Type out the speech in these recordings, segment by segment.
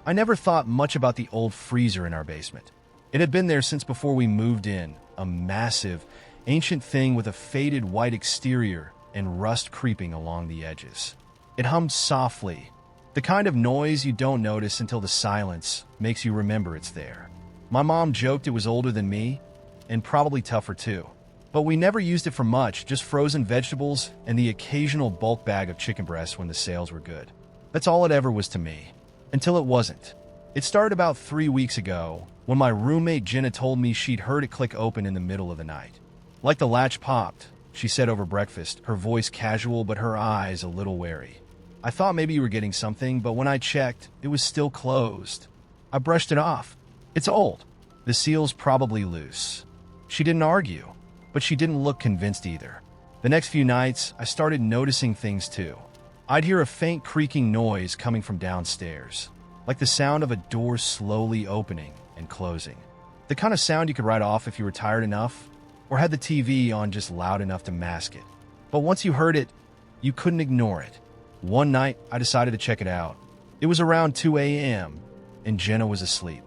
I never thought much about the old freezer in our basement. It had been there since before we moved in, a massive, ancient thing with a faded white exterior and rust creeping along the edges. It hummed softly, the kind of noise you don't notice until the silence makes you remember it's there. My mom joked it was older than me, and probably tougher too. But we never used it for much, just frozen vegetables and the occasional bulk bag of chicken breasts when the sales were good. That's all it ever was to me. Until it wasn't. It started about 3 weeks ago, when my roommate Jenna told me she'd heard it click open in the middle of the night. Like the latch popped, she said over breakfast, her voice casual but her eyes a little wary. I thought maybe you were getting something, but when I checked, it was still closed. I brushed it off. It's old. The seal's probably loose. She didn't argue, but she didn't look convinced either. The next few nights, I started noticing things too. I'd hear a faint creaking noise coming from downstairs, like the sound of a door slowly opening and closing. The kind of sound you could write off if you were tired enough, or had the TV on just loud enough to mask it. But once you heard it, you couldn't ignore it. One night, I decided to check it out. It was around 2 a.m., and Jenna was asleep.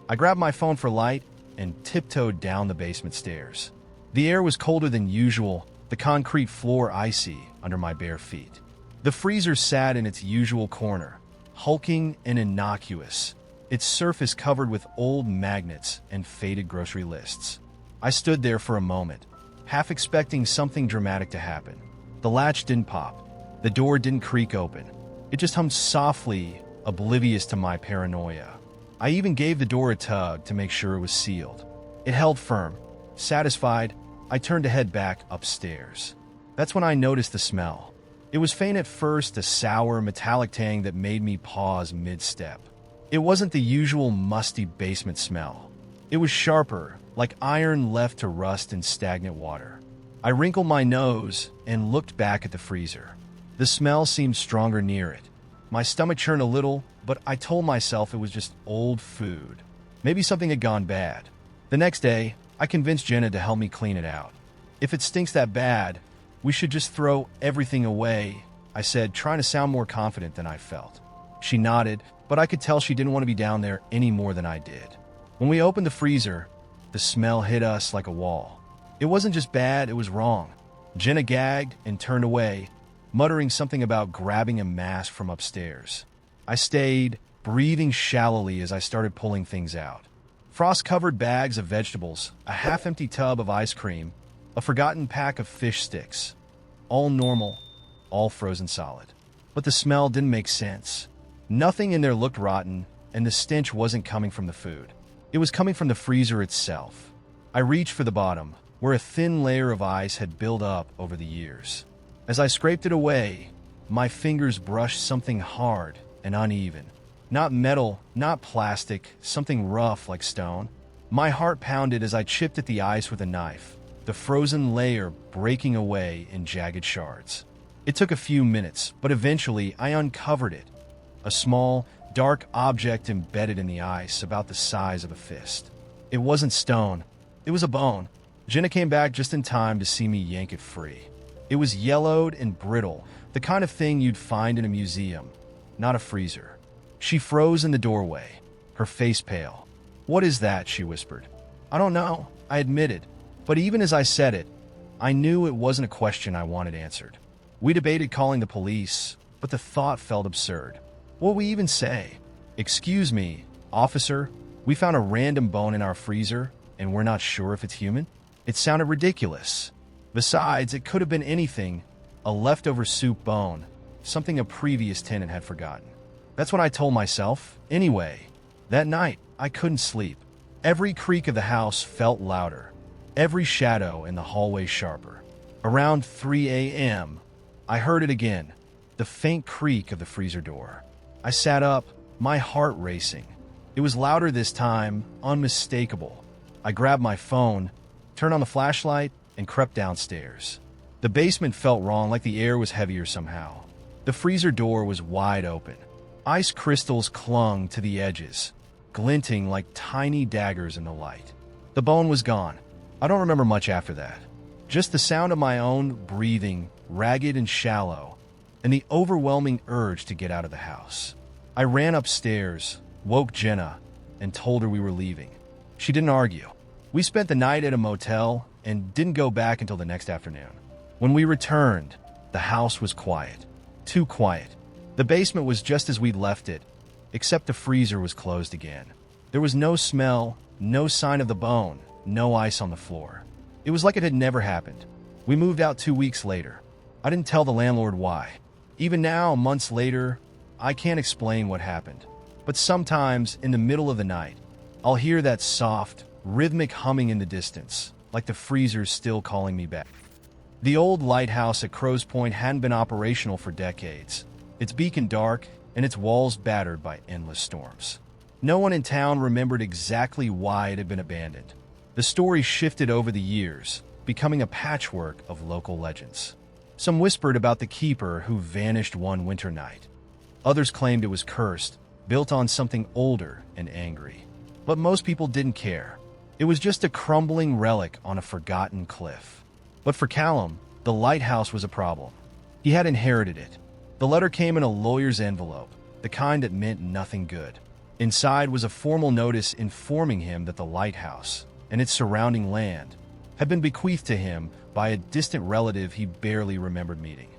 I grabbed my phone for light and tiptoed down the basement stairs. The air was colder than usual, the concrete floor icy under my bare feet. The freezer sat in its usual corner, hulking and innocuous, its surface covered with old magnets and faded grocery lists. I stood there for a moment, half expecting something dramatic to happen. The latch didn't pop. The door didn't creak open. It just hummed softly, oblivious to my paranoia. I even gave the door a tug to make sure it was sealed. It held firm. Satisfied, I turned to head back upstairs. That's when I noticed the smell. It was faint at first, a sour, metallic tang that made me pause mid-step. It wasn't the usual musty basement smell. It was sharper, like iron left to rust in stagnant water. I wrinkled my nose and looked back at the freezer. The smell seemed stronger near it. My stomach churned a little, but I told myself it was just old food. Maybe something had gone bad. The next day, I convinced Jenna to help me clean it out. If it stinks that bad, we should just throw everything away, I said, trying to sound more confident than I felt. She nodded, but I could tell she didn't want to be down there any more than I did. When we opened the freezer, the smell hit us like a wall. It wasn't just bad, it was wrong. Jenna gagged and turned away, muttering something about grabbing a mask from upstairs. I stayed, breathing shallowly as I started pulling things out. Frost-covered bags of vegetables, a half-empty tub of ice cream, a forgotten pack of fish sticks. All normal, all frozen solid. But the smell didn't make sense. Nothing in there looked rotten, and the stench wasn't coming from the food. It was coming from the freezer itself. I reached for the bottom, where a thin layer of ice had built up over the years. As I scraped it away, my fingers brushed something hard and uneven. Not metal, not plastic, something rough like stone. My heart pounded as I chipped at the ice with a knife, the frozen layer breaking away in jagged shards. It took a few minutes, but eventually I uncovered it. A small, dark object embedded in the ice about the size of a fist. It wasn't stone. It was a bone. Jenna came back just in time to see me yank it free. It was yellowed and brittle, the kind of thing you'd find in a museum, not a freezer. She froze in the doorway, her face pale. "What is that?" she whispered. "I don't know," I admitted. But even as I said it, I knew it wasn't a question I wanted answered. We debated calling the police, but the thought felt absurd. What would we even say? "Excuse me, officer, we found a random bone in our freezer, and we're not sure if it's human?" It sounded ridiculous. Besides, it could have been anything, a leftover soup bone, something a previous tenant had forgotten. That's what I told myself. Anyway, that night, I couldn't sleep. Every creak of the house felt louder, every shadow in the hallway sharper. Around 3 a.m., I heard it again, the faint creak of the freezer door. I sat up, my heart racing. It was louder this time, unmistakable. I grabbed my phone, turned on the flashlight, and crept downstairs. The basement felt wrong, like the air was heavier somehow. The freezer door was wide open. Ice crystals clung to the edges, glinting like tiny daggers in the light. The bone was gone. I don't remember much after that. Just the sound of my own breathing, ragged and shallow, and the overwhelming urge to get out of the house. I ran upstairs, woke Jenna, and told her we were leaving. She didn't argue. We spent the night at a motel and didn't go back until the next afternoon. When we returned, the house was quiet. Too quiet. The basement was just as we'd left it, except the freezer was closed again. There was no smell, no sign of the bone, no ice on the floor. It was like it had never happened. We moved out 2 weeks later. I didn't tell the landlord why. Even now, months later, I can't explain what happened. But sometimes, in the middle of the night, I'll hear that soft, rhythmic humming in the distance, like the freezer's still calling me back. The old lighthouse at Crow's Point hadn't been operational for decades. Its beacon dark and its walls battered by endless storms. No one in town remembered exactly why it had been abandoned. The story shifted over the years, becoming a patchwork of local legends. Some whispered about the keeper who vanished one winter night. Others claimed it was cursed, built on something older and angry. But most people didn't care. It was just a crumbling relic on a forgotten cliff. But for Callum, the lighthouse was a problem. He had inherited it. The letter came in a lawyer's envelope, the kind that meant nothing good. Inside was a formal notice informing him that the lighthouse and its surrounding land had been bequeathed to him by a distant relative he barely remembered meeting.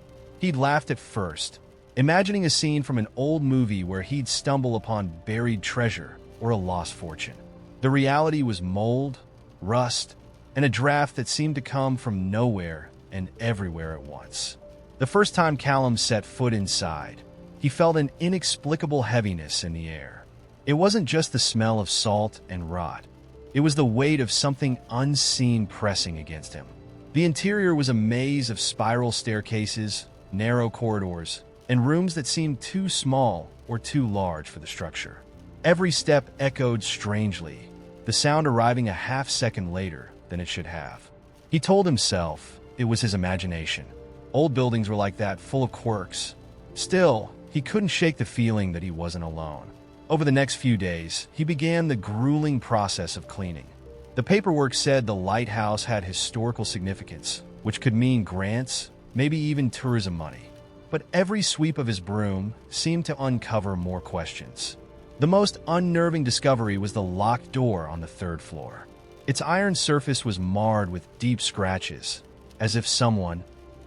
He'd laughed at first, imagining a scene from an old movie where he'd stumble upon buried treasure or a lost fortune. The reality was mold, rust, and a draft that seemed to come from nowhere and everywhere at once. The first time Callum set foot inside, he felt an inexplicable heaviness in the air. It wasn't just the smell of salt and rot. It was the weight of something unseen pressing against him. The interior was a maze of spiral staircases, narrow corridors, and rooms that seemed too small or too large for the structure. Every step echoed strangely, the sound arriving a half-second later than it should have. He told himself it was his imagination. Old buildings were like that, full of quirks. Still, he couldn't shake the feeling that he wasn't alone. Over the next few days, he began the grueling process of cleaning. The paperwork said the lighthouse had historical significance, which could mean grants, maybe even tourism money. But every sweep of his broom seemed to uncover more questions. The most unnerving discovery was the locked door on the third floor. Its iron surface was marred with deep scratches, as if someone,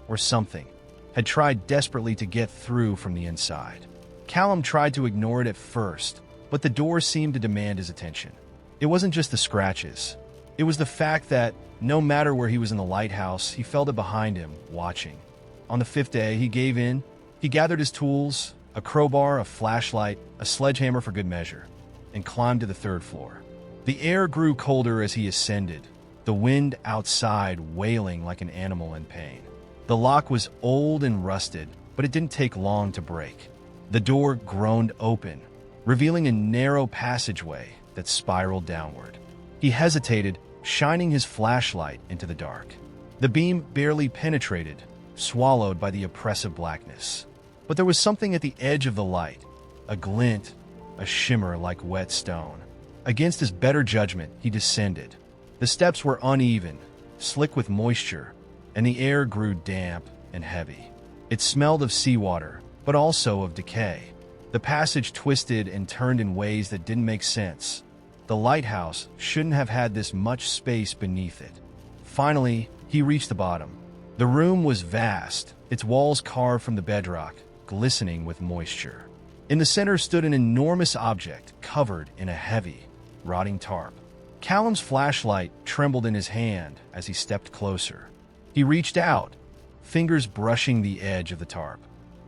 or something, had tried desperately to get through from the inside. Callum tried to ignore it at first, but the door seemed to demand his attention. It wasn't just the scratches. It was the fact that, no matter where he was in the lighthouse, he felt it behind him, watching. On the 5th day, he gave in. He gathered his tools, a crowbar, a flashlight, a sledgehammer for good measure, and climbed to the 3rd floor. The air grew colder as he ascended, the wind outside wailing like an animal in pain. The lock was old and rusted, but it didn't take long to break. The door groaned open, revealing a narrow passageway that spiraled downward. He hesitated, shining his flashlight into the dark. The beam barely penetrated, swallowed by the oppressive blackness. But there was something at the edge of the light, a glint, a shimmer like wet stone. Against his better judgment, he descended. The steps were uneven, slick with moisture, and the air grew damp and heavy. It smelled of seawater, but also of decay. The passage twisted and turned in ways that didn't make sense. The lighthouse shouldn't have had this much space beneath it. Finally, he reached the bottom. The room was vast, its walls carved from the bedrock, glistening with moisture. In the center stood an enormous object covered in a heavy, rotting tarp. Callum's flashlight trembled in his hand as he stepped closer. He reached out, fingers brushing the edge of the tarp.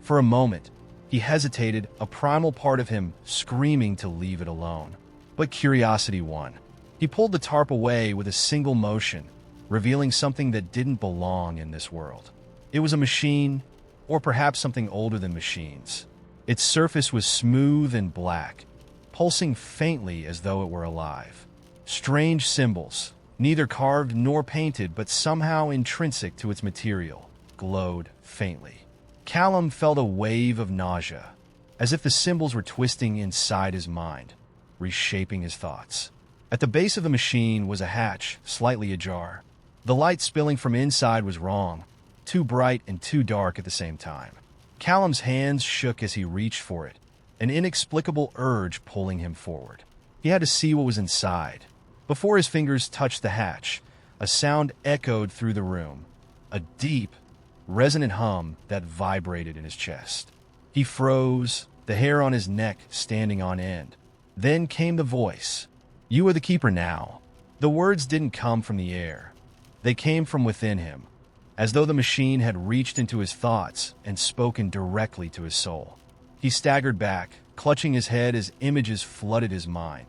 For a moment, he hesitated, a primal part of him screaming to leave it alone. But curiosity won. He pulled the tarp away with a single motion, revealing something that didn't belong in this world. It was a machine, or perhaps something older than machines. Its surface was smooth and black, pulsing faintly as though it were alive. Strange symbols, neither carved nor painted but somehow intrinsic to its material, glowed faintly. Callum felt a wave of nausea, as if the symbols were twisting inside his mind, reshaping his thoughts. At the base of the machine was a hatch, slightly ajar. The light spilling from inside was wrong, too bright and too dark at the same time. Callum's hands shook as he reached for it, an inexplicable urge pulling him forward. He had to see what was inside. Before his fingers touched the hatch, a sound echoed through the room, a deep, resonant hum that vibrated in his chest. He froze, the hair on his neck standing on end. Then came the voice. "You are the keeper now." The words didn't come from the air. They came from within him, as though the machine had reached into his thoughts and spoken directly to his soul. He staggered back, clutching his head as images flooded his mind.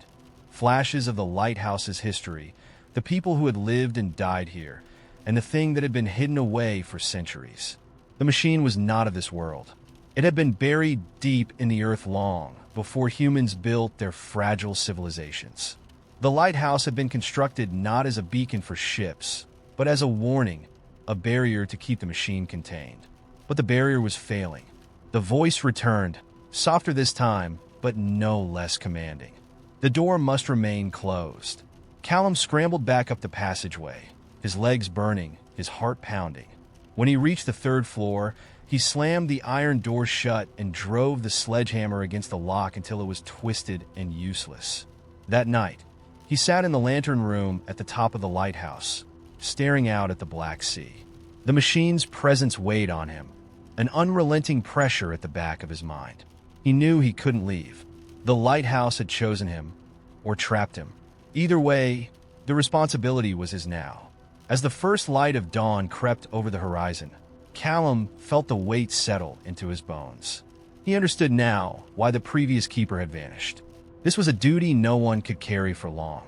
Flashes of the lighthouse's history, the people who had lived and died here, and the thing that had been hidden away for centuries. The machine was not of this world. It had been buried deep in the earth long before humans built their fragile civilizations. The lighthouse had been constructed not as a beacon for ships, but as a warning, a barrier to keep the machine contained. But the barrier was failing. The voice returned, softer this time, but no less commanding. The door must remain closed. Callum scrambled back up the passageway, his legs burning, his heart pounding. When he reached the third floor, he slammed the iron door shut and drove the sledgehammer against the lock until it was twisted and useless. That night, he sat in the lantern room at the top of the lighthouse, staring out at the Black Sea. The machine's presence weighed on him, an unrelenting pressure at the back of his mind. He knew he couldn't leave. The lighthouse had chosen him, or trapped him. Either way, the responsibility was his now. As the first light of dawn crept over the horizon, Callum felt the weight settle into his bones. He understood now why the previous keeper had vanished. This was a duty no one could carry for long.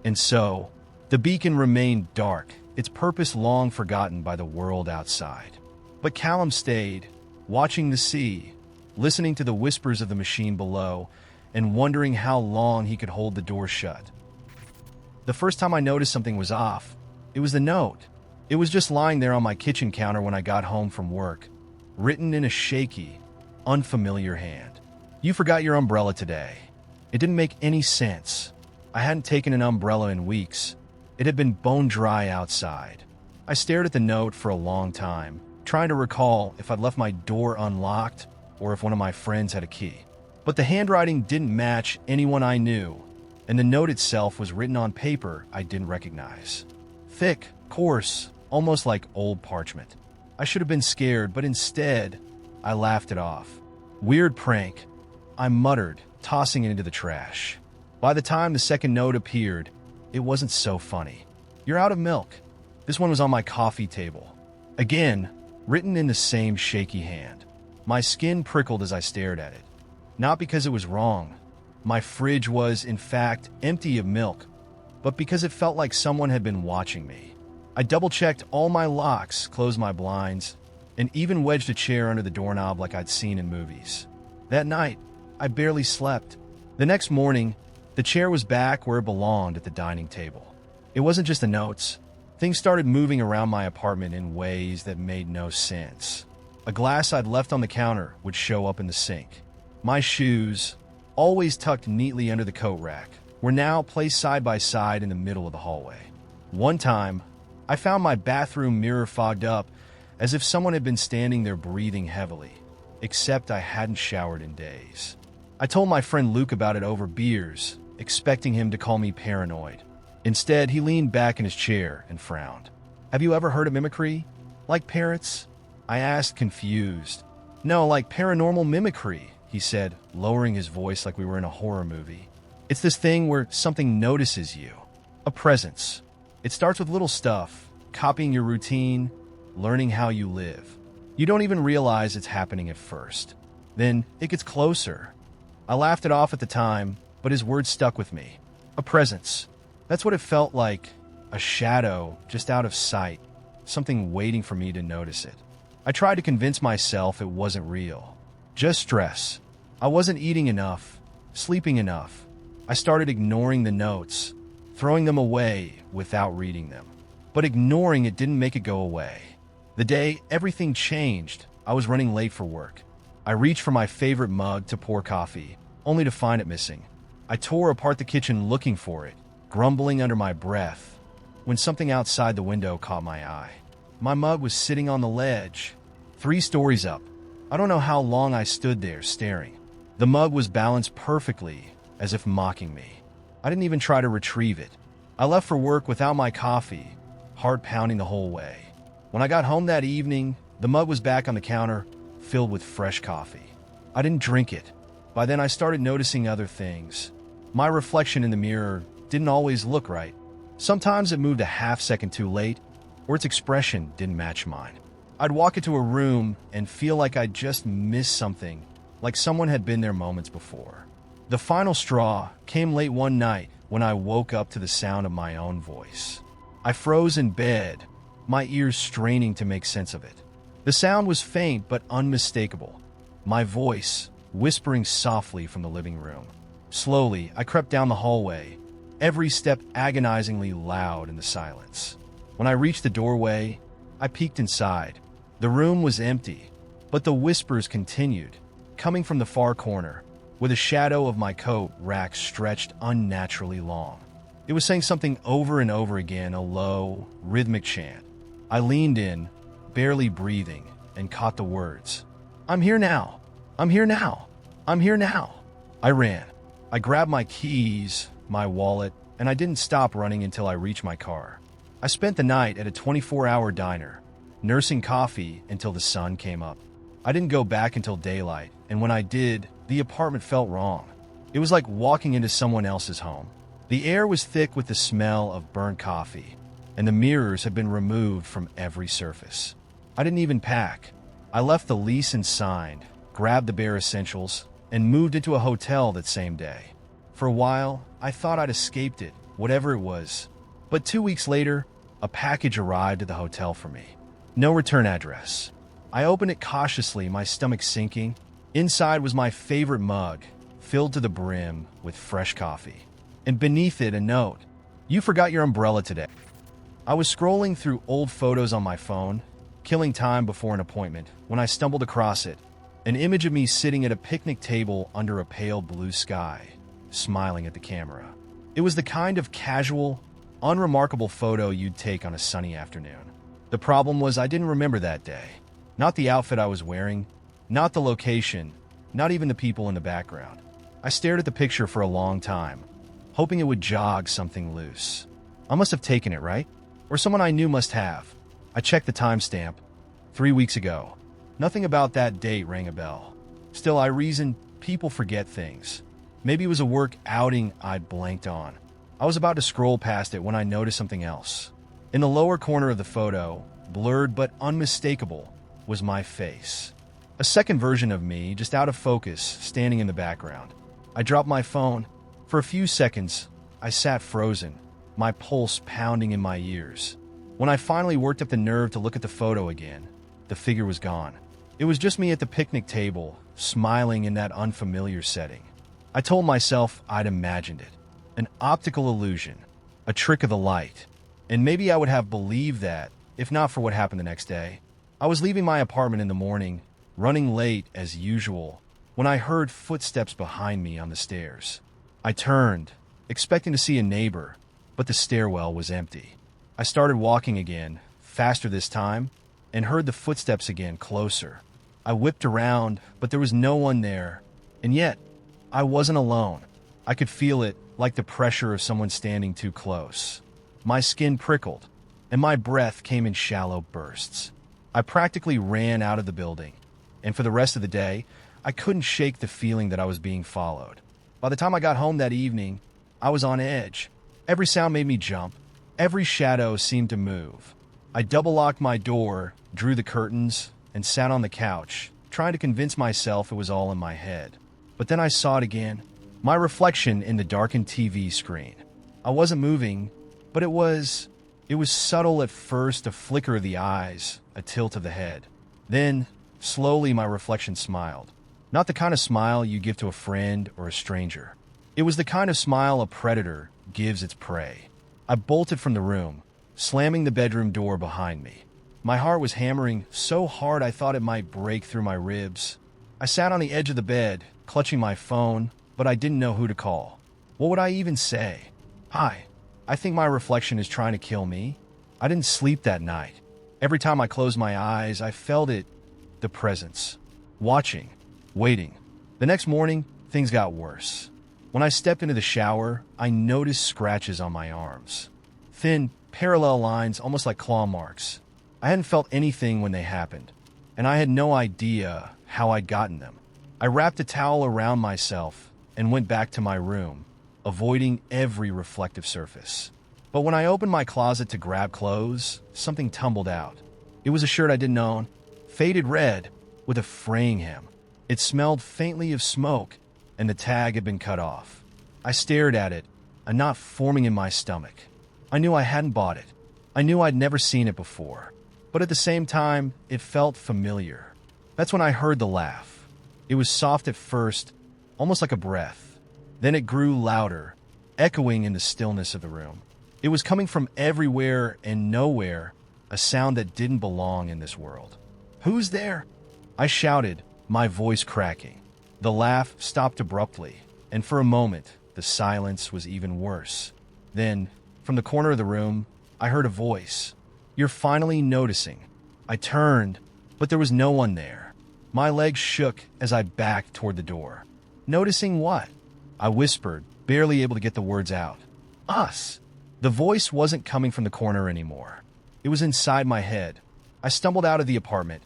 And so, the beacon remained dark, its purpose long forgotten by the world outside. But Callum stayed, watching the sea, listening to the whispers of the machine below, and wondering how long he could hold the door shut. The first time I noticed something was off, it was the note. It was just lying there on my kitchen counter when I got home from work, written in a shaky, unfamiliar hand. "You forgot your umbrella today." It didn't make any sense. I hadn't taken an umbrella in weeks. It had been bone dry outside. I stared at the note for a long time, trying to recall if I'd left my door unlocked or if one of my friends had a key. But the handwriting didn't match anyone I knew, and the note itself was written on paper I didn't recognize. Thick, coarse, almost like old parchment. I should have been scared, but instead, I laughed it off. "Weird prank," I muttered, tossing it into the trash. By the time the second note appeared, it wasn't so funny. "You're out of milk." This one was on my coffee table. Again, written in the same shaky hand. My skin prickled as I stared at it. Not because it was wrong. My fridge was, in fact, empty of milk, but because it felt like someone had been watching me. I double-checked all my locks, closed my blinds, and even wedged a chair under the doorknob like I'd seen in movies. That night, I barely slept. The next morning, the chair was back where it belonged at the dining table. It wasn't just the notes. Things started moving around my apartment in ways that made no sense. A glass I'd left on the counter would show up in the sink. My shoes, always tucked neatly under the coat rack, were now placed side by side in the middle of the hallway. One time, I found my bathroom mirror fogged up, as if someone had been standing there breathing heavily, except I hadn't showered in days. I told my friend Luke about it over beers, expecting him to call me paranoid. Instead, he leaned back in his chair and frowned. "Have you ever heard of mimicry? Like parrots?" I asked, confused. "No, like paranormal mimicry," he said, lowering his voice like we were in a horror movie. "It's this thing where something notices you. A presence. It starts with little stuff, copying your routine, learning how you live. You don't even realize it's happening at first. Then it gets closer." I laughed it off at the time, but his words stuck with me. A presence. That's what it felt like. A shadow just out of sight. Something waiting for me to notice it. I tried to convince myself it wasn't real. Just stress. I wasn't eating enough, sleeping enough. I started ignoring the notes, throwing them away without reading them. But ignoring it didn't make it go away. The day everything changed, I was running late for work. I reached for my favorite mug to pour coffee, only to find it missing. I tore apart the kitchen looking for it, grumbling under my breath, when something outside the window caught my eye. My mug was sitting on the ledge, 3 stories up. I don't know how long I stood there staring. The mug was balanced perfectly, as if mocking me. I didn't even try to retrieve it. I left for work without my coffee, heart pounding the whole way. When I got home that evening, the mug was back on the counter, filled with fresh coffee. I didn't drink it. By then I started noticing other things. My reflection in the mirror didn't always look right. Sometimes it moved a half second too late, or its expression didn't match mine. I'd walk into a room and feel like I'd just missed something, like someone had been there moments before. The final straw came late one night when I woke up to the sound of my own voice. I froze in bed, my ears straining to make sense of it. The sound was faint but unmistakable, my voice whispering softly from the living room. Slowly, I crept down the hallway, every step agonizingly loud in the silence. When I reached the doorway, I peeked inside. The room was empty, but the whispers continued, coming from the far corner, with a shadow of my coat rack stretched unnaturally long. It was saying something over and over again, a low, rhythmic chant. I leaned in, barely breathing, and caught the words. "I'm here now. I'm here now. I'm here now." I ran. I grabbed my keys, my wallet, and I didn't stop running until I reached my car. I spent the night at a 24-hour diner, nursing coffee until the sun came up. I didn't go back until daylight, and when I did, the apartment felt wrong. It was like walking into someone else's home. The air was thick with the smell of burnt coffee, and the mirrors had been removed from every surface. I didn't even pack. I left the lease and signed, grabbed the bare essentials, and moved into a hotel that same day. For a while, I thought I'd escaped it, whatever it was. But 2 weeks later, a package arrived at the hotel for me. No return address. I opened it cautiously, my stomach sinking. Inside was my favorite mug, filled to the brim with fresh coffee. And beneath it, a note. "You forgot your umbrella today." I was scrolling through old photos on my phone, killing time before an appointment, when I stumbled across it. An image of me sitting at a picnic table under a pale blue sky, smiling at the camera. It was the kind of casual, unremarkable photo you'd take on a sunny afternoon. The problem was I didn't remember that day. Not the outfit I was wearing, not the location, not even the people in the background. I stared at the picture for a long time, hoping it would jog something loose. I must have taken it, right? Or someone I knew must have. I checked the timestamp. 3 weeks ago. Nothing about that date rang a bell. Still, I reasoned people forget things. Maybe it was a work outing I'd blanked on. I was about to scroll past it when I noticed something else. In the lower corner of the photo, blurred but unmistakable, was my face. A second version of me, just out of focus, standing in the background. I dropped my phone. For a few seconds, I sat frozen, my pulse pounding in my ears. When I finally worked up the nerve to look at the photo again, the figure was gone. It was just me at the picnic table, smiling in that unfamiliar setting. I told myself I'd imagined it. An optical illusion, a trick of the light. And maybe I would have believed that, if not for what happened the next day. I was leaving my apartment in the morning, running late as usual, when I heard footsteps behind me on the stairs. I turned, expecting to see a neighbor, but the stairwell was empty. I started walking again, faster this time, and heard the footsteps again, closer. I whipped around, but there was no one there. And yet, I wasn't alone. I could feel it, like the pressure of someone standing too close. My skin prickled, and my breath came in shallow bursts. I practically ran out of the building, and for the rest of the day, I couldn't shake the feeling that I was being followed. By the time I got home that evening, I was on edge. Every sound made me jump. Every shadow seemed to move. I double-locked my door, drew the curtains, and sat on the couch, trying to convince myself it was all in my head. But then I saw it again, my reflection in the darkened TV screen. I wasn't moving, but it was subtle at first, a flicker of the eyes, a tilt of the head. Then, slowly, my reflection smiled. Not the kind of smile you give to a friend or a stranger. It was the kind of smile a predator gives its prey. I bolted from the room, slamming the bedroom door behind me. My heart was hammering so hard I thought it might break through my ribs. I sat on the edge of the bed, clutching my phone, but I didn't know who to call. What would I even say? "Hi, I think my reflection is trying to kill me." I didn't sleep that night. Every time I closed my eyes, I felt it, the presence. Watching, waiting, The next morning, things got worse. When I stepped into the shower, I noticed scratches on my arms. Thin, parallel lines, almost like claw marks. I hadn't felt anything when they happened, and I had no idea how I'd gotten them. I wrapped a towel around myself and went back to my room, avoiding every reflective surface. But when I opened my closet to grab clothes, something tumbled out. It was a shirt I didn't own, faded red, with a fraying hem. It smelled faintly of smoke, and the tag had been cut off. I stared at it, a knot forming in my stomach. I knew I hadn't bought it. I knew I'd never seen it before. But at the same time, it felt familiar. That's when I heard the laugh. It was soft at first, almost like a breath. Then it grew louder, echoing in the stillness of the room. It was coming from everywhere and nowhere, a sound that didn't belong in this world. "Who's there?" I shouted, my voice cracking. The laugh stopped abruptly, and for a moment, the silence was even worse. Then, from the corner of the room, I heard a voice. "You're finally noticing." I turned, but there was no one there. My legs shook as I backed toward the door. "Noticing what?" I whispered, barely able to get the words out. "Us." The voice wasn't coming from the corner anymore. It was inside my head. I stumbled out of the apartment,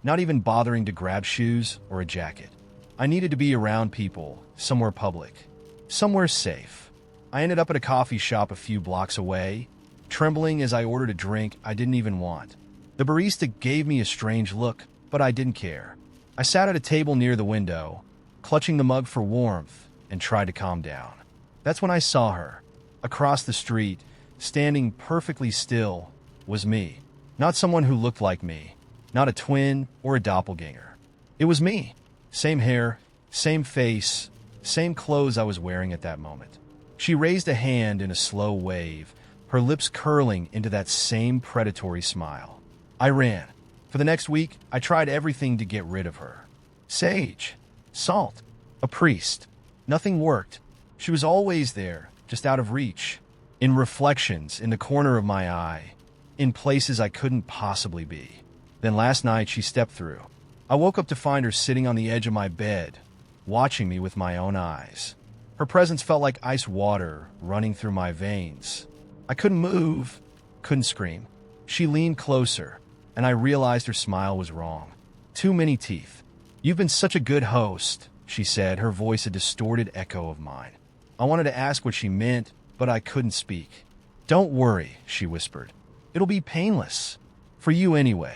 not even bothering to grab shoes or a jacket. I needed to be around people, somewhere public, somewhere safe. I ended up at a coffee shop a few blocks away, trembling as I ordered a drink I didn't even want. The barista gave me a strange look, but I didn't care. I sat at a table near the window, clutching the mug for warmth, and tried to calm down. That's when I saw her. Across the street, standing perfectly still, was me. Not someone who looked like me, not a twin or a doppelganger. It was me. Same hair, same face, same clothes I was wearing at that moment. She raised a hand in a slow wave, her lips curling into that same predatory smile. I ran. For the next week, I tried everything to get rid of her. Sage, salt, a priest. Nothing worked. She was always there, just out of reach. In reflections, in the corner of my eye, in places I couldn't possibly be. Then last night, she stepped through. I woke up to find her sitting on the edge of my bed, watching me with my own eyes. Her presence felt like ice water running through my veins. I couldn't move, couldn't scream. She leaned closer, and I realized her smile was wrong. Too many teeth. "You've been such a good host," she said, her voice a distorted echo of mine. I wanted to ask what she meant, but I couldn't speak. "Don't worry," she whispered. "It'll be painless. For you anyway."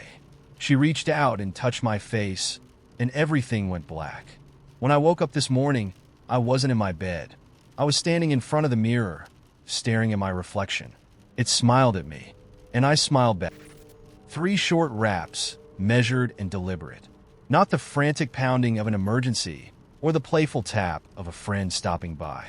She reached out and touched my face, and everything went black. When I woke up this morning, I wasn't in my bed. I was standing in front of the mirror, staring at my reflection. It smiled at me, and I smiled back. 3 short raps, measured and deliberate. Not the frantic pounding of an emergency or the playful tap of a friend stopping by.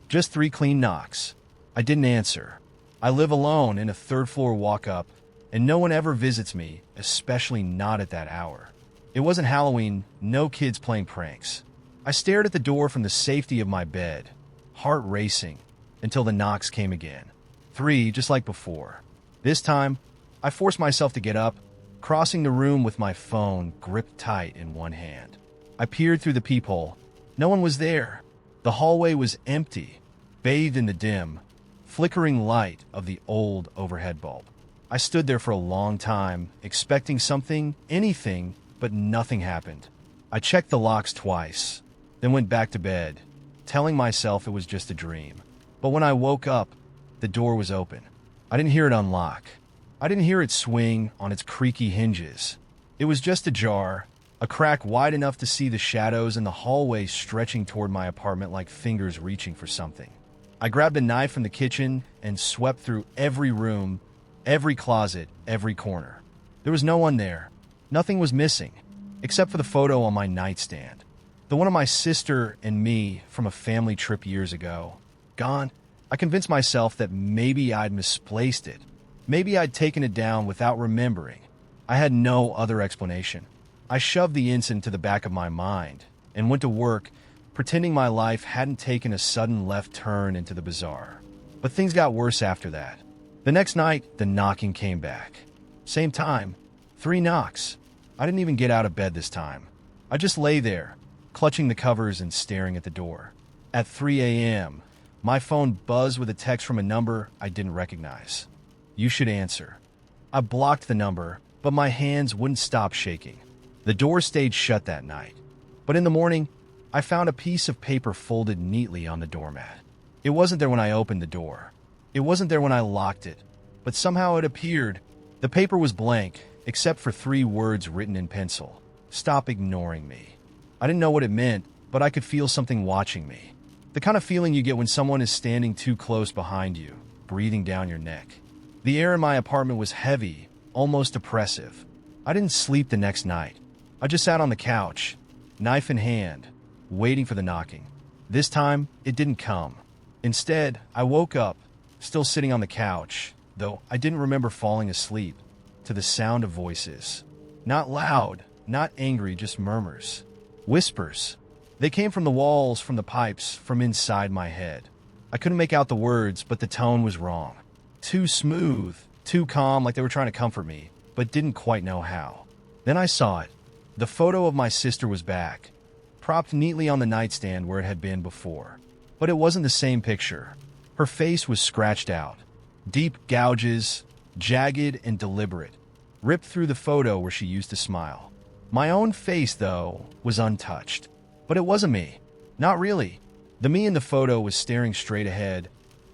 Just 3 clean knocks. I didn't answer. I live alone in a 3rd-floor walk-up, and no one ever visits me, especially not at that hour. It wasn't Halloween, no kids playing pranks. I stared at the door from the safety of my bed, heart racing, until the knocks came again. 3, just like before. This time, I forced myself to get up, crossing the room with my phone gripped tight in one hand. I peered through the peephole. No one was there. The hallway was empty, bathed in the dim, flickering light of the old overhead bulb. I stood there for a long time, expecting something, anything, but nothing happened. I checked the locks twice, then went back to bed, telling myself it was just a dream. But when I woke up, the door was open. I didn't hear it unlock. I didn't hear it swing on its creaky hinges. It was just ajar, a crack wide enough to see the shadows in the hallway stretching toward my apartment like fingers reaching for something. I grabbed a knife from the kitchen and swept through every room, every closet, every corner. There was no one there. Nothing was missing, except for the photo on my nightstand. The one of my sister and me from a family trip years ago. Gone. I convinced myself that maybe I'd misplaced it. Maybe I'd taken it down without remembering. I had no other explanation. I shoved the incident to the back of my mind and went to work, pretending my life hadn't taken a sudden left turn into the bizarre. But things got worse after that. The next night, the knocking came back. Same time, 3 knocks. I didn't even get out of bed this time. I just lay there, clutching the covers and staring at the door. At 3 a.m., my phone buzzed with a text from a number I didn't recognize. "You should answer." I blocked the number, but my hands wouldn't stop shaking. The door stayed shut that night. But in the morning, I found a piece of paper folded neatly on the doormat. It wasn't there when I opened the door. It wasn't there when I locked it, but somehow it appeared. The paper was blank, except for 3 words written in pencil. "Stop ignoring me." I didn't know what it meant, but I could feel something watching me. The kind of feeling you get when someone is standing too close behind you, breathing down your neck. The air in my apartment was heavy, almost oppressive. I didn't sleep the next night. I just sat on the couch, knife in hand, waiting for the knocking. This time, it didn't come. Instead, I woke up, still sitting on the couch, though I didn't remember falling asleep, to the sound of voices. Not loud, not angry, just murmurs. Whispers. They came from the walls, from the pipes, from inside my head. I couldn't make out the words, but the tone was wrong. Too smooth, too calm, like they were trying to comfort me, but didn't quite know how. Then I saw it. The photo of my sister was back, propped neatly on the nightstand where it had been before. But it wasn't the same picture. Her face was scratched out. Deep gouges, jagged and deliberate, ripped through the photo where she used to smile. My own face, though, was untouched. But it wasn't me. Not really. The me in the photo was staring straight ahead,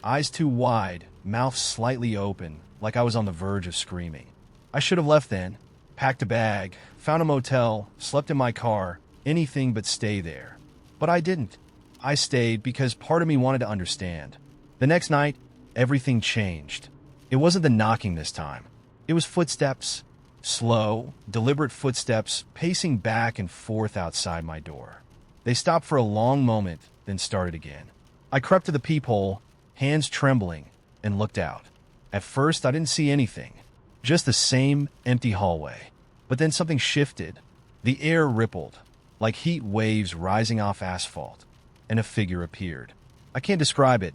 eyes too wide, mouth slightly open, like I was on the verge of screaming. I should have left then, packed a bag, found a motel, slept in my car, anything but stay there. But I didn't. I stayed because part of me wanted to understand. The next night, everything changed. It wasn't the knocking this time. It was footsteps. Slow, deliberate footsteps pacing back and forth outside my door. They stopped for a long moment, then started again. I crept to the peephole, hands trembling, and looked out. At first, I didn't see anything. Just the same empty hallway. But then something shifted. The air rippled, like heat waves rising off asphalt, and a figure appeared. I can't describe it.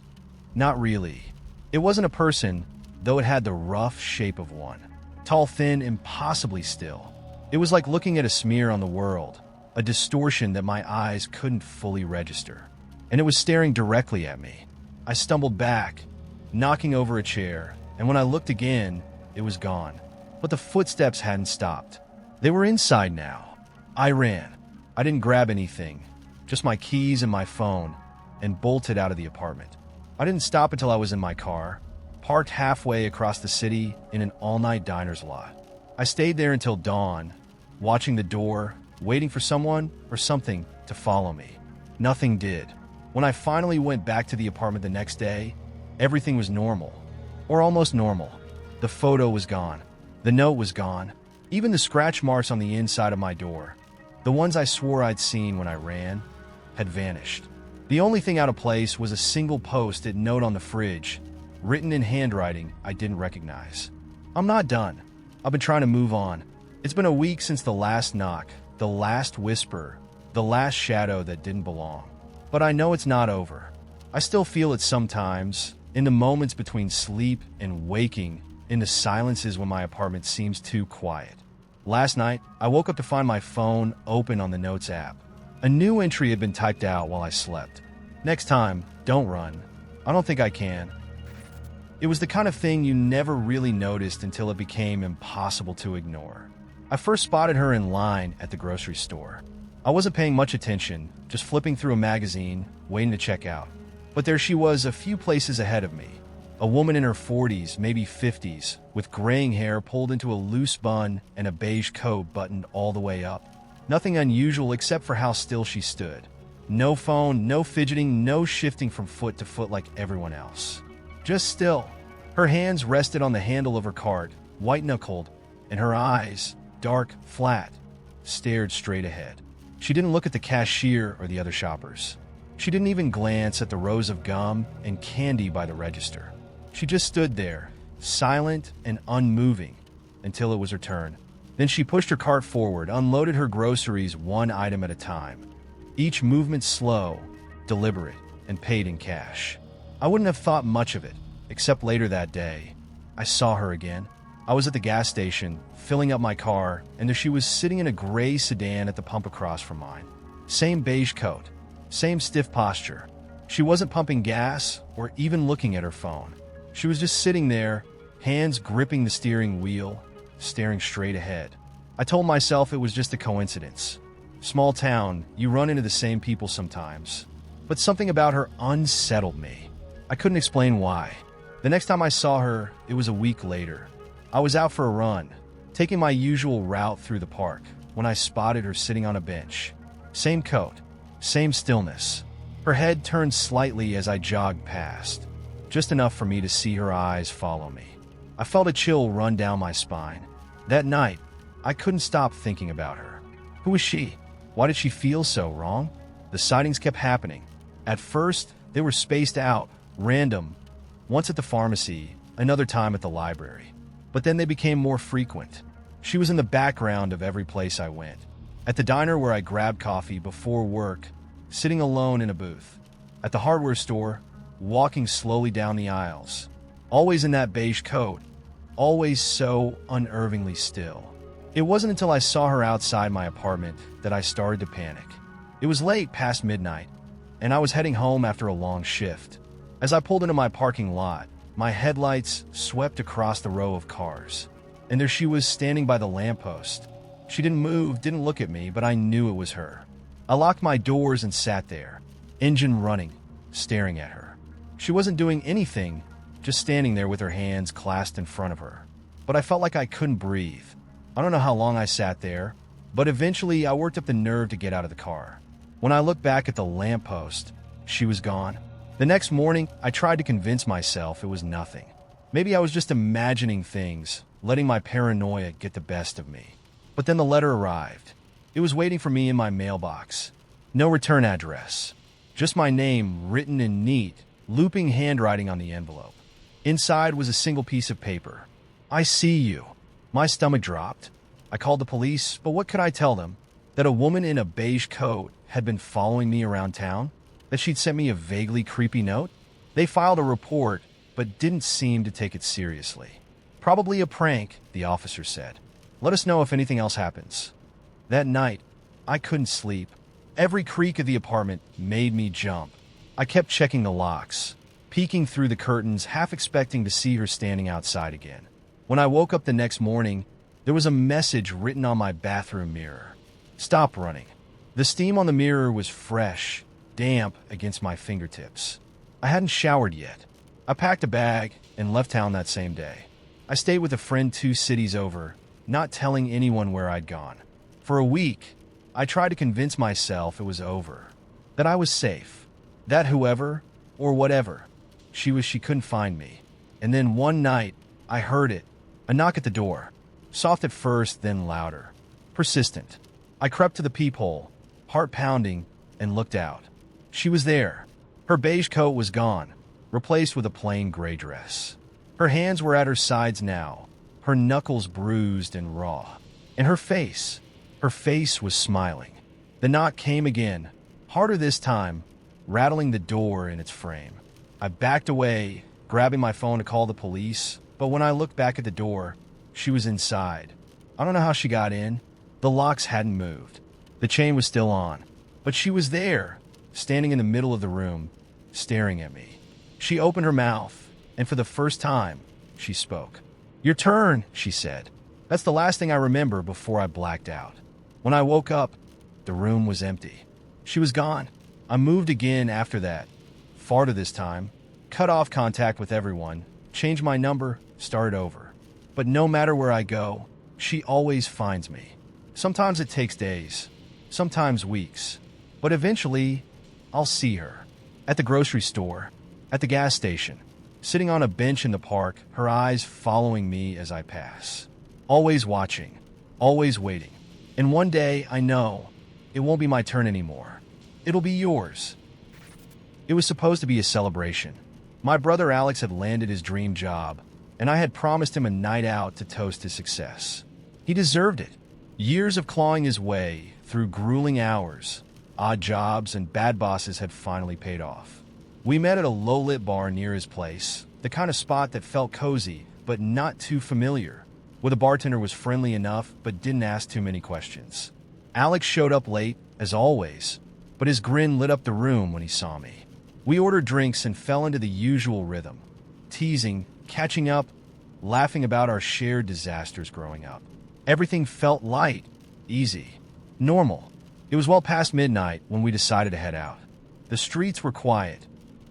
Not really. It wasn't a person, though it had the rough shape of one. Tall, thin, impossibly still. It was like looking at a smear on the world, a distortion that my eyes couldn't fully register. And it was staring directly at me. I stumbled back, knocking over a chair, and when I looked again, it was gone. But the footsteps hadn't stopped. They were inside now. I ran. I didn't grab anything, just my keys and my phone, and bolted out of the apartment. I didn't stop until I was in my car, parked halfway across the city in an all-night diner's lot. I stayed there until dawn, watching the door, waiting for someone or something to follow me. Nothing did. When I finally went back to the apartment the next day, everything was normal, or almost normal. The photo was gone. The note was gone. Even the scratch marks on the inside of my door, the ones I swore I'd seen when I ran, had vanished. The only thing out of place was a single post-it note on the fridge, written in handwriting I didn't recognize. I'm not done. I've been trying to move on. It's been a week since the last knock, the last whisper, the last shadow that didn't belong. But I know it's not over. I still feel it sometimes, in the moments between sleep and waking, in the silences when my apartment seems too quiet. Last night, I woke up to find my phone open on the Notes app. A new entry had been typed out while I slept. Next time, don't run. I don't think I can. It was the kind of thing you never really noticed until it became impossible to ignore. I first spotted her in line at the grocery store. I wasn't paying much attention, just flipping through a magazine, waiting to check out. But there she was, a few places ahead of me. A woman in her 40s, maybe 50s, with graying hair pulled into a loose bun and a beige coat buttoned all the way up. Nothing unusual except for how still she stood. No phone, no fidgeting, no shifting from foot to foot like everyone else. Just still. Her hands rested on the handle of her cart, white-knuckled, and her eyes, dark, flat, stared straight ahead. She didn't look at the cashier or the other shoppers. She didn't even glance at the rows of gum and candy by the register. She just stood there, silent and unmoving, until it was her turn. Then she pushed her cart forward, unloaded her groceries one item at a time. Each movement slow, deliberate, and paid in cash. I wouldn't have thought much of it, except later that day. I saw her again. I was at the gas station, filling up my car, and there she was sitting in a gray sedan at the pump across from mine. Same beige coat. Same stiff posture. She wasn't pumping gas or even looking at her phone. She was just sitting there, hands gripping the steering wheel, staring straight ahead. I told myself it was just a coincidence. Small town, you run into the same people sometimes. But something about her unsettled me. I couldn't explain why. The next time I saw her, it was a week later. I was out for a run, taking my usual route through the park, when I spotted her sitting on a bench. Same coat, same stillness. Her head turned slightly as I jogged past, just enough for me to see her eyes follow me. I felt a chill run down my spine. That night, I couldn't stop thinking about her. Who was she? Why did she feel so wrong? The sightings kept happening. At first, they were spaced out, random, once at the pharmacy, another time at the library. But then they became more frequent. She was in the background of every place I went. At the diner where I grabbed coffee before work, sitting alone in a booth. At the hardware store, walking slowly down the aisles. Always in that beige coat, always so unnervingly still. It wasn't until I saw her outside my apartment that I started to panic. It was late past midnight, and I was heading home after a long shift. As I pulled into my parking lot, my headlights swept across the row of cars, and there she was standing by the lamppost. She didn't move, didn't look at me, but I knew it was her. I locked my doors and sat there, engine running, staring at her. She wasn't doing anything, just standing there with her hands clasped in front of her. But I felt like I couldn't breathe. I don't know how long I sat there, but eventually I worked up the nerve to get out of the car. When I looked back at the lamppost, she was gone. The next morning, I tried to convince myself it was nothing. Maybe I was just imagining things, letting my paranoia get the best of me. But then the letter arrived. It was waiting for me in my mailbox. No return address. Just my name written in neat, looping handwriting on the envelope. Inside was a single piece of paper. I see you. My stomach dropped. I called the police, but what could I tell them? That a woman in a beige coat had been following me around town? That she'd sent me a vaguely creepy note? They filed a report, but didn't seem to take it seriously. Probably a prank, the officer said. Let us know if anything else happens. That night, I couldn't sleep. Every creak of the apartment made me jump. I kept checking the locks, peeking through the curtains, half expecting to see her standing outside again. When I woke up the next morning, there was a message written on my bathroom mirror. Stop running. The steam on the mirror was fresh, damp against my fingertips. I hadn't showered yet. I packed a bag and left town that same day. I stayed with a friend 2 cities over, not telling anyone where I'd gone. For a week, I tried to convince myself it was over, that I was safe, that whoever or whatever she couldn't find me. And then one night, I heard it, a knock at the door, soft at first, then louder, persistent. I crept to the peephole, heart pounding, and looked out. She was there. Her beige coat was gone, replaced with a plain gray dress. Her hands were at her sides now, her knuckles bruised and raw. And her face was smiling. The knock came again, harder this time, rattling the door in its frame. I backed away, grabbing my phone to call the police, but when I looked back at the door, she was inside. I don't know how she got in. The locks hadn't moved. The chain was still on, but she was there, standing in the middle of the room, staring at me. She opened her mouth, and for the first time, she spoke. "Your turn," she said. That's the last thing I remember before I blacked out. When I woke up, the room was empty. She was gone. I moved again after that, farther this time, cut off contact with everyone, changed my number, started over. But no matter where I go, she always finds me. Sometimes it takes days, sometimes weeks, but eventually, I'll see her. At the grocery store, at the gas station, sitting on a bench in the park, her eyes following me as I pass. Always watching, always waiting. And one day, I know, it won't be my turn anymore. It'll be yours. It was supposed to be a celebration. My brother Alex had landed his dream job, and I had promised him a night out to toast his success. He deserved it. Years of clawing his way through grueling hours, odd jobs, and bad bosses had finally paid off. We met at a low-lit bar near his place, the kind of spot that felt cozy, but not too familiar, where the bartender was friendly enough but didn't ask too many questions. Alex showed up late, as always, but his grin lit up the room when he saw me. We ordered drinks and fell into the usual rhythm, teasing, catching up, laughing about our shared disasters growing up. Everything felt light, easy, normal. It was well past midnight when we decided to head out. The streets were quiet,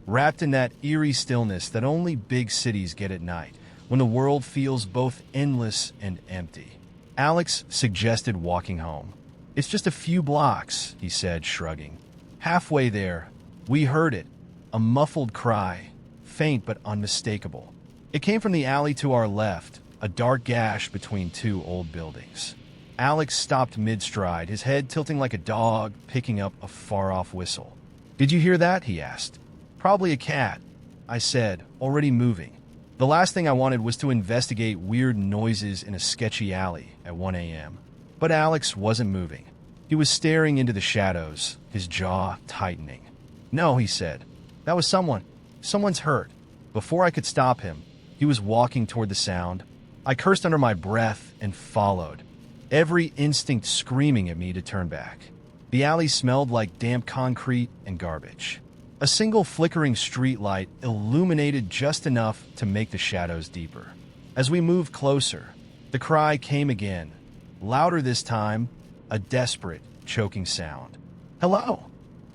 wrapped in that eerie stillness that only big cities get at night, when the world feels both endless and empty. Alex suggested walking home. "It's just a few blocks," he said, shrugging. Halfway there, we heard it, a muffled cry, faint but unmistakable. It came from the alley to our left, a dark gash between two old buildings. Alex stopped mid-stride, his head tilting like a dog picking up a far-off whistle. "Did you hear that?" he asked. "Probably a cat," I said, already moving. The last thing I wanted was to investigate weird noises in a sketchy alley at 1 a.m. But Alex wasn't moving. He was staring into the shadows, his jaw tightening. "No," he said. "That was someone. Someone's hurt." Before I could stop him, he was walking toward the sound. I cursed under my breath and followed, every instinct screaming at me to turn back. The alley smelled like damp concrete and garbage. A single flickering streetlight illuminated just enough to make the shadows deeper. As we moved closer, the cry came again, louder this time, a desperate, choking sound. "Hello?"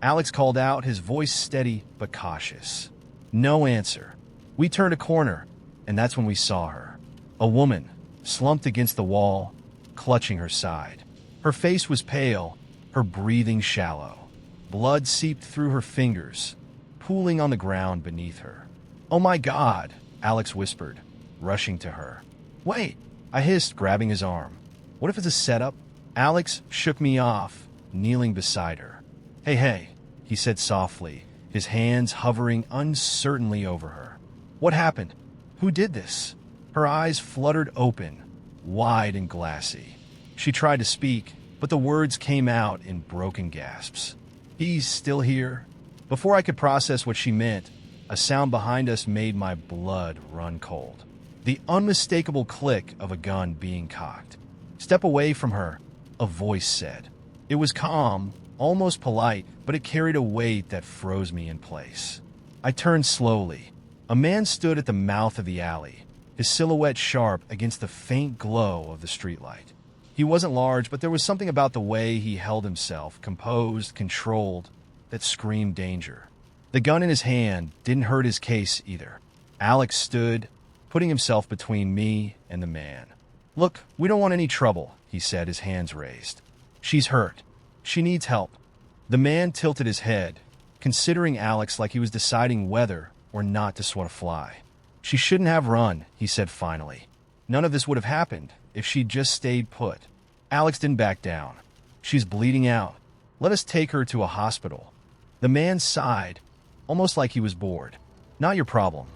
Alex called out, his voice steady but cautious. No answer. We turned a corner, and that's when we saw her. A woman, slumped against the wall, clutching her side. Her face was pale, her breathing shallow. Blood seeped through her fingers, pooling on the ground beneath her. "Oh my God," Alex whispered, rushing to her. "Wait," I hissed, grabbing his arm. "What if it's a setup?" Alex shook me off, kneeling beside her. Hey, he said softly, his hands hovering uncertainly over her. "What happened? Who did this?" Her eyes fluttered open, wide and glassy. She tried to speak, but the words came out in broken gasps. "He's still here." Before I could process what she meant, a sound behind us made my blood run cold. The unmistakable click of a gun being cocked. "Step away from her," a voice said. It was calm, almost polite, but it carried a weight that froze me in place. I turned slowly. A man stood at the mouth of the alley, his silhouette sharp against the faint glow of the streetlight. He wasn't large, but there was something about the way he held himself, composed, controlled, that screamed danger. The gun in his hand didn't hurt his case either. Alex stood, putting himself between me and the man. "Look, we don't want any trouble," he said, his hands raised. "She's hurt. She needs help." The man tilted his head, considering Alex like he was deciding whether or not to swat a fly. "She shouldn't have run," he said finally. "None of this would have happened if she'd just stayed put." Alex didn't back down. "She's bleeding out. Let us take her to a hospital." The man sighed, almost like he was bored. "Not your problem."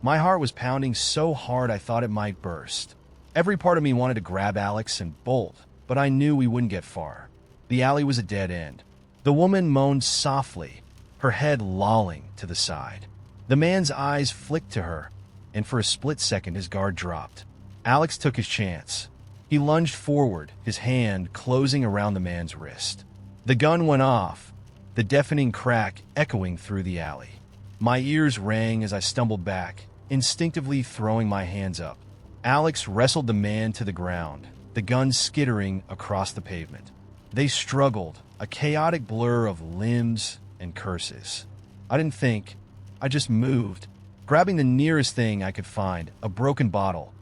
My heart was pounding so hard I thought it might burst. Every part of me wanted to grab Alex and bolt, but I knew we wouldn't get far. The alley was a dead end. The woman moaned softly, her head lolling to the side. The man's eyes flicked to her, and for a split second his guard dropped. Alex took his chance. He lunged forward, his hand closing around the man's wrist. The gun went off, the deafening crack echoing through the alley. My ears rang as I stumbled back, instinctively throwing my hands up. Alex wrestled the man to the ground, the gun skittering across the pavement. They struggled, a chaotic blur of limbs and curses. I didn't think. I just moved, grabbing the nearest thing I could find, a broken bottle.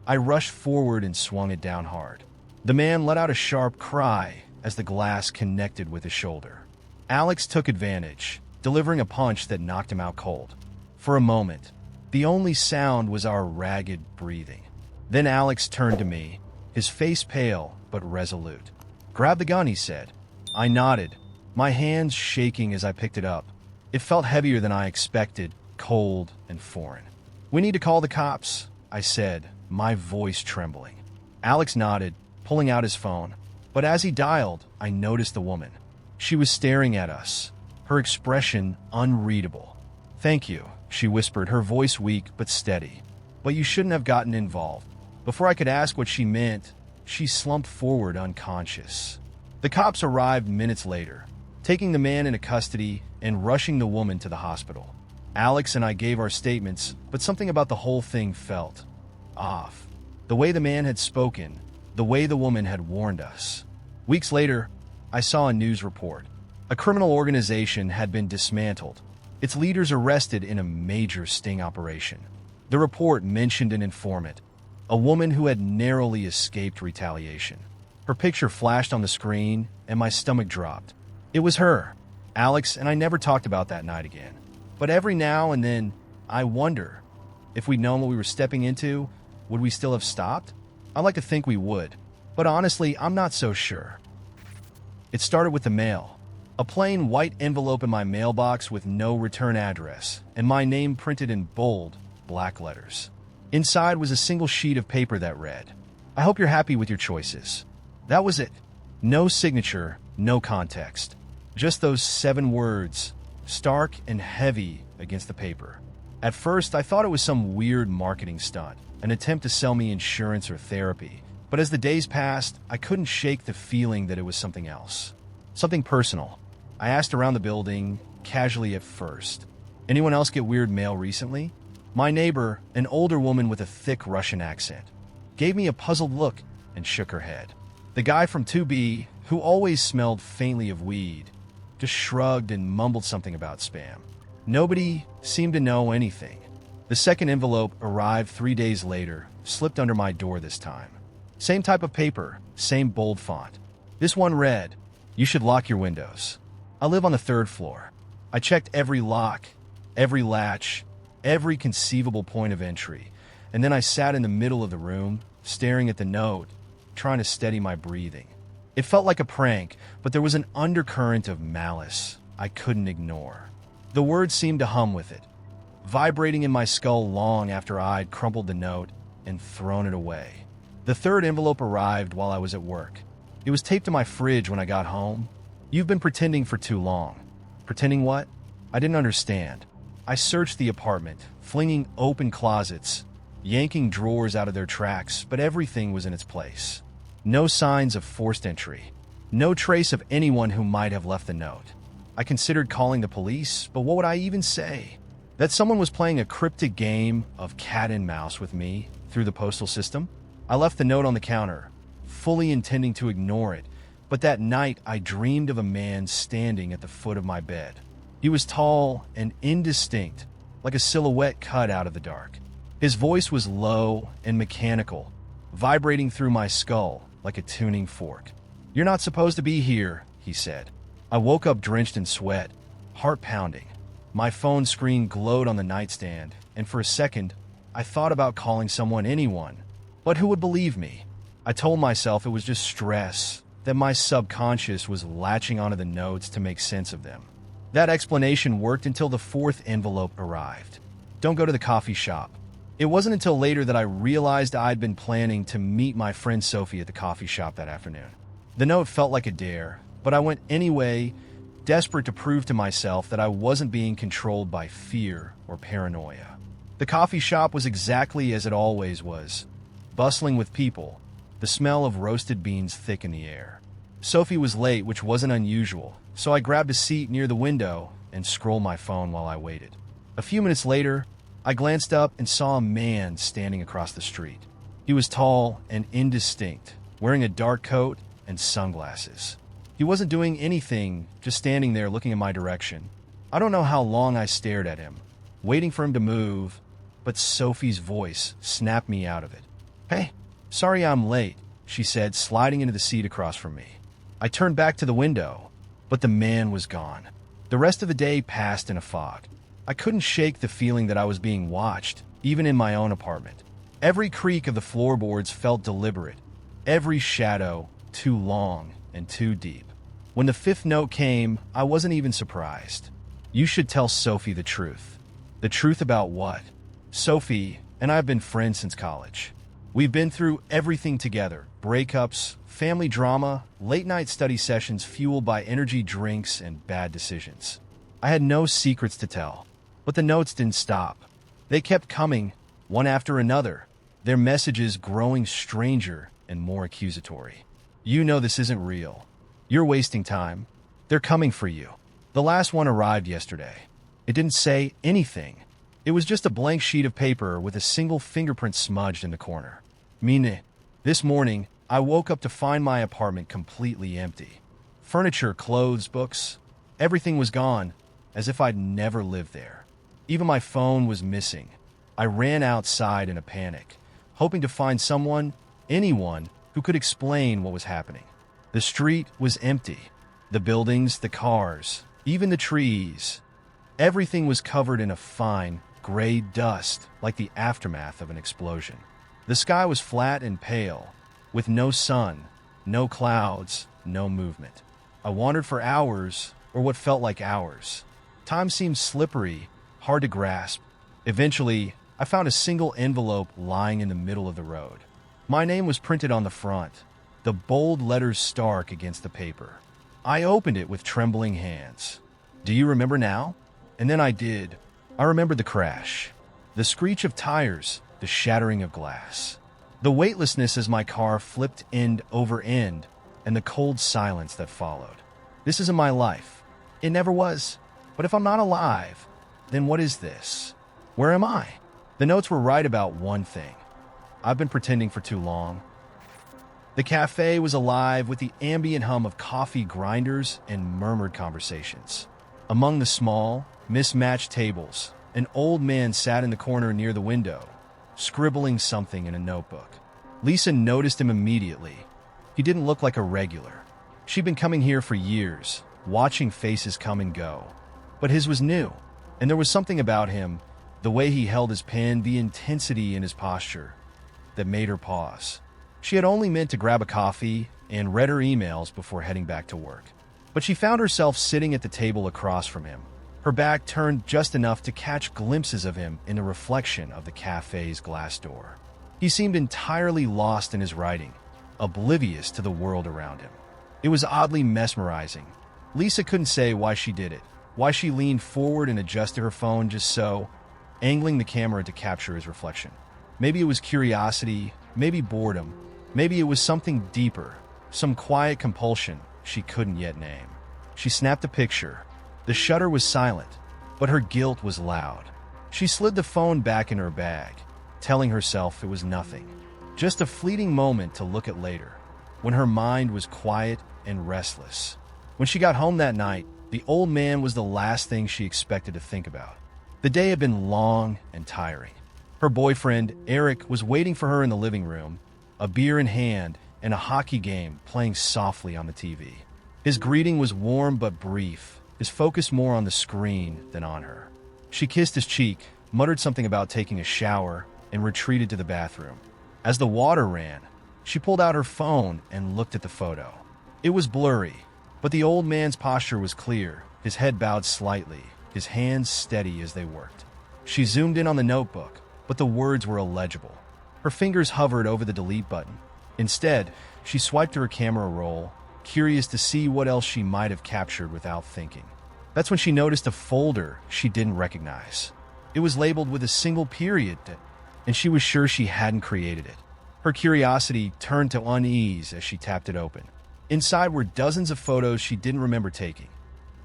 I rushed forward and swung it down hard. The man let out a sharp cry as the glass connected with his shoulder. Alex took advantage, delivering a punch that knocked him out cold. For a moment, the only sound was our ragged breathing. Then Alex turned to me, his face pale but resolute. "Grab the gun," he said. I nodded, my hands shaking as I picked it up. It felt heavier than I expected, cold and foreign. "We need to call the cops," I said, my voice trembling. Alex nodded, pulling out his phone. But as he dialed, I noticed the woman. She was staring at us, her expression unreadable. "Thank you," she whispered, her voice weak but steady. "But you shouldn't have gotten involved." Before I could ask what she meant, she slumped forward unconscious. The cops arrived minutes later, taking the man into custody and rushing the woman to the hospital. Alex and I gave our statements, but something about the whole thing felt off. The way the man had spoken, the way the woman had warned us. Weeks later, I saw a news report. A criminal organization had been dismantled, its leaders arrested in a major sting operation. The report mentioned an informant, a woman who had narrowly escaped retaliation. Her picture flashed on the screen, and my stomach dropped. It was her. Alex and I never talked about that night again. But every now and then, I wonder, if we'd known what we were stepping into, would we still have stopped? I'd like to think we would, but honestly, I'm not so sure. It started with the mail. A plain white envelope in my mailbox with no return address, and my name printed in bold, black letters. Inside was a single sheet of paper that read, "I hope you're happy with your choices." That was it. No signature, no context. Just those 7 words, stark and heavy against the paper. At first, I thought it was some weird marketing stunt, an attempt to sell me insurance or therapy. But as the days passed, I couldn't shake the feeling that it was something else. Something personal. I asked around the building, casually at first. Anyone else get weird mail recently? My neighbor, an older woman with a thick Russian accent, gave me a puzzled look and shook her head. The guy from 2B, who always smelled faintly of weed, just shrugged and mumbled something about spam. Nobody seemed to know anything. The second envelope arrived 3 days later, slipped under my door this time. Same type of paper, same bold font. This one read, "You should lock your windows. I live on the 3rd floor." I checked every lock, every latch, every conceivable point of entry, and then I sat in the middle of the room, staring at the note, trying to steady my breathing. It felt like a prank, but there was an undercurrent of malice I couldn't ignore. The words seemed to hum with it, vibrating in my skull long after I'd crumpled the note and thrown it away. The 3rd envelope arrived while I was at work. It was taped to my fridge when I got home. "You've been pretending for too long." Pretending what? I didn't understand. I searched the apartment, flinging open closets, yanking drawers out of their tracks, but everything was in its place. No signs of forced entry. No trace of anyone who might have left the note. I considered calling the police, but what would I even say? That someone was playing a cryptic game of cat and mouse with me through the postal system? I left the note on the counter, fully intending to ignore it, but that night I dreamed of a man standing at the foot of my bed. He was tall and indistinct, like a silhouette cut out of the dark. His voice was low and mechanical, vibrating through my skull like a tuning fork. "You're not supposed to be here," he said. I woke up drenched in sweat, heart pounding. My phone screen glowed on the nightstand, and for a second, I thought about calling someone, anyone. But who would believe me? I told myself it was just stress, that my subconscious was latching onto the notes to make sense of them. That explanation worked until the 4th envelope arrived. "Don't go to the coffee shop." It wasn't until later that I realized I'd been planning to meet my friend Sophie at the coffee shop that afternoon. The note felt like a dare, but I went anyway, desperate to prove to myself that I wasn't being controlled by fear or paranoia. The coffee shop was exactly as it always was, bustling with people, the smell of roasted beans thick in the air. Sophie was late, which wasn't unusual, so I grabbed a seat near the window and scrolled my phone while I waited. A few minutes later, I glanced up and saw a man standing across the street. He was tall and indistinct, wearing a dark coat and sunglasses. He wasn't doing anything, just standing there looking in my direction. I don't know how long I stared at him, waiting for him to move, but Sophie's voice snapped me out of it. "Hey, sorry I'm late," she said, sliding into the seat across from me. I turned back to the window, but the man was gone. The rest of the day passed in a fog. I couldn't shake the feeling that I was being watched, even in my own apartment. Every creak of the floorboards felt deliberate, every shadow too long and too deep. When the 5th note came, I wasn't even surprised. "You should tell Sophie the truth." The truth about what? Sophie and I have been friends since college. We've been through everything together: breakups, family drama, late-night study sessions fueled by energy drinks, and bad decisions. I had no secrets to tell, but the notes didn't stop. They kept coming, one after another, their messages growing stranger and more accusatory. "You know this isn't real. You're wasting time. They're coming for you. The last one arrived yesterday. It didn't say anything. It was just a blank sheet of paper with a single fingerprint smudged in the corner. This morning, I woke up to find my apartment completely empty. Furniture, clothes, books, everything was gone, as if I'd never lived there. Even my phone was missing. I ran outside in a panic, hoping to find anyone, who could explain what was happening. The street was empty. The buildings, the cars, even the trees. Everything was covered in a fine, gray dust like the aftermath of an explosion. The sky was flat and pale, with no sun, no clouds, no movement. I wandered for hours, or what felt like hours. Time seemed slippery, hard to grasp. Eventually, I found a single envelope lying in the middle of the road. My name was printed on the front, the bold letters stark against the paper. I opened it with trembling hands. Do you remember now? And then I did. I remembered the crash, the screech of tires, the shattering of glass, the weightlessness as my car flipped end over end, and the cold silence that followed. This isn't my life. It never was. But if I'm not alive, then what is this? Where am I? The notes were right about one thing. I've been pretending for too long. The cafe was alive with the ambient hum of coffee grinders and murmured conversations. Among the small, mismatched tables, an old man sat in the corner near the window, scribbling something in a notebook. Lisa noticed him immediately. He didn't look like a regular. She'd been coming here for years, watching faces come and go. But his was new, and there was something about him, the way he held his pen, the intensity in his posture, that made her pause. She had only meant to grab a coffee and read her emails before heading back to work. But she found herself sitting at the table across from him, her back turned just enough to catch glimpses of him in the reflection of the cafe's glass door. He seemed entirely lost in his writing, oblivious to the world around him. It was oddly mesmerizing. Lisa couldn't say why she did it, why she leaned forward and adjusted her phone just so, angling the camera to capture his reflection. Maybe it was curiosity, maybe boredom, maybe it was something deeper, some quiet compulsion she couldn't yet name. She snapped a picture. The shutter was silent, but her guilt was loud. She slid the phone back in her bag, telling herself it was nothing, just a fleeting moment to look at later, when her mind was quiet and restless. When she got home that night, the old man was the last thing she expected to think about. The day had been long and tiring. Her boyfriend, Eric, was waiting for her in the living room, a beer in hand and a hockey game playing softly on the TV. His greeting was warm but brief, his focus more on the screen than on her. She kissed his cheek, muttered something about taking a shower, and retreated to the bathroom. As the water ran, she pulled out her phone and looked at the photo. It was blurry, but the old man's posture was clear, his head bowed slightly, his hands steady as they worked. She zoomed in on the notebook, but the words were illegible. Her fingers hovered over the delete button. Instead, she swiped to her camera roll, curious to see what else she might have captured without thinking. That's when she noticed a folder she didn't recognize. It was labeled with a single period, and she was sure she hadn't created it. Her curiosity turned to unease as she tapped it open. Inside were dozens of photos she didn't remember taking.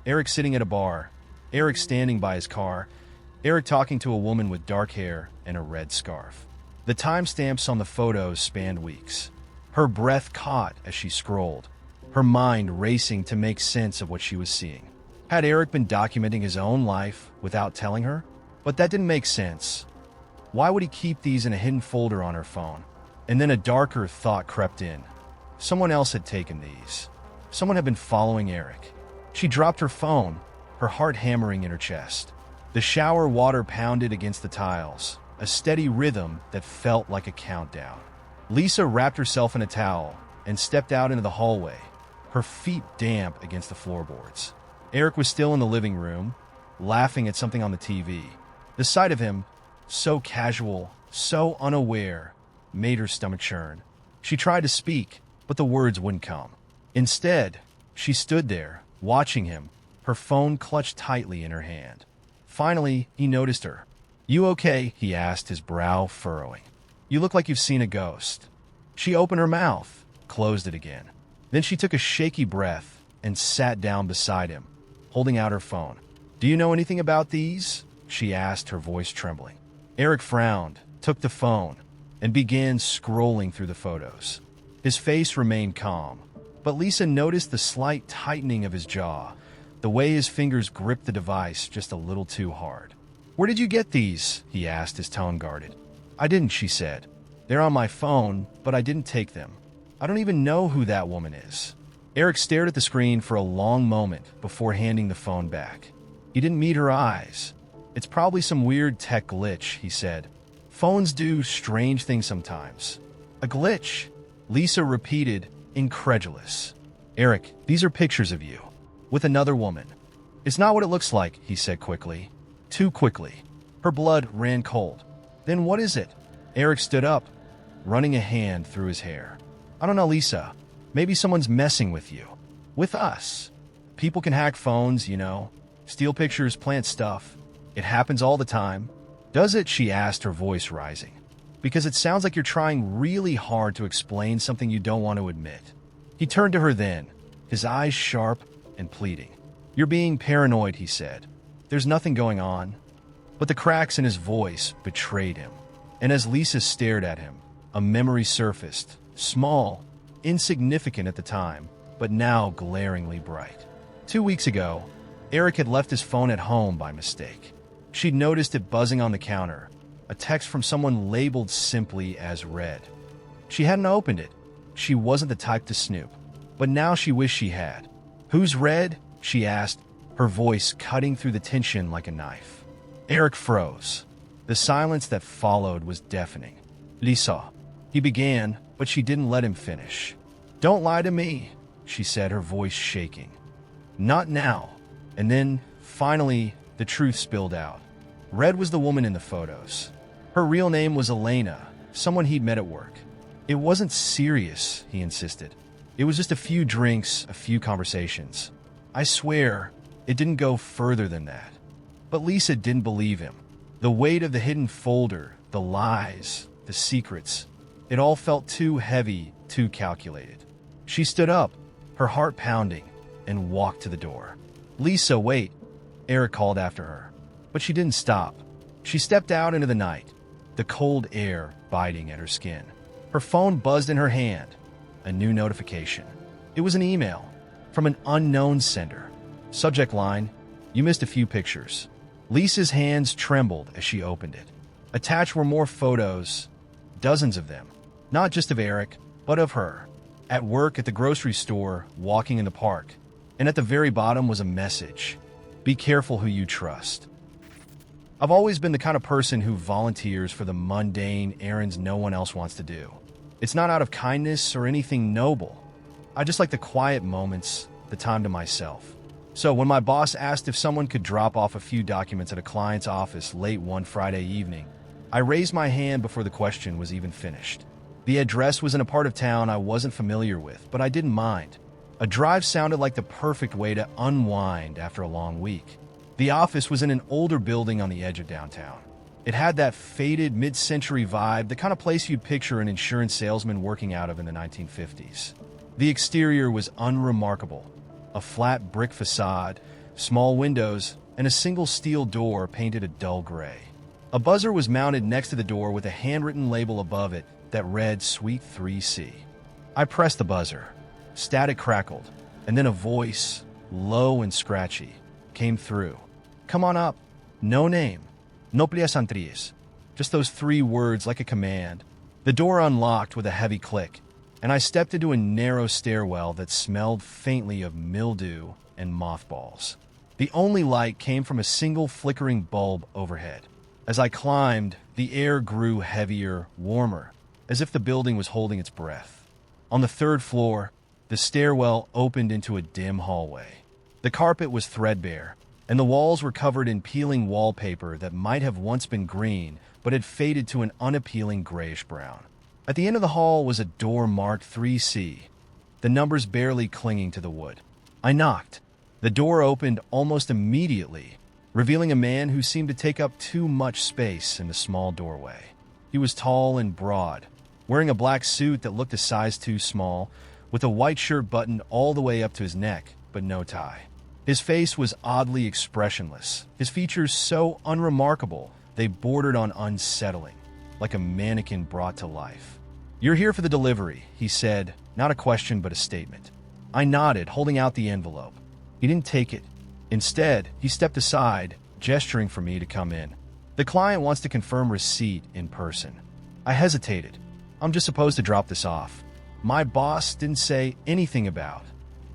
Eric sitting at a bar, Eric standing by his car, Eric talking to a woman with dark hair and a red scarf. The timestamps on the photos spanned weeks. Her breath caught as she scrolled, her mind racing to make sense of what she was seeing. Had Eric been documenting his own life without telling her? But that didn't make sense. Why would he keep these in a hidden folder on her phone? And then a darker thought crept in. Someone else had taken these. Someone had been following Eric. She dropped her phone, her heart hammering in her chest. The shower water pounded against the tiles, a steady rhythm that felt like a countdown. Lisa wrapped herself in a towel and stepped out into the hallway, her feet damp against the floorboards. Eric was still in the living room, laughing at something on the TV. The sight of him, so casual, so unaware, made her stomach churn. She tried to speak, but the words wouldn't come. Instead, she stood there, watching him, her phone clutched tightly in her hand. Finally, he noticed her. "You okay?" he asked, his brow furrowing. "You look like you've seen a ghost." She opened her mouth, closed it again. Then she took a shaky breath, and sat down beside him, holding out her phone. "Do you know anything about these?" she asked, her voice trembling. Eric frowned, took the phone, and began scrolling through the photos. His face remained calm, but Lisa noticed the slight tightening of his jaw, the way his fingers gripped the device just a little too hard. "Where did you get these?" he asked, his tone guarded. "I didn't," she said. "They're on my phone, but I didn't take them. I don't even know who that woman is." Eric stared at the screen for a long moment before handing the phone back. He didn't meet her eyes. "It's probably some weird tech glitch," he said. "Phones do strange things sometimes." "A glitch?" Lisa repeated, incredulous. "Eric, these are pictures of you. With another woman." "It's not what it looks like," he said quickly. Too quickly. Her blood ran cold. "Then what is it?" Eric stood up, running a hand through his hair. "I don't know, Lisa. Maybe someone's messing with you. With us. People can hack phones, you know. Steal pictures, plant stuff. It happens all the time." "Does it?" she asked, her voice rising. "Because it sounds like you're trying really hard to explain something you don't want to admit." He turned to her then, his eyes sharp and pleading. "You're being paranoid," he said. "There's nothing going on." But the cracks in his voice betrayed him. And as Lisa stared at him, a memory surfaced, small, insignificant at the time, but now glaringly bright. 2 weeks ago, Eric had left his phone at home by mistake. She'd noticed it buzzing on the counter, a text from someone labeled simply as "read." She hadn't opened it. She wasn't the type to snoop. But now she wished she had. "Who's Red?" she asked, her voice cutting through the tension like a knife. Eric froze. The silence that followed was deafening. "Lisa," he began, but she didn't let him finish. "Don't lie to me," she said, her voice shaking. "Not now." And then, finally, the truth spilled out. Red was the woman in the photos. Her real name was Elena, someone he'd met at work. "It wasn't serious," he insisted. "It was just a few drinks, a few conversations. I swear, it didn't go further than that." But Lisa didn't believe him. The weight of the hidden folder, the lies, the secrets, it all felt too heavy, too calculated. She stood up, her heart pounding, and walked to the door. "Lisa, wait," Eric called after her. But she didn't stop. She stepped out into the night, the cold air biting at her skin. Her phone buzzed in her hand. A new notification. It was an email from an unknown sender. Subject line, "You missed a few pictures." Lisa's hands trembled as she opened it. Attached were more photos, dozens of them, not just of Eric, but of her. At work, at the grocery store, walking in the park. And at the very bottom was a message. "Be careful who you trust." I've always been the kind of person who volunteers for the mundane errands no one else wants to do. It's not out of kindness or anything noble. I just like the quiet moments, the time to myself. So when my boss asked if someone could drop off a few documents at a client's office late one Friday evening, I raised my hand before the question was even finished. The address was in a part of town I wasn't familiar with, but I didn't mind. A drive sounded like the perfect way to unwind after a long week. The office was in an older building on the edge of downtown. It had that faded mid-century vibe, the kind of place you'd picture an insurance salesman working out of in the 1950s. The exterior was unremarkable. A flat brick facade, small windows, and a single steel door painted a dull gray. A buzzer was mounted next to the door with a handwritten label above it that read Suite 3C. I pressed the buzzer. Static crackled, and then a voice, low and scratchy, came through. "Come on up. No name. No pleasantries." Just those 3 words like a command. The door unlocked with a heavy click, and I stepped into a narrow stairwell that smelled faintly of mildew and mothballs. The only light came from a single flickering bulb overhead. As I climbed, the air grew heavier, warmer, as if the building was holding its breath. On the 3rd floor, the stairwell opened into a dim hallway. The carpet was threadbare, and the walls were covered in peeling wallpaper that might have once been green, but had faded to an unappealing grayish-brown. At the end of the hall was a door marked 3C, the numbers barely clinging to the wood. I knocked. The door opened almost immediately, revealing a man who seemed to take up too much space in the small doorway. He was tall and broad, wearing a black suit that looked a size too small, with a white shirt buttoned all the way up to his neck, but no tie. His face was oddly expressionless, his features so unremarkable they bordered on unsettling, like a mannequin brought to life. "You're here for the delivery," he said, not a question but a statement. I nodded, holding out the envelope. He didn't take it. Instead, he stepped aside, gesturing for me to come in. "The client wants to confirm receipt in person." I hesitated. "I'm just supposed to drop this off." My boss didn't say anything about.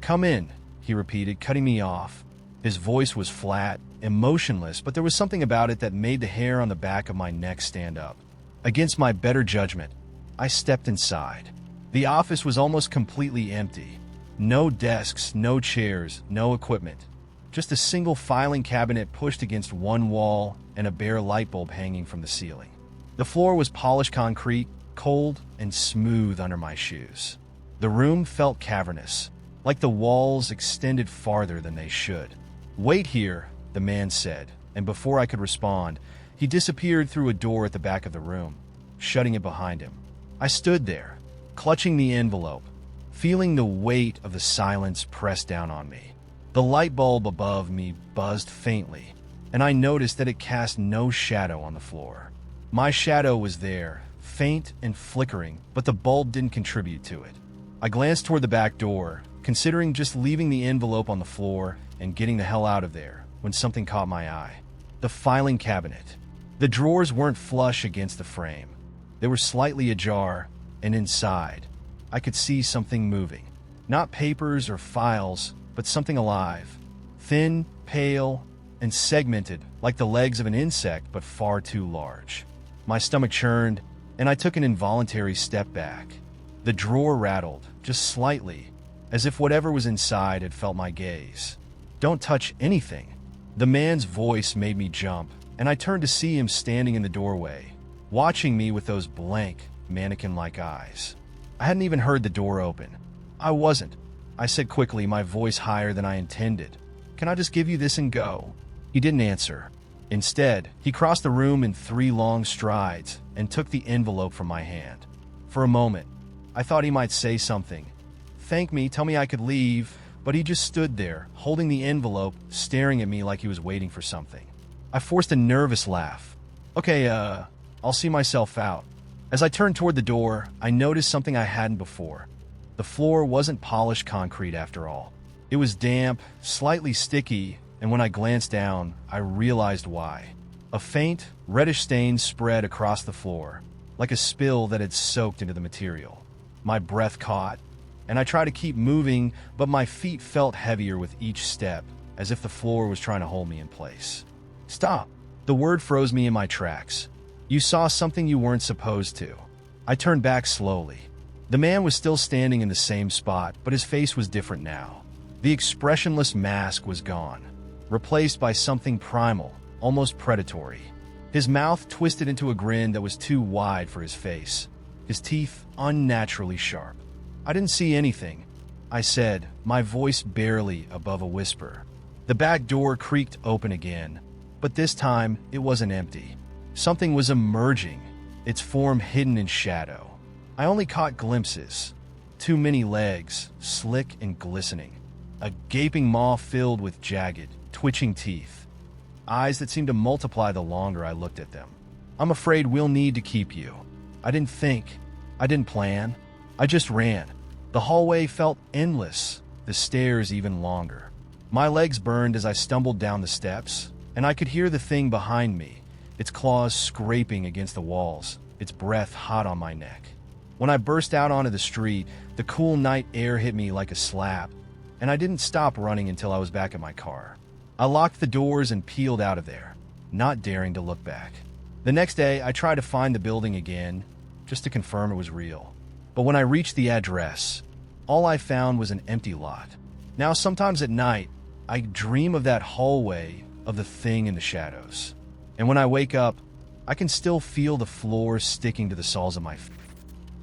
"Come in," he repeated, cutting me off. His voice was flat, emotionless, but there was something about it that made the hair on the back of my neck stand up. Against my better judgment, I stepped inside. The office was almost completely empty. No desks, no chairs, no equipment. Just a single filing cabinet pushed against one wall and a bare light bulb hanging from the ceiling. The floor was polished concrete, cold and smooth under my shoes. The room felt cavernous, like the walls extended farther than they should. "Wait here," the man said, and before I could respond, he disappeared through a door at the back of the room, shutting it behind him. I stood there, clutching the envelope, feeling the weight of the silence press down on me. The light bulb above me buzzed faintly, and I noticed that it cast no shadow on the floor. My shadow was there, faint and flickering, but the bulb didn't contribute to it. I glanced toward the back door, considering just leaving the envelope on the floor and getting the hell out of there, when something caught my eye. The filing cabinet. The drawers weren't flush against the frame. They were slightly ajar, and inside, I could see something moving. Not papers or files, but something alive. Thin, pale, and segmented, like the legs of an insect, but far too large. My stomach churned, and I took an involuntary step back. The drawer rattled, just slightly, as if whatever was inside had felt my gaze. "Don't touch anything." The man's voice made me jump, and I turned to see him standing in the doorway, watching me with those blank, mannequin-like eyes. I hadn't even heard the door open. "I wasn't," I said quickly, my voice higher than I intended. "Can I just give you this and go?" He didn't answer. Instead, he crossed the room in 3 long strides and took the envelope from my hand. For a moment, I thought he might say something. Thank me, tell me I could leave, but he just stood there, holding the envelope, staring at me like he was waiting for something. I forced a nervous laugh. "Okay, I'll see myself out." As I turned toward the door, I noticed something I hadn't before. The floor wasn't polished concrete after all. It was damp, slightly sticky, and when I glanced down, I realized why. A faint, reddish stain spread across the floor, like a spill that had soaked into the material. My breath caught, and I tried to keep moving, but my feet felt heavier with each step, as if the floor was trying to hold me in place. "Stop!" The word froze me in my tracks. "You saw something you weren't supposed to." I turned back slowly. The man was still standing in the same spot, but his face was different now. The expressionless mask was gone, replaced by something primal, almost predatory. His mouth twisted into a grin that was too wide for his face, his teeth unnaturally sharp. "I didn't see anything," I said, my voice barely above a whisper. The back door creaked open again, but this time it wasn't empty. Something was emerging, its form hidden in shadow. I only caught glimpses. Too many legs, slick and glistening. A gaping maw filled with jagged, twitching teeth. Eyes that seemed to multiply the longer I looked at them. "I'm afraid we'll need to keep you." I didn't think. I didn't plan. I just ran. The hallway felt endless, the stairs even longer. My legs burned as I stumbled down the steps, and I could hear the thing behind me, its claws scraping against the walls, its breath hot on my neck. When I burst out onto the street, the cool night air hit me like a slap, and I didn't stop running until I was back at my car. I locked the doors and peeled out of there, not daring to look back. The next day, I tried to find the building again, just to confirm it was real. But when I reached the address, all I found was an empty lot. Now, sometimes at night, I dream of that hallway, of the thing in the shadows. And when I wake up, I can still feel the floor sticking to the soles of my feet.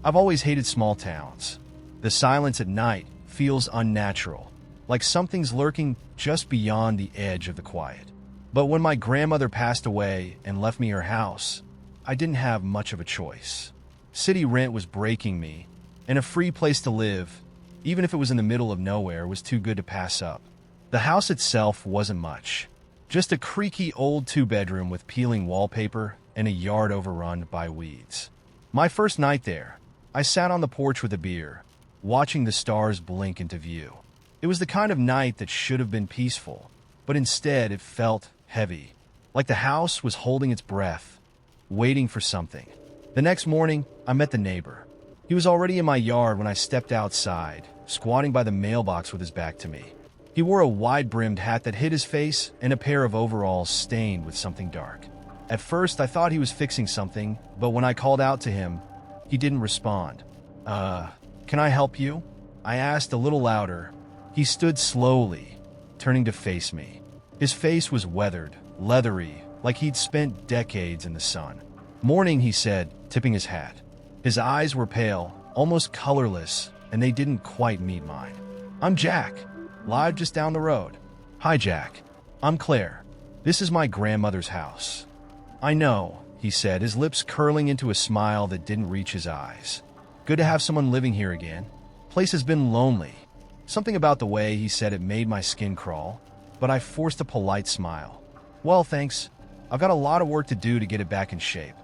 I've always hated small towns. The silence at night feels unnatural, like something's lurking just beyond the edge of the quiet. But when my grandmother passed away and left me her house, I didn't have much of a choice. City rent was breaking me, and a free place to live, even if it was in the middle of nowhere, was too good to pass up. The house itself wasn't much. Just a creaky old two-bedroom with peeling wallpaper and a yard overrun by weeds. My first night there, I sat on the porch with a beer, watching the stars blink into view. It was the kind of night that should have been peaceful, but instead it felt heavy, like the house was holding its breath, waiting for something. The next morning, I met the neighbor. He was already in my yard when I stepped outside, squatting by the mailbox with his back to me. He wore a wide-brimmed hat that hid his face and a pair of overalls stained with something dark. At first, I thought he was fixing something, but when I called out to him, he didn't respond. Can I help you?" I asked a little louder. He stood slowly, turning to face me. His face was weathered, leathery, like he'd spent decades in the sun. "Morning," he said, tipping his hat. His eyes were pale, almost colorless, and they didn't quite meet mine. "I'm Jack. Live just down the road." "Hi, Jack. I'm Claire. This is my grandmother's house." "I know," he said, his lips curling into a smile that didn't reach his eyes. "Good to have someone living here again. Place has been lonely." Something about the way he said it made my skin crawl, but I forced a polite smile. "Well, thanks. I've got a lot of work to do to get it back in shape."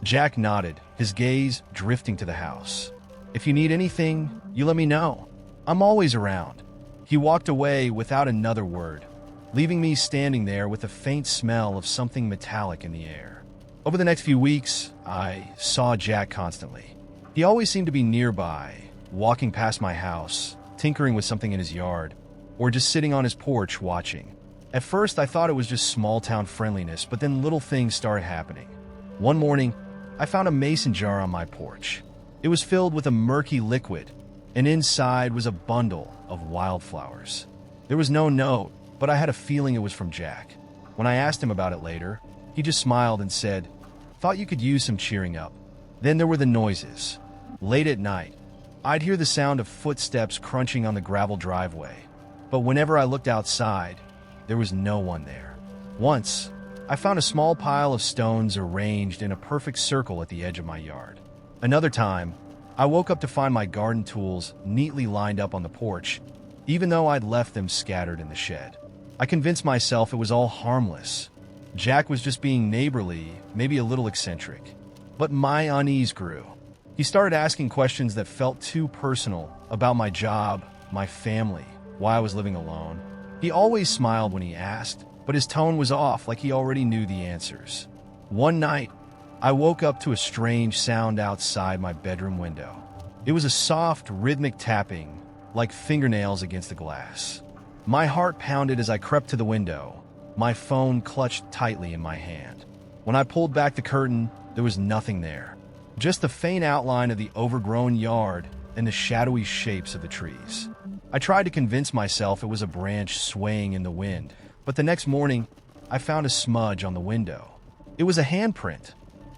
Jack nodded, his gaze drifting to the house. "If you need anything, you let me know. I'm always around." He walked away without another word, leaving me standing there with a faint smell of something metallic in the air. Over the next few weeks, I saw Jack constantly. He always seemed to be nearby, walking past my house, tinkering with something in his yard, or just sitting on his porch watching. At first, I thought it was just small-town friendliness, but then little things started happening. One morning, I found a mason jar on my porch. It was filled with a murky liquid, and inside was a bundle of wildflowers. There was no note, but I had a feeling it was from Jack. When I asked him about it later, he just smiled and said, "Thought you could use some cheering up." Then there were the noises. Late at night, I'd hear the sound of footsteps crunching on the gravel driveway, but whenever I looked outside, there was no one there. Once, I found a small pile of stones arranged in a perfect circle at the edge of my yard. Another time, I woke up to find my garden tools neatly lined up on the porch, even though I'd left them scattered in the shed. I convinced myself it was all harmless. Jack was just being neighborly, maybe a little eccentric. But my unease grew. He started asking questions that felt too personal about my job, my family, why I was living alone. He always smiled when he asked, but his tone was off, like he already knew the answers. One night, I woke up to a strange sound outside my bedroom window. It was a soft, rhythmic tapping, like fingernails against the glass. My heart pounded as I crept to the window, my phone clutched tightly in my hand. When I pulled back the curtain, there was nothing there. Just the faint outline of the overgrown yard and the shadowy shapes of the trees. I tried to convince myself it was a branch swaying in the wind, but the next morning, I found a smudge on the window. It was a handprint.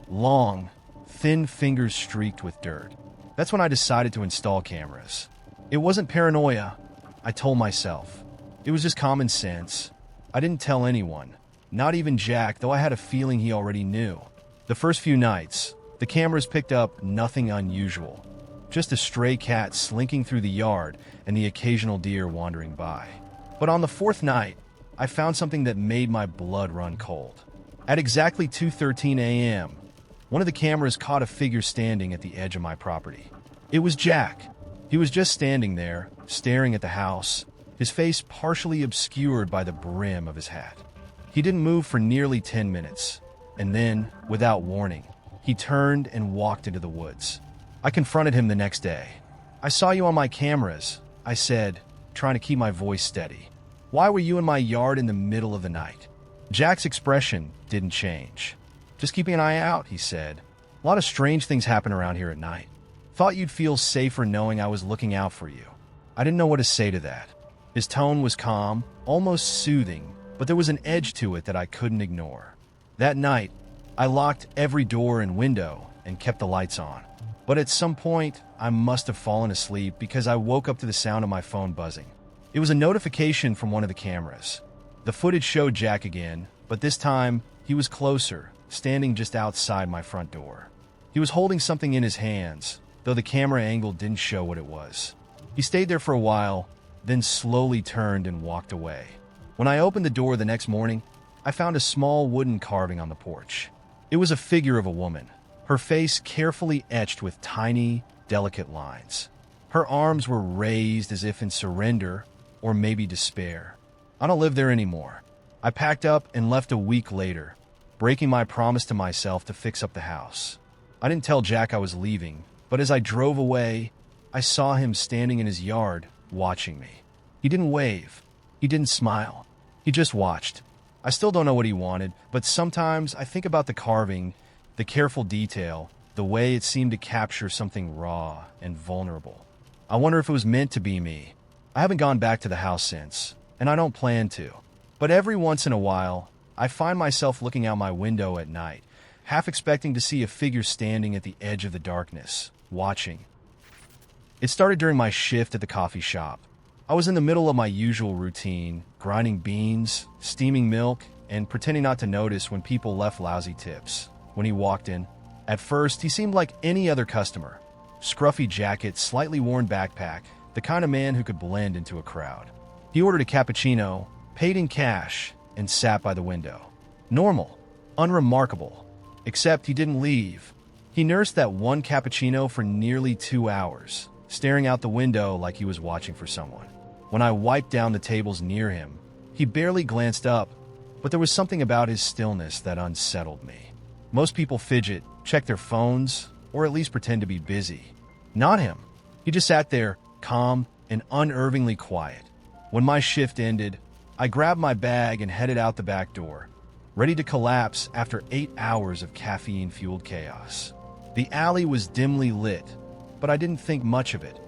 Long, thin fingers streaked with dirt. That's when I decided to install cameras. It wasn't paranoia, I told myself. It was just common sense. I didn't tell anyone, not even Jack, though I had a feeling he already knew. The first few nights, the cameras picked up nothing unusual. Just a stray cat slinking through the yard and the occasional deer wandering by. But on the fourth night, I found something that made my blood run cold. At exactly 2:13 a.m., one of the cameras caught a figure standing at the edge of my property. It was Jack. He was just standing there, staring at the house, his face partially obscured by the brim of his hat. He didn't move for nearly 10 minutes, and then, without warning, he turned and walked into the woods. I confronted him the next day. "I saw you on my cameras," I said, trying to keep my voice steady. "Why were you in my yard in the middle of the night?" Jack's expression didn't change. "Just keeping an eye out," he said. "A lot of strange things happen around here at night. Thought you'd feel safer knowing I was looking out for you." I didn't know what to say to that. His tone was calm, almost soothing, but there was an edge to it that I couldn't ignore. That night, I locked every door and window and kept the lights on. But at some point, I must have fallen asleep because I woke up to the sound of my phone buzzing. It was a notification from one of the cameras. The footage showed Jack again, but this time, he was closer, standing just outside my front door. He was holding something in his hands, though the camera angle didn't show what it was. He stayed there for a while, then slowly turned and walked away. When I opened the door the next morning, I found a small wooden carving on the porch. It was a figure of a woman, her face carefully etched with tiny, delicate lines. Her arms were raised as if in surrender or maybe despair. I don't live there anymore. I packed up and left a week later, breaking my promise to myself to fix up the house. I didn't tell Jack I was leaving, but as I drove away, I saw him standing in his yard, watching me. He didn't wave. He didn't smile. He just watched. I still don't know what he wanted, but sometimes I think about the carving, the careful detail, the way it seemed to capture something raw and vulnerable. I wonder if it was meant to be me. I haven't gone back to the house since, and I don't plan to. But every once in a while, I find myself looking out my window at night, half expecting to see a figure standing at the edge of the darkness, watching. It started during my shift at the coffee shop. I was in the middle of my usual routine, grinding beans, steaming milk, and pretending not to notice when people left lousy tips. When he walked in, at first he seemed like any other customer. Scruffy jacket, slightly worn backpack, the kind of man who could blend into a crowd. He ordered a cappuccino, paid in cash, and sat by the window. Normal, unremarkable, except he didn't leave. He nursed that one cappuccino for nearly 2 hours, staring out the window like he was watching for someone. When I wiped down the tables near him, he barely glanced up, but there was something about his stillness that unsettled me. Most people fidget, check their phones, or at least pretend to be busy. Not him. He just sat there, calm and unervingly quiet. When my shift ended, I grabbed my bag and headed out the back door, ready to collapse after 8 hours of caffeine-fueled chaos. The alley was dimly lit, but I didn't think much of it.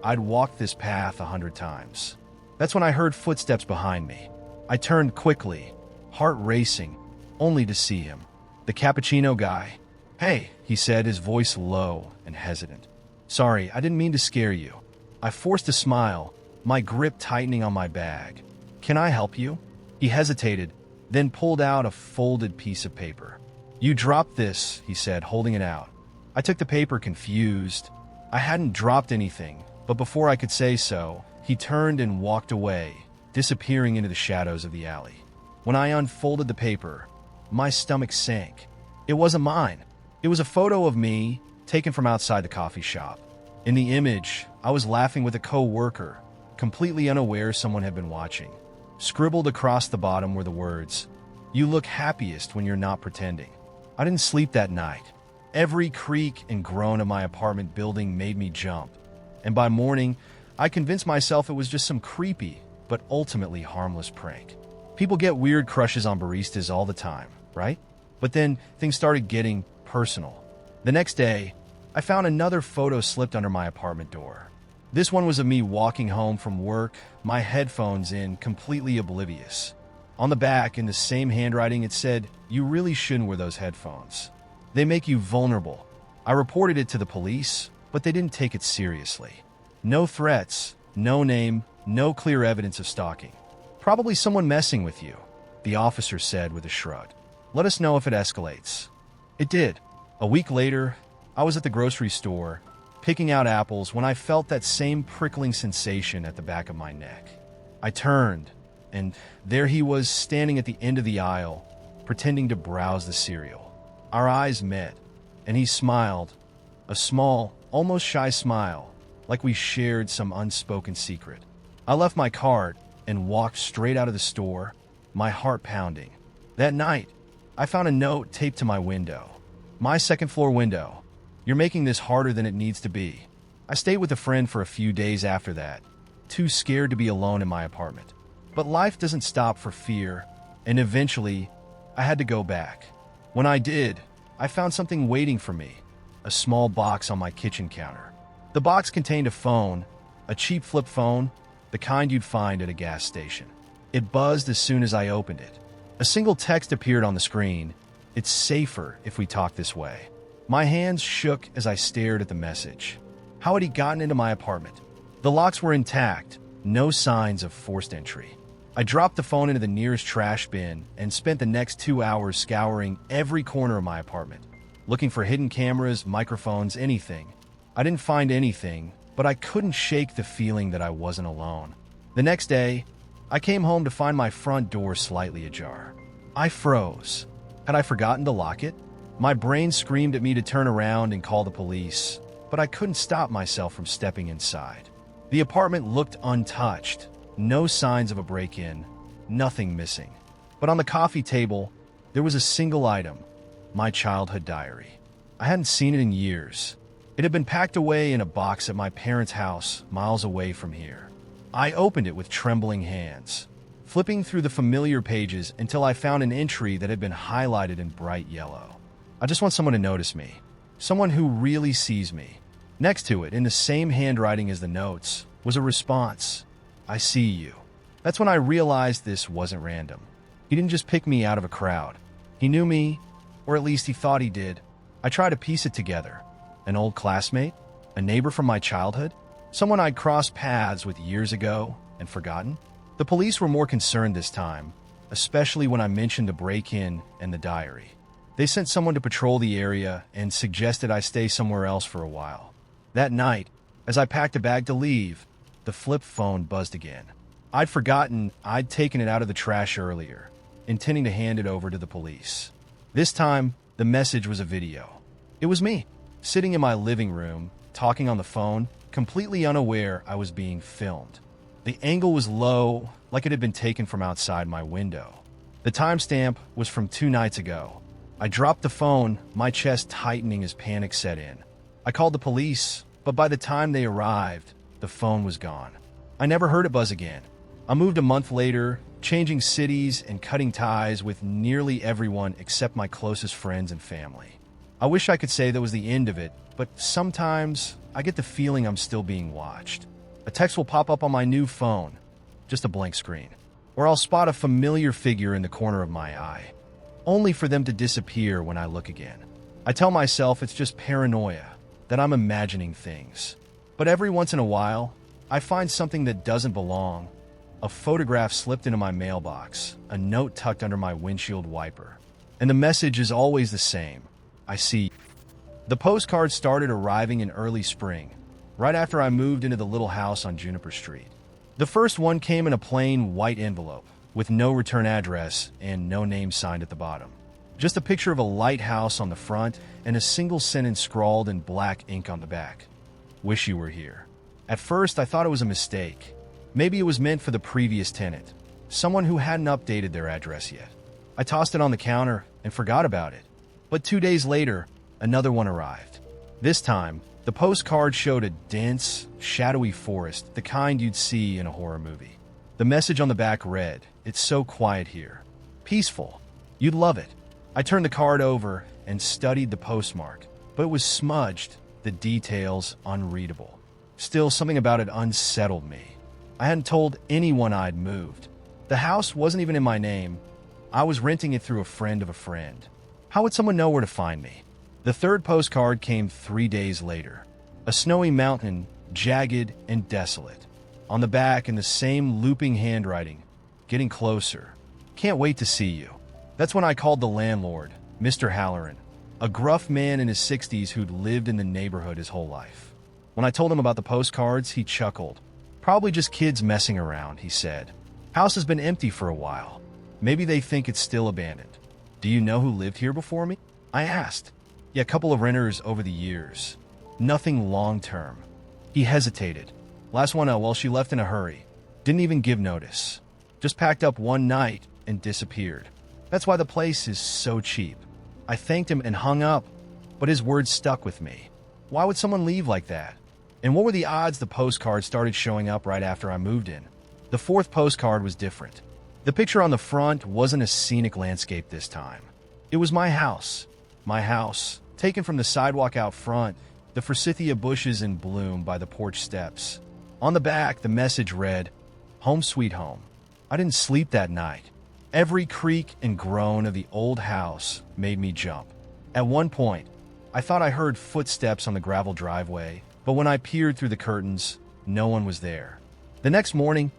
I'd walked this path 100 times. That's when I heard footsteps behind me. I turned quickly, heart racing, only to see him. The cappuccino guy. "Hey," he said, his voice low and hesitant. "Sorry, I didn't mean to scare you." I forced a smile, my grip tightening on my bag. "Can I help you?" He hesitated, then pulled out a folded piece of paper. "You dropped this," he said, holding it out. I took the paper, confused. I hadn't dropped anything, but before I could say so, he turned and walked away, disappearing into the shadows of the alley. When I unfolded the paper, my stomach sank. It wasn't mine. It was a photo of me, taken from outside the coffee shop. In the image, I was laughing with a co-worker, completely unaware someone had been watching. Scribbled across the bottom were the words, "You look happiest when you're not pretending." I didn't sleep that night. Every creak and groan of my apartment building made me jump. And by morning, I convinced myself it was just some creepy, but ultimately harmless prank. People get weird crushes on baristas all the time, right? But then things started getting personal. The next day, I found another photo slipped under my apartment door. This one was of me walking home from work, my headphones in, completely oblivious. On the back, in the same handwriting, it said, "You really shouldn't wear those headphones. They make you vulnerable." I reported it to the police, but they didn't take it seriously. No threats, no name, no clear evidence of stalking. "Probably someone messing with you," the officer said with a shrug. "Let us know if it escalates." It did. A week later, I was at the grocery store, picking out apples when I felt that same prickling sensation at the back of my neck. I turned, and there he was standing at the end of the aisle, pretending to browse the cereal. Our eyes met, and he smiled, a small, almost shy smile, like we shared some unspoken secret. I left my cart and walked straight out of the store, my heart pounding. That night, I found a note taped to my window. "My second-floor window. You're making this harder than it needs to be." I stayed with a friend for a few days after that, too scared to be alone in my apartment. But life doesn't stop for fear, and eventually, I had to go back. When I did, I found something waiting for me, a small box on my kitchen counter. The box contained a phone, a cheap flip phone, the kind you'd find at a gas station. It buzzed as soon as I opened it. A single text appeared on the screen, "It's safer if we talk this way." My hands shook as I stared at the message. How had he gotten into my apartment? The locks were intact, no signs of forced entry. I dropped the phone into the nearest trash bin and spent the next 2 hours scouring every corner of my apartment, looking for hidden cameras, microphones, anything. I didn't find anything, but I couldn't shake the feeling that I wasn't alone. The next day, I came home to find my front door slightly ajar. I froze. Had I forgotten to lock it? My brain screamed at me to turn around and call the police, but I couldn't stop myself from stepping inside. The apartment looked untouched. No signs of a break-in, nothing missing. But on the coffee table, there was a single item, my childhood diary. I hadn't seen it in years. It had been packed away in a box at my parents' house, miles away from here. I opened it with trembling hands, flipping through the familiar pages until I found an entry that had been highlighted in bright yellow. I just want someone to notice me, someone who really sees me. Next to it, in the same handwriting as the notes, was a response. I see you. That's when I realized this wasn't random. He didn't just pick me out of a crowd. He knew me, or at least he thought he did. I tried to piece it together. An old classmate? A neighbor from my childhood? Someone I'd crossed paths with years ago and forgotten? The police were more concerned this time, especially when I mentioned the break-in and the diary. They sent someone to patrol the area and suggested I stay somewhere else for a while. That night, as I packed a bag to leave, the flip phone buzzed again. I'd forgotten I'd taken it out of the trash earlier, intending to hand it over to the police. This time, the message was a video. It was me, sitting in my living room, talking on the phone, completely unaware I was being filmed. The angle was low, like it had been taken from outside my window. The timestamp was from 2 nights ago. I dropped the phone, my chest tightening as panic set in. I called the police, but by the time they arrived, the phone was gone. I never heard it buzz again. I moved a month later, changing cities and cutting ties with nearly everyone except my closest friends and family. I wish I could say that was the end of it, but sometimes I get the feeling I'm still being watched. A text will pop up on my new phone, just a blank screen, or I'll spot a familiar figure in the corner of my eye, only for them to disappear when I look again. I tell myself it's just paranoia, that I'm imagining things. But every once in a while, I find something that doesn't belong. A photograph slipped into my mailbox, a note tucked under my windshield wiper. And the message is always the same. I see. The postcards started arriving in early spring, right after I moved into the little house on Juniper Street. The first one came in a plain white envelope, with no return address and no name signed at the bottom. Just a picture of a lighthouse on the front and a single sentence scrawled in black ink on the back. Wish you were here. At first, I thought it was a mistake. Maybe it was meant for the previous tenant, someone who hadn't updated their address yet. I tossed it on the counter and forgot about it. But 2 days later, another one arrived. This time, the postcard showed a dense, shadowy forest, the kind you'd see in a horror movie. The message on the back read, "It's so quiet here. Peaceful. You'd love it." I turned the card over and studied the postmark, but it was smudged, the details unreadable. Still, something about it unsettled me. I hadn't told anyone I'd moved. The house wasn't even in my name. I was renting it through a friend of a friend. How would someone know where to find me? The third postcard came 3 days later. A snowy mountain, jagged and desolate. On the back, in the same looping handwriting, "Getting closer. Can't wait to see you." That's when I called the landlord, Mr. Halloran, a gruff man in his 60s who'd lived in the neighborhood his whole life. When I told him about the postcards, he chuckled. "Probably just kids messing around," he said. "House has been empty for a while. Maybe they think it's still abandoned." "Do you know who lived here before me?" I asked. "Yeah, a couple of renters over the years. Nothing long-term." He hesitated. "Last one, well, she left in a hurry. Didn't even give notice. Just packed up one night and disappeared. That's why the place is so cheap." I thanked him and hung up, but his words stuck with me. Why would someone leave like that? And what were the odds the postcard started showing up right after I moved in? The fourth postcard was different. The picture on the front wasn't a scenic landscape this time. It was my house. My house, taken from the sidewalk out front, the forsythia bushes in bloom by the porch steps. On the back, the message read, "Home sweet home." I didn't sleep that night. Every creak and groan of the old house made me jump. At one point, I thought I heard footsteps on the gravel driveway, but when I peered through the curtains, no one was there. The next morning,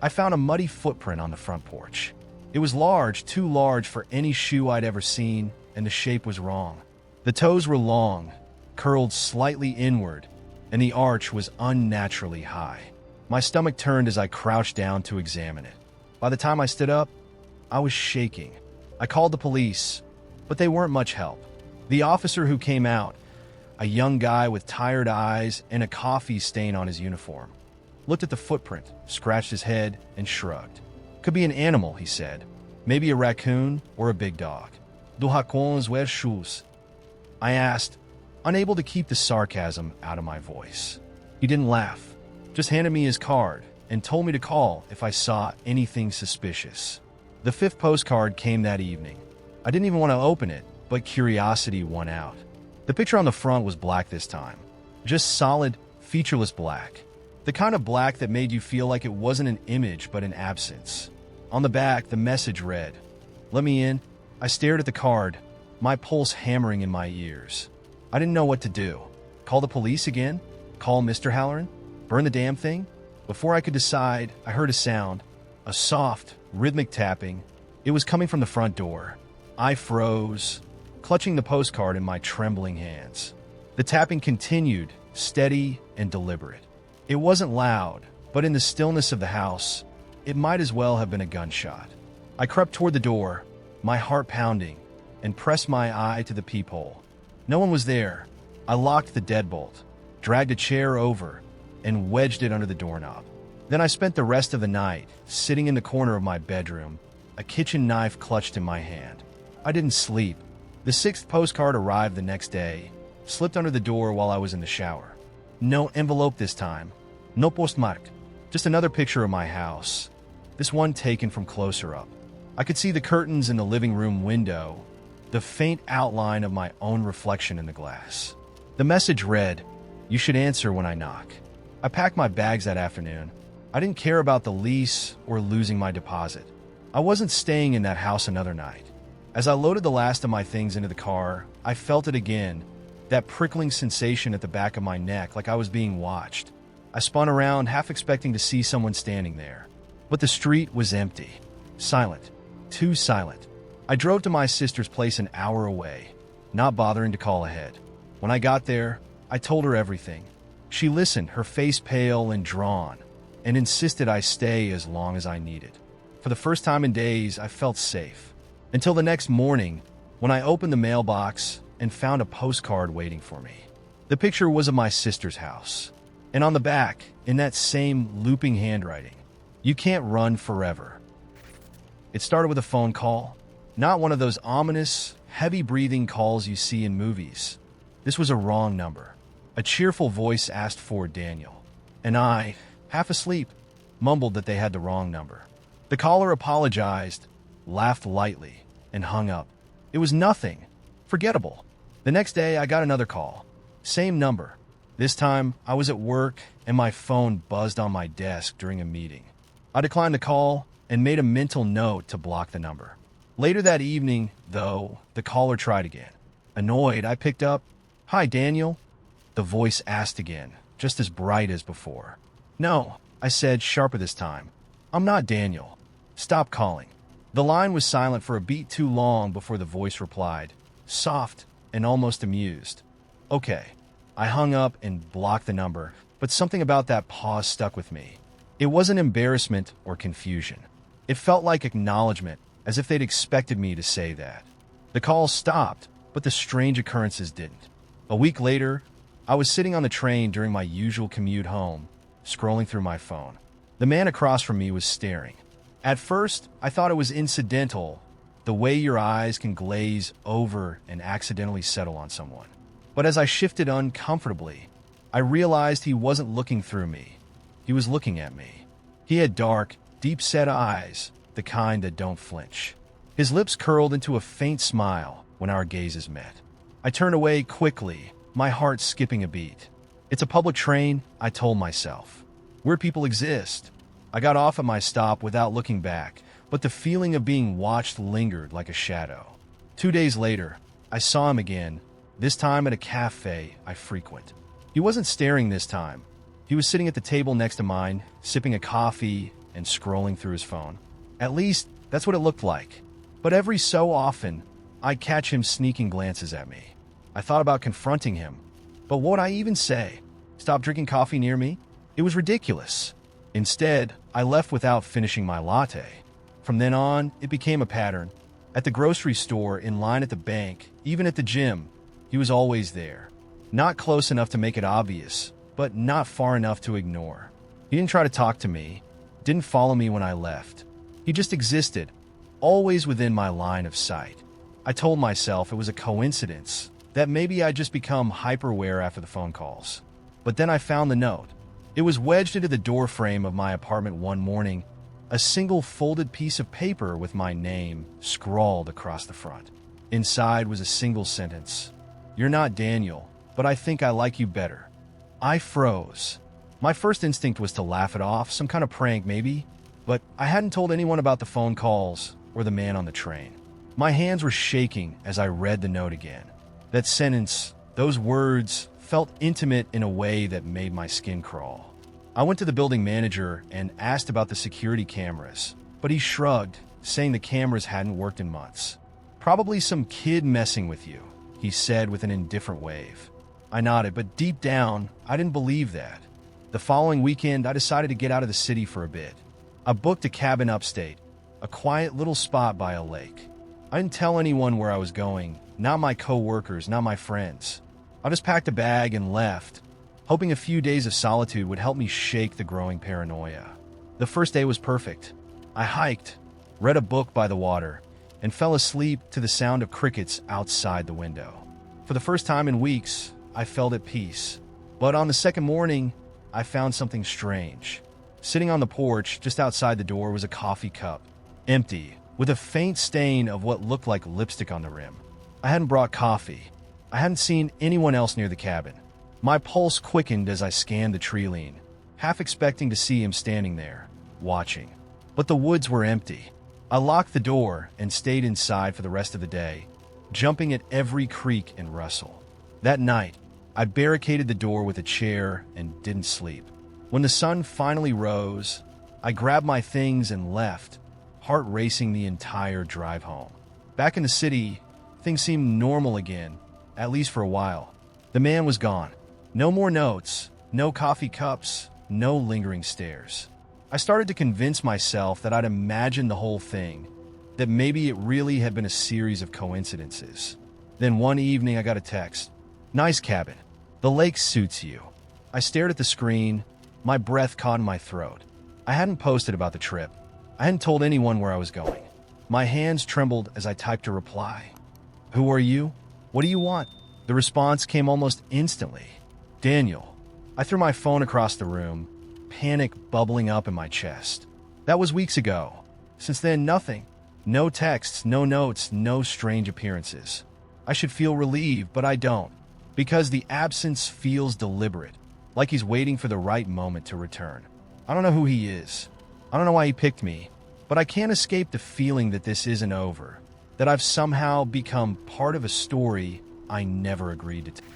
I found a muddy footprint on the front porch. It was large, too large for any shoe I'd ever seen, and the shape was wrong. The toes were long, curled slightly inward, and the arch was unnaturally high. My stomach turned as I crouched down to examine it. By the time I stood up, I was shaking. I called the police, but they weren't much help. The officer who came out, a young guy with tired eyes and a coffee stain on his uniform, looked at the footprint, scratched his head, and shrugged. Could be an animal, he said. Maybe a raccoon or a big dog. Do raccoons wear shoes? I asked, unable to keep the sarcasm out of my voice. He didn't laugh, just handed me his card and told me to call if I saw anything suspicious. The fifth postcard came that evening. I didn't even want to open it, but curiosity won out. The picture on the front was black this time. Just solid, featureless black. The kind of black that made you feel like it wasn't an image but an absence. On the back, the message read, "Let me in." I stared at the card, my pulse hammering in my ears. I didn't know what to do. Call the police again? Call Mr. Halloran? Burn the damn thing? Before I could decide, I heard a sound, a soft, rhythmic tapping. It was coming from the front door. I froze, clutching the postcard in my trembling hands. The tapping continued, steady and deliberate. It wasn't loud, but in the stillness of the house, it might as well have been a gunshot. I crept toward the door, my heart pounding, and pressed my eye to the peephole. No one was there. I locked the deadbolt, dragged a chair over, and wedged it under the doorknob. Then I spent the rest of the night sitting in the corner of my bedroom, a kitchen knife clutched in my hand. I didn't sleep. The sixth postcard arrived the next day, slipped under the door while I was in the shower. No envelope this time. No postmark. Just another picture of my house. This one taken from closer up. I could see the curtains in the living room window, the faint outline of my own reflection in the glass. The message read, "You should answer when I knock." I packed my bags that afternoon. I didn't care about the lease or losing my deposit. I wasn't staying in that house another night. As I loaded the last of my things into the car, I felt it again, that prickling sensation at the back of my neck like I was being watched. I spun around, half expecting to see someone standing there. But the street was empty. Silent. Too silent. I drove to my sister's place an hour away, not bothering to call ahead. When I got there, I told her everything. She listened, her face pale and drawn, and insisted I stay as long as I needed. For the first time in days, I felt safe. Until the next morning, when I opened the mailbox and found a postcard waiting for me. The picture was of my sister's house. And on the back, in that same looping handwriting, "You can't run forever." It started with a phone call, not one of those ominous, heavy-breathing calls you see in movies. This was a wrong number. A cheerful voice asked for Daniel, and I, half asleep, mumbled that they had the wrong number. The caller apologized, laughed lightly, and hung up. It was nothing. Forgettable. The next day, I got another call. Same number. This time, I was at work, and my phone buzzed on my desk during a meeting. I declined the call and made a mental note to block the number. Later that evening, though, the caller tried again. Annoyed, I picked up. "Hi, Daniel." The voice asked again, just as bright as before. "No," I said, sharper this time. "I'm not Daniel. Stop calling." The line was silent for a beat too long before the voice replied, soft and almost amused. "Okay." I hung up and blocked the number, but something about that pause stuck with me. It wasn't embarrassment or confusion. It felt like acknowledgement, as if they'd expected me to say that. The calls stopped, but the strange occurrences didn't. A week later, I was sitting on the train during my usual commute home, scrolling through my phone. The man across from me was staring. At first, I thought it was incidental, the way your eyes can glaze over and accidentally settle on someone. But as I shifted uncomfortably, I realized he wasn't looking through me. He was looking at me. He had dark, deep-set eyes, the kind that don't flinch. His lips curled into a faint smile when our gazes met. I turned away quickly, my heart skipping a beat. It's a public train, I told myself. Where people exist. I got off at my stop without looking back, but the feeling of being watched lingered like a shadow. 2 days later, I saw him again, this time at a cafe I frequent. He wasn't staring this time. He was sitting at the table next to mine, sipping a coffee and scrolling through his phone. At least, that's what it looked like. But every so often, I'd catch him sneaking glances at me. I thought about confronting him, but what would I even say? Stop drinking coffee near me? It was ridiculous. Instead, I left without finishing my latte. From then on, it became a pattern. At the grocery store, in line at the bank, even at the gym, he was always there. Not close enough to make it obvious, but not far enough to ignore. He didn't try to talk to me, didn't follow me when I left. He just existed, always within my line of sight. I told myself it was a coincidence, that maybe I'd just become hyper-aware after the phone calls. But then I found the note. It was wedged into the door frame of my apartment one morning, a single folded piece of paper with my name scrawled across the front. Inside was a single sentence. "You're not Daniel, but I think I like you better." I froze. My first instinct was to laugh it off, some kind of prank maybe, but I hadn't told anyone about the phone calls or the man on the train. My hands were shaking as I read the note again. That sentence, those words, felt intimate in a way that made my skin crawl. I went to the building manager and asked about the security cameras, but he shrugged, saying the cameras hadn't worked in months. "Probably some kid messing with you," he said with an indifferent wave. I nodded, but deep down, I didn't believe that. The following weekend, I decided to get out of the city for a bit. I booked a cabin upstate, a quiet little spot by a lake. I didn't tell anyone where I was going, not my co-workers, not my friends. I just packed a bag and left, hoping a few days of solitude would help me shake the growing paranoia. The first day was perfect. I hiked, read a book by the water, and fell asleep to the sound of crickets outside the window. For the first time in weeks, I felt at peace. But on the second morning, I found something strange. Sitting on the porch just outside the door was a coffee cup, empty, with a faint stain of what looked like lipstick on the rim. I hadn't brought coffee. I hadn't seen anyone else near the cabin. My pulse quickened as I scanned the tree line, half expecting to see him standing there, watching. But the woods were empty. I locked the door and stayed inside for the rest of the day, jumping at every creak and rustle. That night, I barricaded the door with a chair and didn't sleep. When the sun finally rose, I grabbed my things and left, heart racing the entire drive home. Back in the city, things seemed normal again, at least for a while. The man was gone. No more notes, no coffee cups, no lingering stares. I started to convince myself that I'd imagined the whole thing, that maybe it really had been a series of coincidences. Then one evening I got a text. "Nice cabin. The lake suits you." I stared at the screen, my breath caught in my throat. I hadn't posted about the trip. I hadn't told anyone where I was going. My hands trembled as I typed a reply. "Who are you? What do you want?" The response came almost instantly. "Daniel." I threw my phone across the room, panic bubbling up in my chest. That was weeks ago. Since then, nothing. No texts, no notes, no strange appearances. I should feel relieved, but I don't, because the absence feels deliberate, like he's waiting for the right moment to return. I don't know who he is. I don't know why he picked me, but I can't escape the feeling that this isn't over, that I've somehow become part of a story I never agreed to tell.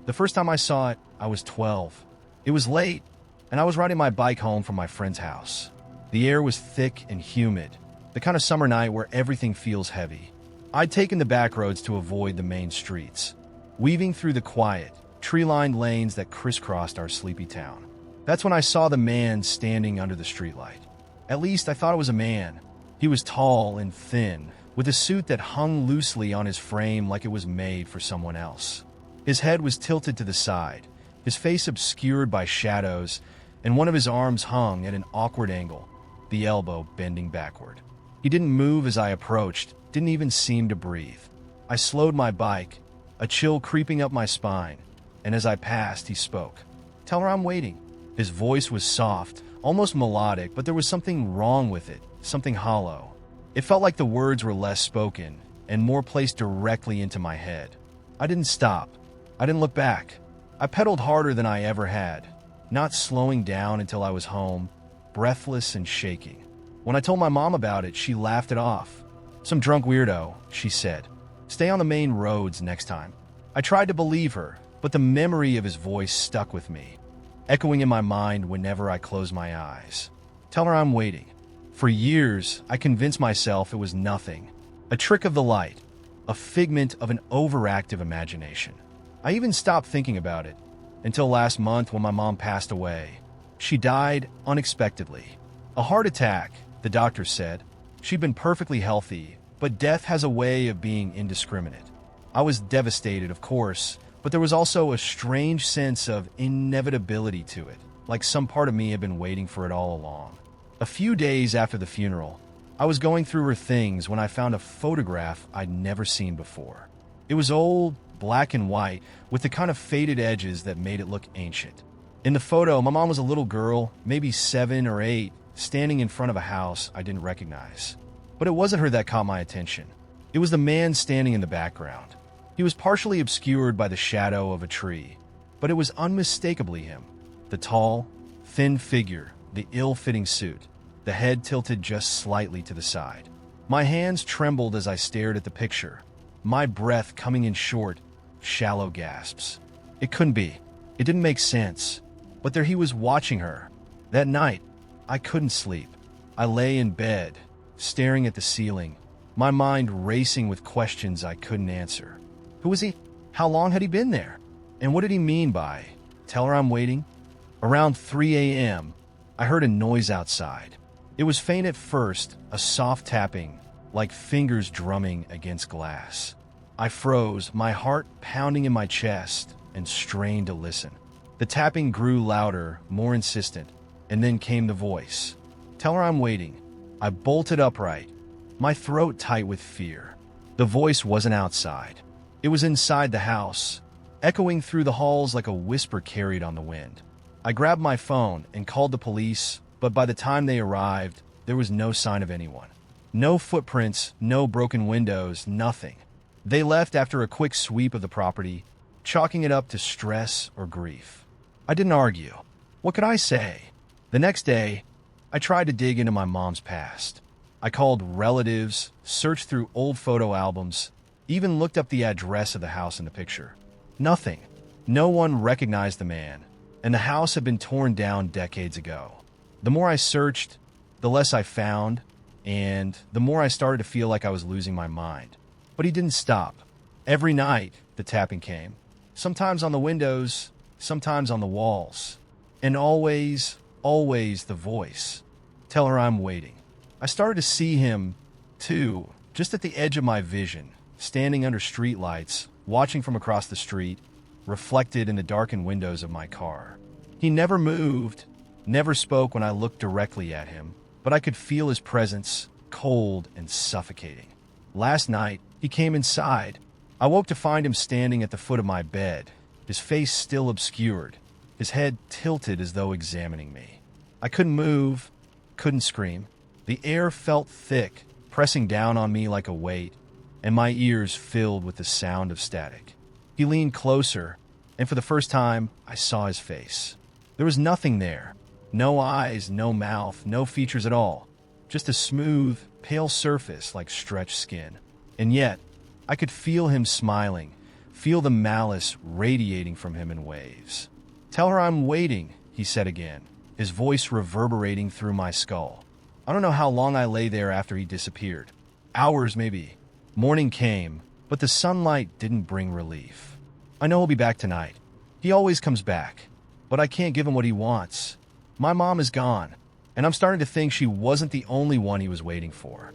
The first time I saw it, I was 12. It was late, and I was riding my bike home from my friend's house. The air was thick and humid, the kind of summer night where everything feels heavy. I'd taken the back roads to avoid the main streets, weaving through the quiet, tree-lined lanes that crisscrossed our sleepy town. That's when I saw the man standing under the streetlight. At least I thought it was a man. He was tall and thin, with a suit that hung loosely on his frame like it was made for someone else. His head was tilted to the side, his face obscured by shadows, and one of his arms hung at an awkward angle, the elbow bending backward. He didn't move as I approached, didn't even seem to breathe. I slowed my bike, a chill creeping up my spine, and as I passed, he spoke. "Tell her I'm waiting." His voice was soft, almost melodic, but there was something wrong with it, something hollow. It felt like the words were less spoken and more placed directly into my head. I didn't stop. I didn't look back. I pedaled harder than I ever had, not slowing down until I was home, breathless and shaking. When I told my mom about it, she laughed it off. "Some drunk weirdo," she said. "Stay on the main roads next time." I tried to believe her, but the memory of his voice stuck with me, echoing in my mind whenever I closed my eyes. "Tell her I'm waiting." For years, I convinced myself it was nothing, a trick of the light, a figment of an overactive imagination. I even stopped thinking about it, until last month when my mom passed away. She died unexpectedly. A heart attack, the doctor said. She'd been perfectly healthy, but death has a way of being indiscriminate. I was devastated, of course, but there was also a strange sense of inevitability to it, like some part of me had been waiting for it all along. A few days after the funeral, I was going through her things when I found a photograph I'd never seen before. It was old, black and white, with the kind of faded edges that made it look ancient. In the photo, my mom was a little girl, maybe 7 or 8, standing in front of a house I didn't recognize. But it wasn't her that caught my attention. It was the man standing in the background. He was partially obscured by the shadow of a tree, but it was unmistakably him. The tall, thin figure, the ill-fitting suit, the head tilted just slightly to the side. My hands trembled as I stared at the picture, my breath coming in short, shallow gasps. It couldn't be. It didn't make sense. But there he was watching her. That night, I couldn't sleep. I lay in bed, staring at the ceiling, my mind racing with questions I couldn't answer. Who was he? How long had he been there? And what did he mean by, "Tell her I'm waiting"? Around 3 a.m., I heard a noise outside. It was faint at first, a soft tapping, like fingers drumming against glass. I froze, my heart pounding in my chest, and strained to listen. The tapping grew louder, more insistent, and then came the voice. "Tell her I'm waiting." I bolted upright, my throat tight with fear. The voice wasn't outside. It was inside the house, echoing through the halls like a whisper carried on the wind. I grabbed my phone and called the police, but by the time they arrived, there was no sign of anyone. No footprints, no broken windows, nothing. They left after a quick sweep of the property, chalking it up to stress or grief. I didn't argue. What could I say? The next day, I tried to dig into my mom's past. I called relatives, searched through old photo albums, even looked up the address of the house in the picture. Nothing. No one recognized the man, and the house had been torn down decades ago. The more I searched, the less I found, and the more I started to feel like I was losing my mind. But he didn't stop. Every night, the tapping came. Sometimes on the windows, sometimes on the walls. And always, always the voice. "Tell her I'm waiting." I started to see him, too, just at the edge of my vision, standing under streetlights, watching from across the street, reflected in the darkened windows of my car. He never moved, never spoke when I looked directly at him, but I could feel his presence, cold and suffocating. Last night, he came inside. I woke to find him standing at the foot of my bed, his face still obscured, his head tilted as though examining me. I couldn't move, couldn't scream. The air felt thick, pressing down on me like a weight, and my ears filled with the sound of static. He leaned closer, and for the first time, I saw his face. There was nothing there. No eyes, no mouth, no features at all. Just a smooth, pale surface like stretched skin. And yet, I could feel him smiling, feel the malice radiating from him in waves. "Tell her I'm waiting," he said again, his voice reverberating through my skull. I don't know how long I lay there after he disappeared. Hours, maybe. Morning came, but the sunlight didn't bring relief. I know he'll be back tonight. He always comes back, but I can't give him what he wants. My mom is gone, and I'm starting to think she wasn't the only one he was waiting for.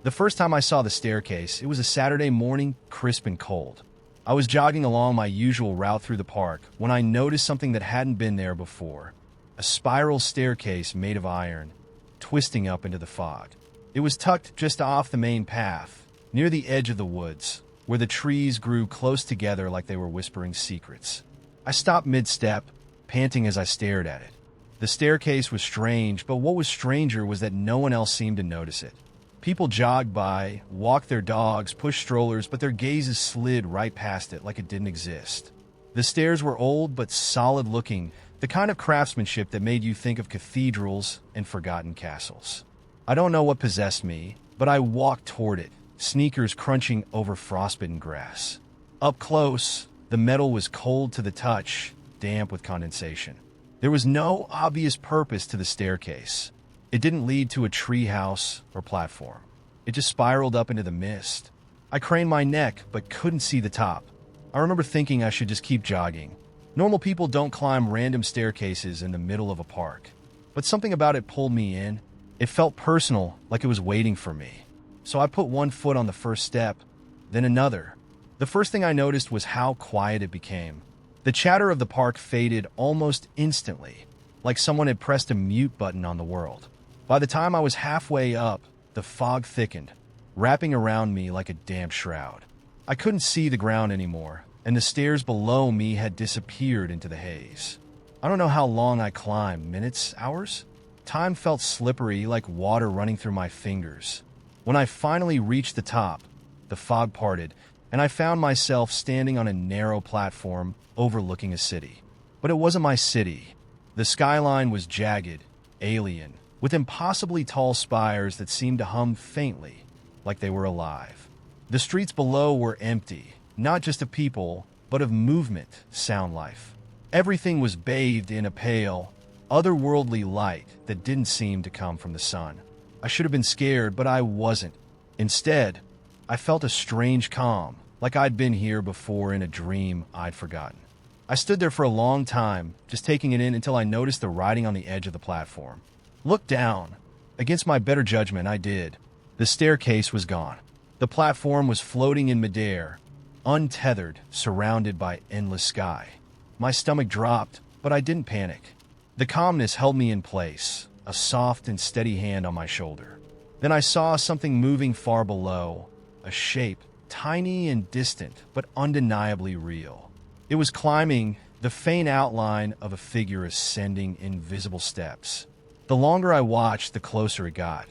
The first time I saw the staircase, it was a Saturday morning, crisp and cold. I was jogging along my usual route through the park when I noticed something that hadn't been there before. A spiral staircase made of iron, twisting up into the fog. It was tucked just off the main path, near the edge of the woods, where the trees grew close together like they were whispering secrets. I stopped mid-step, panting as I stared at it. The staircase was strange, but what was stranger was that no one else seemed to notice it. People jogged by, walked their dogs, pushed strollers, but their gazes slid right past it like it didn't exist. The stairs were old but solid-looking, the kind of craftsmanship that made you think of cathedrals and forgotten castles. I don't know what possessed me, but I walked toward it, sneakers crunching over frostbitten grass. Up close, the metal was cold to the touch, damp with condensation. There was no obvious purpose to the staircase. It didn't lead to a tree house or platform. It just spiraled up into the mist. I craned my neck, but couldn't see the top. I remember thinking I should just keep jogging. Normal people don't climb random staircases in the middle of a park, but something about it pulled me in. It felt personal, like it was waiting for me. So I put one foot on the first step, then another. The first thing I noticed was how quiet it became. The chatter of the park faded almost instantly, like someone had pressed a mute button on the world. By the time I was halfway up, the fog thickened, wrapping around me like a damp shroud. I couldn't see the ground anymore, and the stairs below me had disappeared into the haze. I don't know how long I climbed, minutes, hours? Time felt slippery, like water running through my fingers. When I finally reached the top, the fog parted, and I found myself standing on a narrow platform overlooking a city. But it wasn't my city. The skyline was jagged, alien, with impossibly tall spires that seemed to hum faintly, like they were alive. The streets below were empty, not just of people, but of movement, sound life. Everything was bathed in a pale, otherworldly light that didn't seem to come from the sun. I should have been scared, but I wasn't. Instead, I felt a strange calm, like I'd been here before in a dream I'd forgotten. I stood there for a long time, just taking it in until I noticed the writing on the edge of the platform. Look down. Against my better judgment, I did. The staircase was gone. The platform was floating in midair, untethered, surrounded by endless sky. My stomach dropped, but I didn't panic. The calmness held me in place, a soft and steady hand on my shoulder. Then I saw something moving far below, a shape, tiny and distant, but undeniably real. It was climbing, the faint outline of a figure ascending invisible steps. The longer I watched, the closer it got.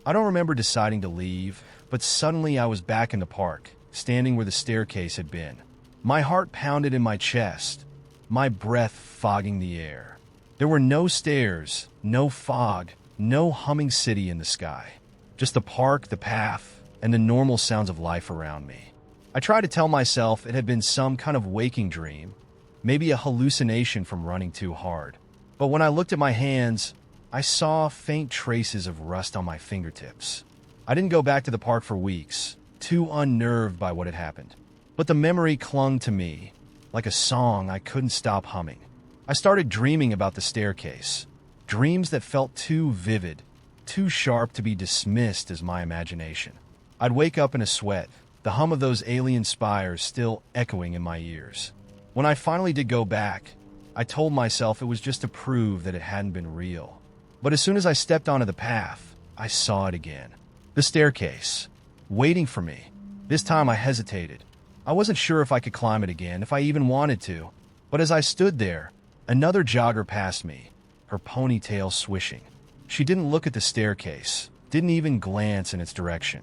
I don't remember deciding to leave, but suddenly I was back in the park, standing where the staircase had been. My heart pounded in my chest, my breath fogging the air. There were no stairs, no fog, no humming city in the sky. Just the park, the path, and the normal sounds of life around me. I tried to tell myself it had been some kind of waking dream, maybe a hallucination from running too hard. But when I looked at my hands, I saw faint traces of rust on my fingertips. I didn't go back to the park for weeks, too unnerved by what had happened. But the memory clung to me, like a song I couldn't stop humming. I started dreaming about the staircase, dreams that felt too vivid, too sharp to be dismissed as my imagination. I'd wake up in a sweat, the hum of those alien spires still echoing in my ears. When I finally did go back, I told myself it was just to prove that it hadn't been real. But as soon as I stepped onto the path, I saw it again. The staircase, waiting for me. This time I hesitated. I wasn't sure if I could climb it again, if I even wanted to. But as I stood there, another jogger passed me, her ponytail swishing. She didn't look at the staircase, didn't even glance in its direction.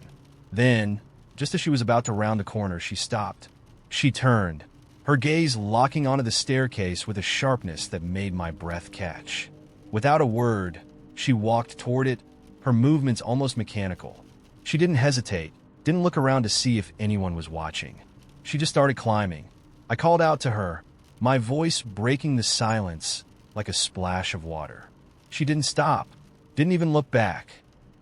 Then, just as she was about to round the corner, she stopped. She turned, her gaze locking onto the staircase with a sharpness that made my breath catch. Without a word, she walked toward it, her movements almost mechanical. She didn't hesitate, didn't look around to see if anyone was watching. She just started climbing. I called out to her, my voice breaking the silence like a splash of water. She didn't stop, didn't even look back.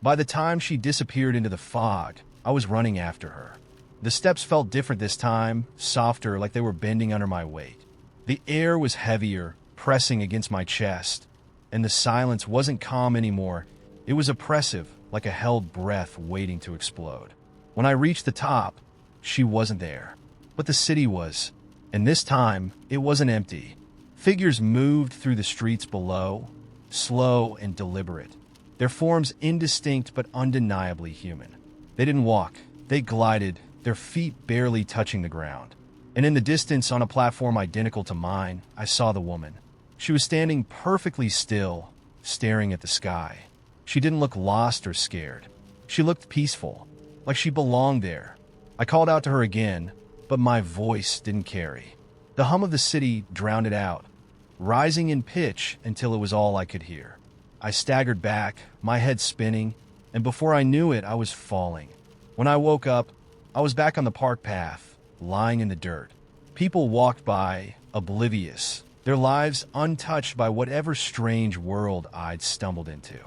By the time she disappeared into the fog, I was running after her. The steps felt different this time, softer, like they were bending under my weight. The air was heavier, pressing against my chest, and the silence wasn't calm anymore. It was oppressive, like a held breath waiting to explode. When I reached the top, she wasn't there. But the city was, and this time, it wasn't empty. Figures moved through the streets below, slow and deliberate, their forms indistinct but undeniably human. They didn't walk, they glided, their feet barely touching the ground. And in the distance, on a platform identical to mine, I saw the woman. She was standing perfectly still, staring at the sky. She didn't look lost or scared. She looked peaceful, like she belonged there. I called out to her again, but my voice didn't carry. The hum of the city drowned it out, rising in pitch until it was all I could hear. I staggered back, my head spinning, and before I knew it, I was falling. When I woke up, I was back on the park path, lying in the dirt. People walked by, oblivious, their lives untouched by whatever strange world I'd stumbled into.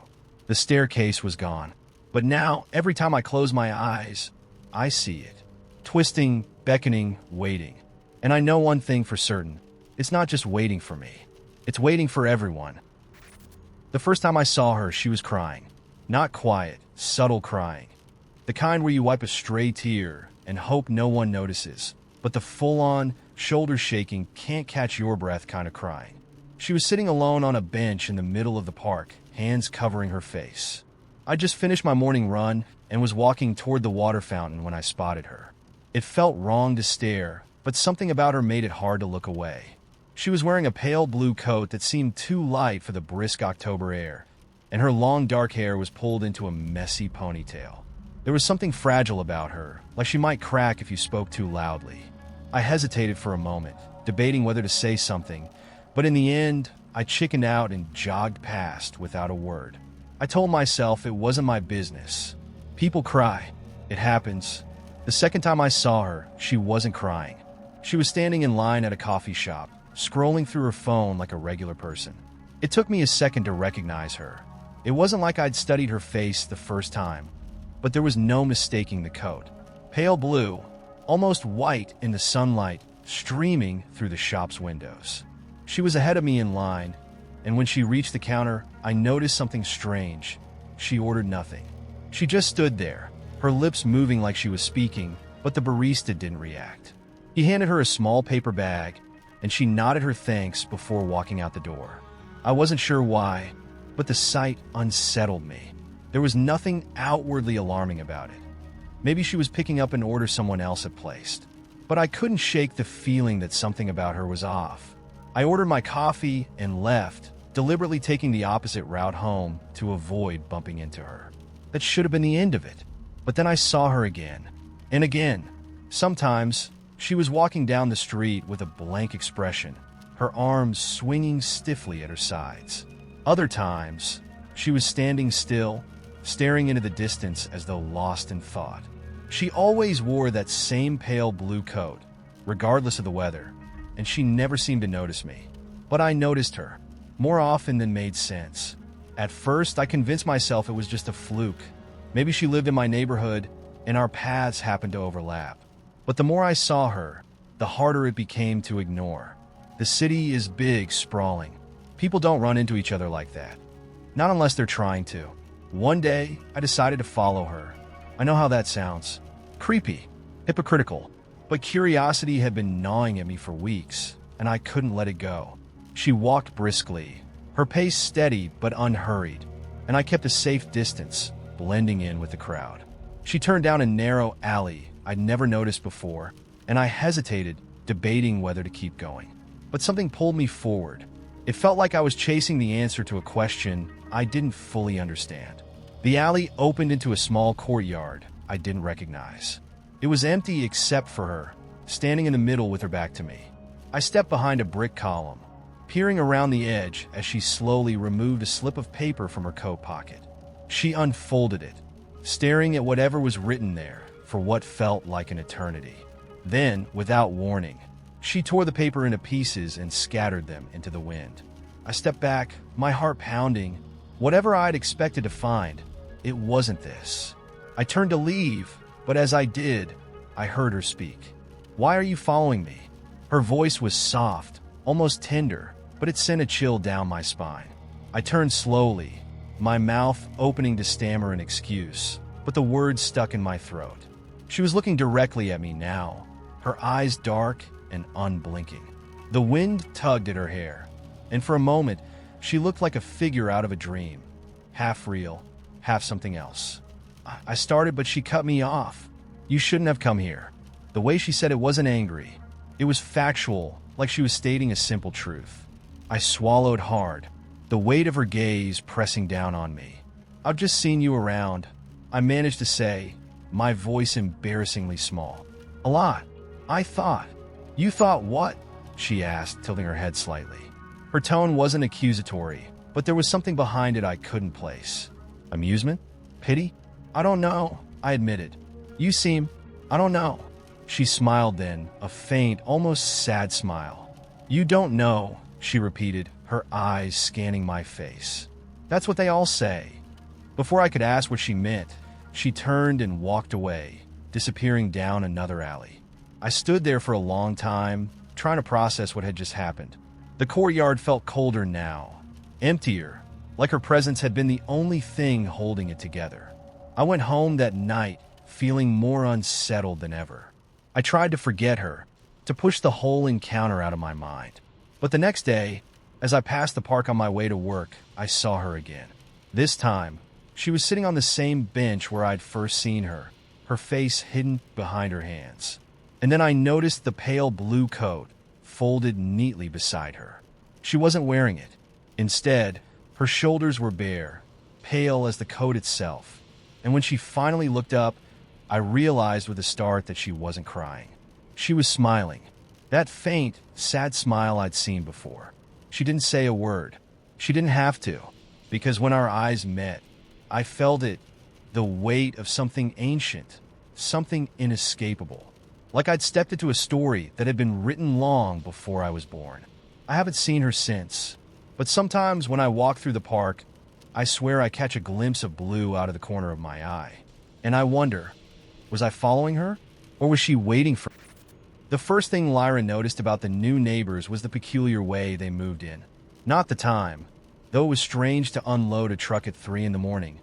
The staircase was gone, but now, every time I close my eyes, I see it. Twisting, beckoning, waiting. And I know one thing for certain. It's not just waiting for me. It's waiting for everyone. The first time I saw her, she was crying. Not quiet, subtle crying. The kind where you wipe a stray tear and hope no one notices, but the full-on, shoulder-shaking, can't-catch-your-breath kind of crying. She was sitting alone on a bench in the middle of the park, hands covering her face. I just finished my morning run and was walking toward the water fountain when I spotted her. It felt wrong to stare, but something about her made it hard to look away. She was wearing a pale blue coat that seemed too light for the brisk October air, and her long dark hair was pulled into a messy ponytail. There was something fragile about her, like she might crack if you spoke too loudly. I hesitated for a moment, debating whether to say something, but in the end, I chickened out and jogged past without a word. I told myself it wasn't my business. People cry. It happens. The second time I saw her, she wasn't crying. She was standing in line at a coffee shop, scrolling through her phone like a regular person. It took me a second to recognize her. It wasn't like I'd studied her face the first time, but there was no mistaking the coat. Pale blue, almost white in the sunlight, streaming through the shop's windows. She was ahead of me in line, and when she reached the counter, I noticed something strange. She ordered nothing. She just stood there, her lips moving like she was speaking, but the barista didn't react. He handed her a small paper bag, and she nodded her thanks before walking out the door. I wasn't sure why, but the sight unsettled me. There was nothing outwardly alarming about it. Maybe she was picking up an order someone else had placed, but I couldn't shake the feeling that something about her was off. I ordered my coffee and left, deliberately taking the opposite route home to avoid bumping into her. That should have been the end of it. But then I saw her again, and again. Sometimes, she was walking down the street with a blank expression, her arms swinging stiffly at her sides. Other times, she was standing still, staring into the distance as though lost in thought. She always wore that same pale blue coat, regardless of the weather, and she never seemed to notice me. But I noticed her, more often than made sense. At first, I convinced myself it was just a fluke. Maybe she lived in my neighborhood, and our paths happened to overlap. But the more I saw her, the harder it became to ignore. The city is big, sprawling. People don't run into each other like that. Not unless they're trying to. One day, I decided to follow her. I know how that sounds. Creepy, hypocritical, but curiosity had been gnawing at me for weeks, and I couldn't let it go. She walked briskly, her pace steady but unhurried, and I kept a safe distance, blending in with the crowd. She turned down a narrow alley I'd never noticed before, and I hesitated, debating whether to keep going. But something pulled me forward. It felt like I was chasing the answer to a question I didn't fully understand. The alley opened into a small courtyard I didn't recognize. It was empty except for her, standing in the middle with her back to me. I stepped behind a brick column, peering around the edge as she slowly removed a slip of paper from her coat pocket. She unfolded it, staring at whatever was written there for what felt like an eternity. Then, without warning, she tore the paper into pieces and scattered them into the wind. I stepped back, my heart pounding. Whatever I'd expected to find, it wasn't this. I turned to leave, but as I did, I heard her speak. "Why are you following me?" Her voice was soft, almost tender, but it sent a chill down my spine. I turned slowly, my mouth opening to stammer an excuse, but the words stuck in my throat. She was looking directly at me now, her eyes dark and unblinking. The wind tugged at her hair, and for a moment, she looked like a figure out of a dream, half real, half something else. I started, but she cut me off. "You shouldn't have come here." The way she said it wasn't angry. It was factual, like she was stating a simple truth. I swallowed hard, the weight of her gaze pressing down on me. "I've just seen you around," I managed to say, my voice embarrassingly small. "A lot, I thought." "You thought what?" she asked, tilting her head slightly. Her tone wasn't accusatory, but there was something behind it I couldn't place. Amusement? Pity? "I don't know," I admitted. I don't know." She smiled then, a faint, almost sad smile. "You don't know," she repeated, her eyes scanning my face. "That's what they all say." Before I could ask what she meant, she turned and walked away, disappearing down another alley. I stood there for a long time, trying to process what had just happened. The courtyard felt colder now, emptier, like her presence had been the only thing holding it together. I went home that night feeling more unsettled than ever. I tried to forget her, to push the whole encounter out of my mind. But the next day, as I passed the park on my way to work, I saw her again. This time, she was sitting on the same bench where I'd first seen her, her face hidden behind her hands. And then I noticed the pale blue coat folded neatly beside her. She wasn't wearing it. Instead, her shoulders were bare, pale as the coat itself. And when she finally looked up, I realized with a start that she wasn't crying. She was smiling. That faint, sad smile I'd seen before. She didn't say a word. She didn't have to, because when our eyes met, I felt it, the weight of something ancient, something inescapable. Like I'd stepped into a story that had been written long before I was born. I haven't seen her since, but sometimes when I walk through the park, I swear I catch a glimpse of blue out of the corner of my eye. And I wonder, was I following her, or was she waiting for me? The first thing Lyra noticed about the new neighbors was the peculiar way they moved in. Not the time, though it was strange to unload a truck at 3 in the morning,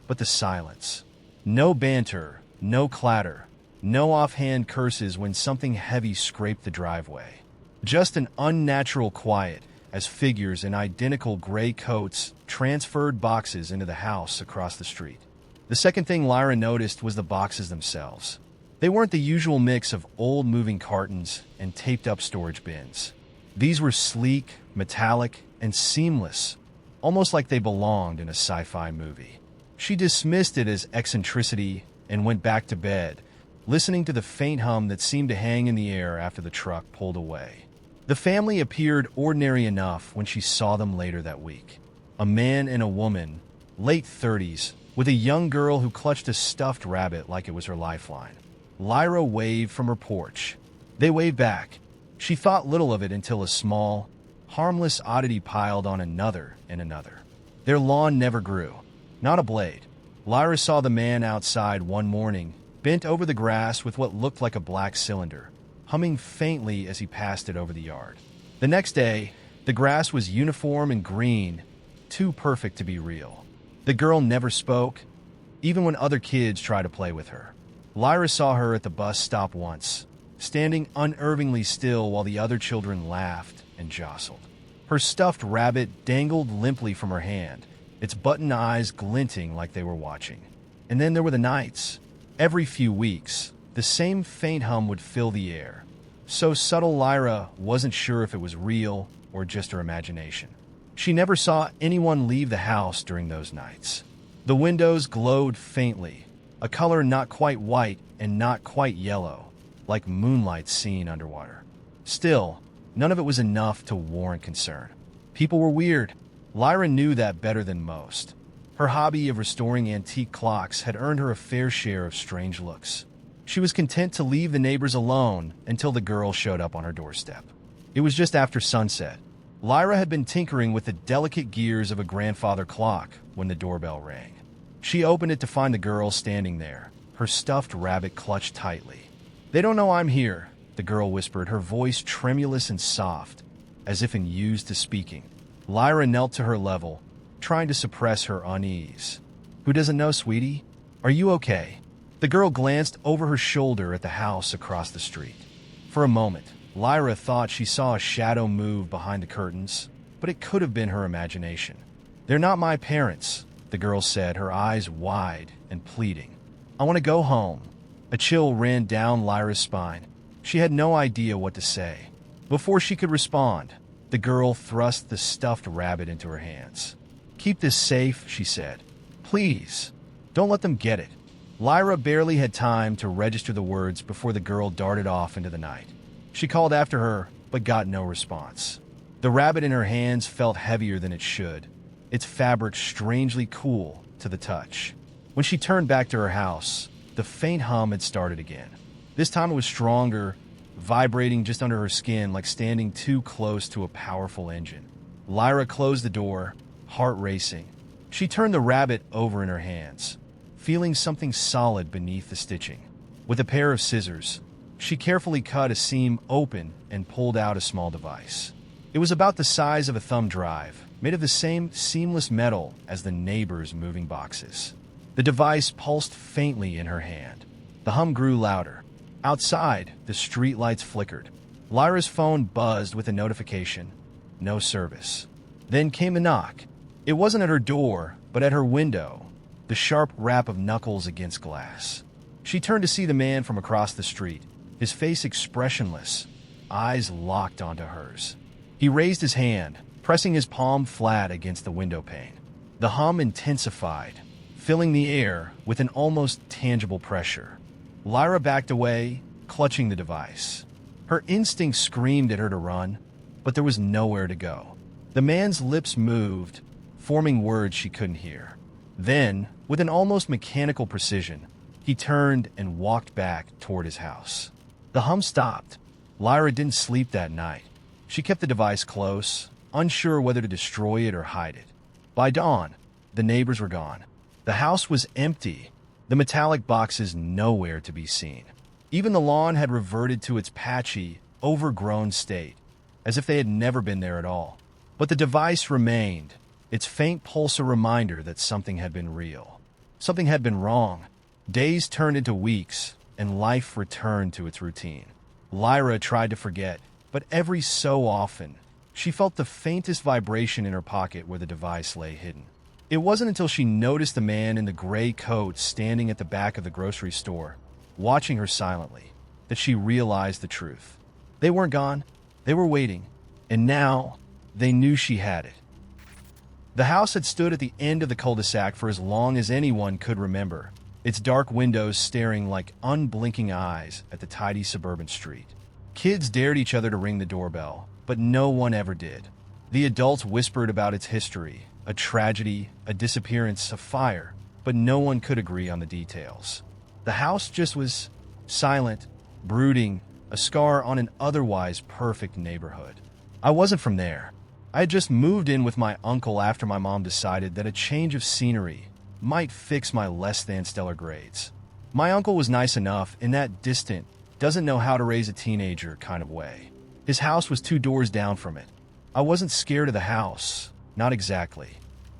but the silence. No banter, no clatter, no offhand curses when something heavy scraped the driveway. Just an unnatural quiet as figures in identical gray coats transferred boxes into the house across the street. The second thing Lyra noticed was the boxes themselves. They weren't the usual mix of old moving cartons and taped-up storage bins. These were sleek, metallic, and seamless, almost like they belonged in a sci-fi movie. She dismissed it as eccentricity and went back to bed, listening to the faint hum that seemed to hang in the air after the truck pulled away. The family appeared ordinary enough when she saw them later that week. A man and a woman, late 30s, with a young girl who clutched a stuffed rabbit like it was her lifeline. Lyra waved from her porch. They waved back. She thought little of it until a small, harmless oddity piled on another and another. Their lawn never grew. Not a blade. Lyra saw the man outside one morning, bent over the grass with what looked like a black cylinder, humming faintly as he passed it over the yard. The next day, the grass was uniform and green, too perfect to be real. The girl never spoke, even when other kids tried to play with her. Lyra saw her at the bus stop once, standing unervingly still while the other children laughed and jostled. Her stuffed rabbit dangled limply from her hand, its button eyes glinting like they were watching. And then there were the nights. Every few weeks, the same faint hum would fill the air. So subtle Lyra wasn't sure if it was real or just her imagination. She never saw anyone leave the house during those nights. The windows glowed faintly, a color not quite white and not quite yellow, like moonlight seen underwater. Still, none of it was enough to warrant concern. People were weird. Lyra knew that better than most. Her hobby of restoring antique clocks had earned her a fair share of strange looks. She was content to leave the neighbors alone until the girl showed up on her doorstep. It was just after sunset. Lyra had been tinkering with the delicate gears of a grandfather clock when the doorbell rang. She opened it to find the girl standing there, her stuffed rabbit clutched tightly. "They don't know I'm here," the girl whispered, her voice tremulous and soft, as if unused to speaking. Lyra knelt to her level, trying to suppress her unease. "Who doesn't know, sweetie? Are you okay?" The girl glanced over her shoulder at the house across the street. For a moment, Lyra thought she saw a shadow move behind the curtains, but it could have been her imagination. "They're not my parents," the girl said, her eyes wide and pleading. "I want to go home." A chill ran down Lyra's spine. She had no idea what to say. Before she could respond, the girl thrust the stuffed rabbit into her hands. "Keep this safe," she said. "Please, don't let them get it." Lyra barely had time to register the words before the girl darted off into the night. She called after her, but got no response. The rabbit in her hands felt heavier than it should, its fabric strangely cool to the touch. When she turned back to her house, the faint hum had started again. This time it was stronger, vibrating just under her skin like standing too close to a powerful engine. Lyra closed the door, heart racing. She turned the rabbit over in her hands, feeling something solid beneath the stitching. With a pair of scissors, She carefully cut a seam open and pulled out a small device. It was about the size of a thumb drive, made of the same seamless metal as the neighbor's moving boxes. The device pulsed faintly in her hand. The hum grew louder. Outside, the streetlights flickered. Lyra's phone buzzed with a notification. No service. Then came a knock. It wasn't at her door, but at her window, the sharp rap of knuckles against glass. She turned to see the man from across the street, his face expressionless, eyes locked onto hers. He raised his hand, pressing his palm flat against the window pane. The hum intensified, filling the air with an almost tangible pressure. Lyra backed away, clutching the device. Her instinct screamed at her to run, but there was nowhere to go. The man's lips moved, forming words she couldn't hear. Then, with an almost mechanical precision, he turned and walked back toward his house. The hum stopped. Lyra didn't sleep that night. She kept the device close, unsure whether to destroy it or hide it. By dawn, the neighbors were gone. The house was empty, the metallic boxes nowhere to be seen. Even the lawn had reverted to its patchy, overgrown state, as if they had never been there at all. But the device remained, its faint pulse a reminder that something had been real. Something had been wrong. Days turned into weeks, and life returned to its routine. Lyra tried to forget, but every so often, she felt the faintest vibration in her pocket where the device lay hidden. It wasn't until she noticed the man in the gray coat standing at the back of the grocery store, watching her silently, that she realized the truth. They weren't gone. They were waiting. And now, they knew she had it. The house had stood at the end of the cul-de-sac for as long as anyone could remember, its dark windows staring like unblinking eyes at the tidy suburban street. Kids dared each other to ring the doorbell, but no one ever did. The adults whispered about its history, a tragedy, a disappearance, a fire, but no one could agree on the details. The house just was silent, brooding, a scar on an otherwise perfect neighborhood. I wasn't from there. I had just moved in with my uncle after my mom decided that a change of scenery might fix my less-than-stellar grades. My uncle was nice enough in that distant, doesn't-know-how-to-raise-a-teenager kind of way. His house was 2 doors down from it. I wasn't scared of the house, not exactly,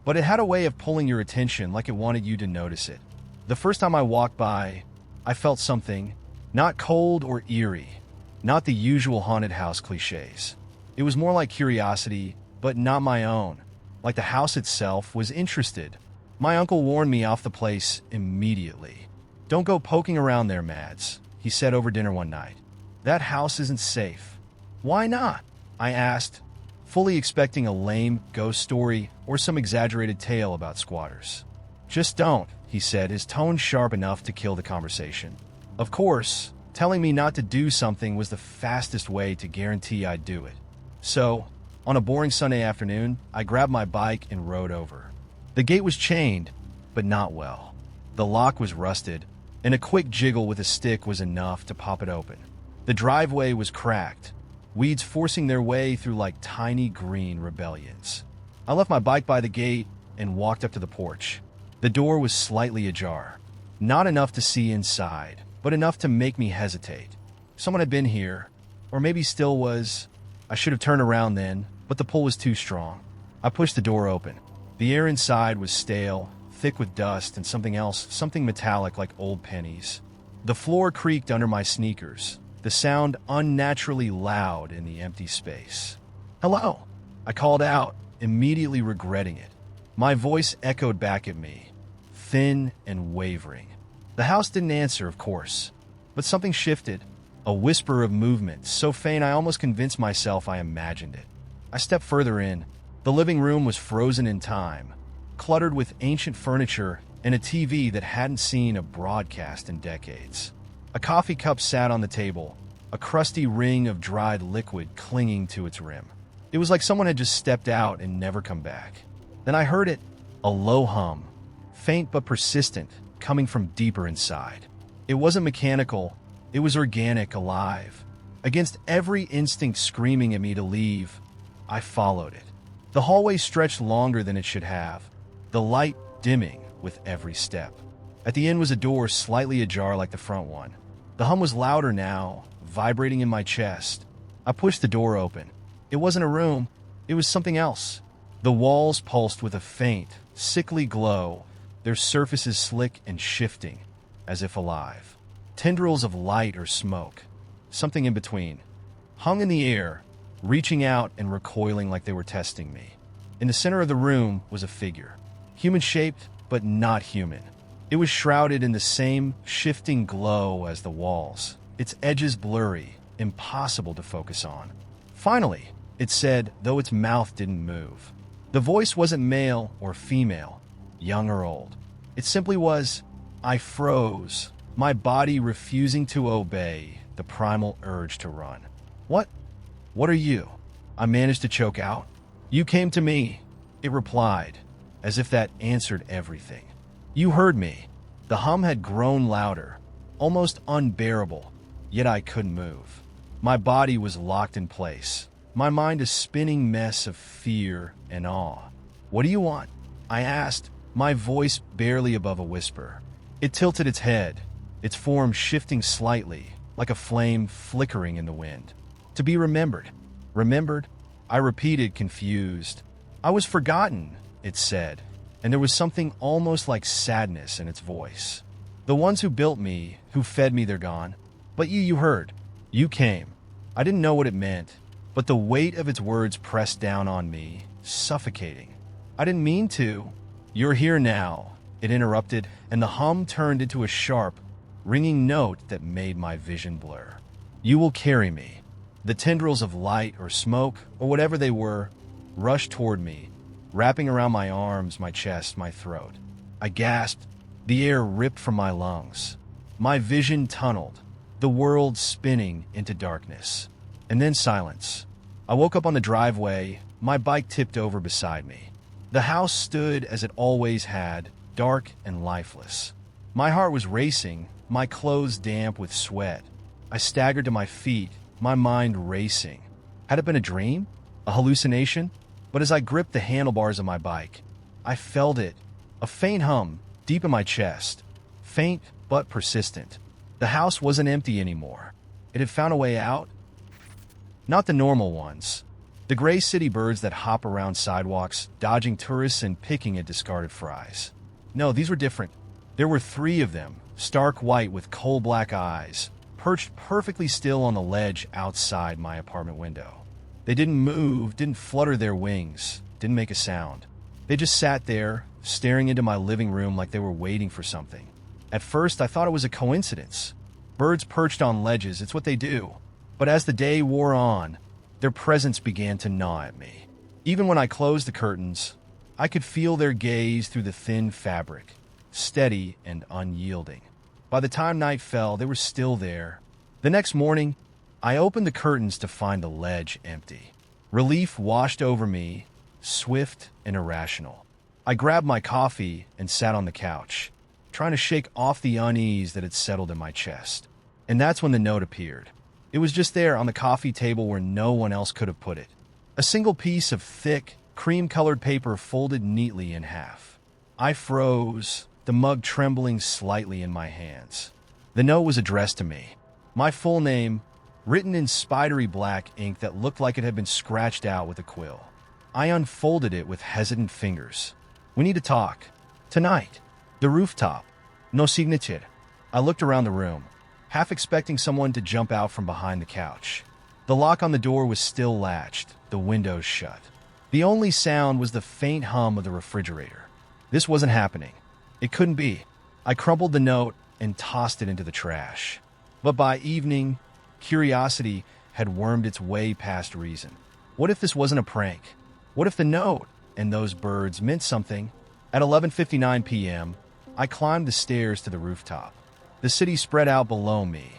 but it had a way of pulling your attention like it wanted you to notice it. The first time I walked by, I felt something, not cold or eerie, not the usual haunted house cliches. It was more like curiosity, but not my own. Like the house itself was interested. My uncle warned me off the place immediately. "Don't go poking around there, Mads," he said over dinner one night. "That house isn't safe." "Why not?" I asked, fully expecting a lame ghost story or some exaggerated tale about squatters. "Just don't," he said, his tone sharp enough to kill the conversation. Of course, telling me not to do something was the fastest way to guarantee I'd do it. So, on a boring Sunday afternoon, I grabbed my bike and rode over. The gate was chained, but not well. The lock was rusted, and a quick jiggle with a stick was enough to pop it open. The driveway was cracked, weeds forcing their way through like tiny green rebellions. I left my bike by the gate and walked up to the porch. The door was slightly ajar. Not enough to see inside, but enough to make me hesitate. Someone had been here, or maybe still was. I should have turned around then, but the pull was too strong. I pushed the door open. The air inside was stale, thick with dust and something else, something metallic like old pennies. The floor creaked under my sneakers, the sound unnaturally loud in the empty space. "Hello," I called out, immediately regretting it. My voice echoed back at me, thin and wavering. The house didn't answer, of course, but something shifted, a whisper of movement, so faint I almost convinced myself I imagined it. I stepped further in. The living room was frozen in time, cluttered with ancient furniture and a TV that hadn't seen a broadcast in decades. A coffee cup sat on the table, a crusty ring of dried liquid clinging to its rim. It was like someone had just stepped out and never come back. Then I heard it, a low hum, faint but persistent, coming from deeper inside. It wasn't mechanical, it was organic, alive. Against every instinct screaming at me to leave, I followed it. The hallway stretched longer than it should have, the light dimming with every step. At the end was a door slightly ajar like the front one. The hum was louder now, vibrating in my chest. I pushed the door open. It wasn't a room, it was something else. The walls pulsed with a faint, sickly glow, their surfaces slick and shifting, as if alive. Tendrils of light or smoke, something in between, hung in the air, reaching out and recoiling like they were testing me. In the center of the room was a figure, human-shaped but not human. It was shrouded in the same shifting glow as the walls, its edges blurry, impossible to focus on. Finally, it said, though its mouth didn't move. The voice wasn't male or female, young or old. It simply was, I froze, my body refusing to obey the primal urge to run. What are you? I managed to choke out. You came to me, it replied, as if that answered everything. You heard me. The hum had grown louder, almost unbearable, yet I couldn't move. My body was locked in place, my mind a spinning mess of fear and awe. What do you want? I asked, my voice barely above a whisper. It tilted its head, its form shifting slightly, like a flame flickering in the wind. To be remembered. Remembered? I repeated, confused. I was forgotten, it said, and there was something almost like sadness in its voice. The ones who built me, who fed me, they're gone. But you heard. You came. I didn't know what it meant, but the weight of its words pressed down on me, suffocating. I didn't mean to. You're here now, it interrupted, and the hum turned into a sharp, ringing note that made my vision blur. You will carry me. The tendrils of light or smoke, or whatever they were, rushed toward me, wrapping around my arms, my chest, my throat. I gasped. The air ripped from my lungs. My vision tunneled, the world spinning into darkness. And then silence. I woke up on the driveway, my bike tipped over beside me. The house stood as it always had, dark and lifeless. My heart was racing, my clothes damp with sweat. I staggered to my feet, my mind racing. Had it been a dream? A hallucination? But as I gripped the handlebars of my bike, I felt it, a faint hum deep in my chest. Faint but persistent. The house wasn't empty anymore. It had found a way out. Not the normal ones. The gray city birds that hop around sidewalks, dodging tourists and picking at discarded fries. No, these were different. There were 3 of them, stark white with coal-black eyes, perched perfectly still on the ledge outside my apartment window. They didn't move, didn't flutter their wings, didn't make a sound. They just sat there, staring into my living room like they were waiting for something. At first, I thought it was a coincidence. Birds perched on ledges, it's what they do. But as the day wore on, their presence began to gnaw at me. Even when I closed the curtains, I could feel their gaze through the thin fabric, steady and unyielding. By the time night fell, they were still there. The next morning, I opened the curtains to find the ledge empty. Relief washed over me, swift and irrational. I grabbed my coffee and sat on the couch, trying to shake off the unease that had settled in my chest. And that's when the note appeared. It was just there on the coffee table where no one else could have put it. A single piece of thick, cream-colored paper folded neatly in half. I froze, the mug trembling slightly in my hands. The note was addressed to me. My full name, written in spidery black ink that looked like it had been scratched out with a quill. I unfolded it with hesitant fingers. We need to talk. Tonight. The rooftop. No signature. I looked around the room, half expecting someone to jump out from behind the couch. The lock on the door was still latched, the windows shut. The only sound was the faint hum of the refrigerator. This wasn't happening. It couldn't be. I crumpled the note and tossed it into the trash. But by evening, curiosity had wormed its way past reason. What if this wasn't a prank? What if the note and those birds meant something? At 11:59 p.m., I climbed the stairs to the rooftop. The city spread out below me,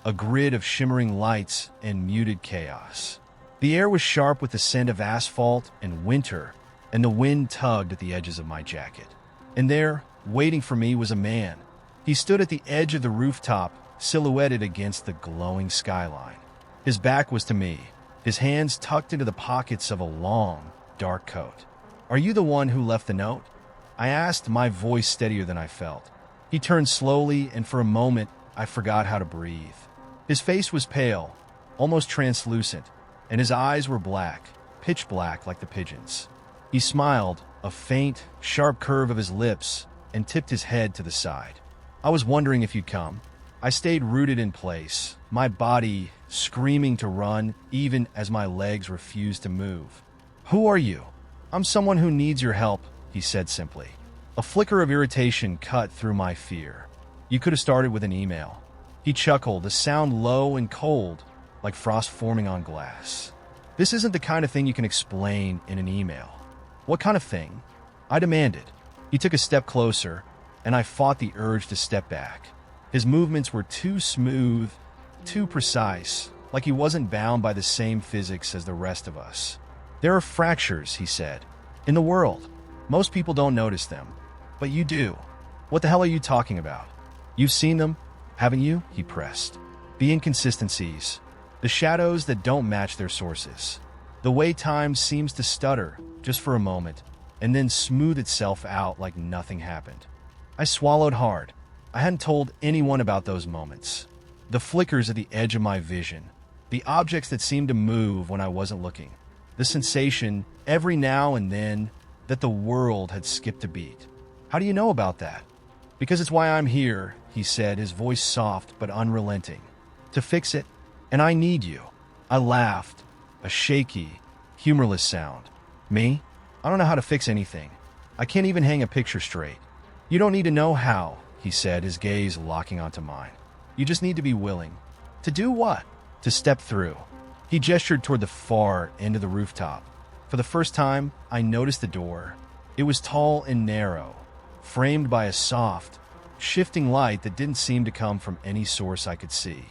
a grid of shimmering lights and muted chaos. The air was sharp with the scent of asphalt and winter, and the wind tugged at the edges of my jacket. And there, waiting for me, was a man. He stood at the edge of the rooftop, silhouetted against the glowing skyline. His back was to me, his hands tucked into the pockets of a long, dark coat. "Are you the one who left the note?" I asked, my voice steadier than I felt. He turned slowly, and for a moment, I forgot how to breathe. His face was pale, almost translucent, and his eyes were black, pitch black like the pigeons. He smiled, a faint, sharp curve of his lips, and tipped his head to the side. I was wondering if you'd come. I stayed rooted in place, my body screaming to run even as my legs refused to move. Who are you? I'm someone who needs your help, he said simply. A flicker of irritation cut through my fear. You could have started with an email. He chuckled, a sound low and cold, like frost forming on glass. This isn't the kind of thing you can explain in an email. What kind of thing? I demanded. He took a step closer, and I fought the urge to step back. His movements were too smooth, too precise, like he wasn't bound by the same physics as the rest of us. There are fractures, he said, in the world. Most people don't notice them, but you do. What the hell are you talking about? You've seen them, haven't you? He pressed. The inconsistencies, the shadows that don't match their sources. The way time seems to stutter just for a moment and then smooth itself out like nothing happened. I swallowed hard. I hadn't told anyone about those moments. The flickers at the edge of my vision, the objects that seemed to move when I wasn't looking, the sensation every now and then that the world had skipped a beat. How do you know about that? Because it's why I'm here, he said, his voice soft but unrelenting. To fix it, and I need you. I laughed, a shaky, humorless sound. Me? I don't know how to fix anything. I can't even hang a picture straight. You don't need to know how, he said, his gaze locking onto mine. You just need to be willing. To do what? To step through. He gestured toward the far end of the rooftop. For the first time, I noticed the door. It was tall and narrow, framed by a soft, shifting light that didn't seem to come from any source I could see.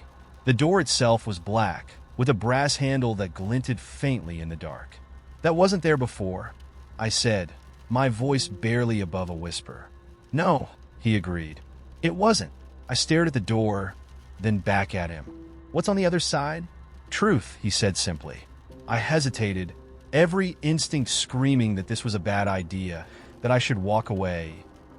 The door itself was black, with a brass handle that glinted faintly in the dark. That wasn't there before, I said, my voice barely above a whisper. No, he agreed. It wasn't. I stared at the door, then back at him. What's on the other side? Truth, he said simply. I hesitated, every instinct screaming that this was a bad idea, that I should walk away,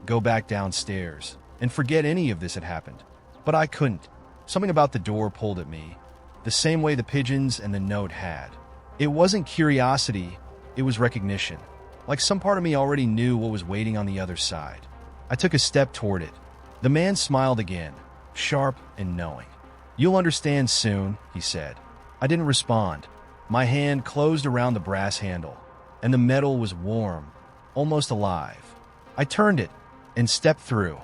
go back downstairs, and forget any of this had happened. But I couldn't. Something about the door pulled at me, the same way the pigeons and the note had. It wasn't curiosity, it was recognition. Like some part of me already knew what was waiting on the other side. I took a step toward it. The man smiled again, sharp and knowing. You'll understand soon, he said. I didn't respond. My hand closed around the brass handle, and the metal was warm, almost alive. I turned it and stepped through.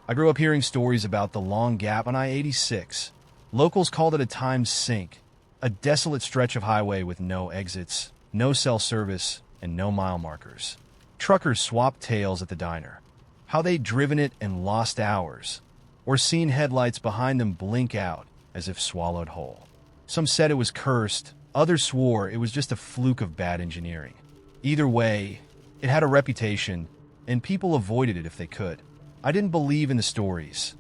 I grew up hearing stories about the long gap on I-86. Locals called it a time sink, a desolate stretch of highway with no exits, no cell service, and no mile markers. Truckers swapped tales at the diner. How they'd driven it and lost hours, or seen headlights behind them blink out as if swallowed whole. Some said it was cursed, others swore it was just a fluke of bad engineering. Either way, it had a reputation, and people avoided it if they could. I didn't believe in the stories.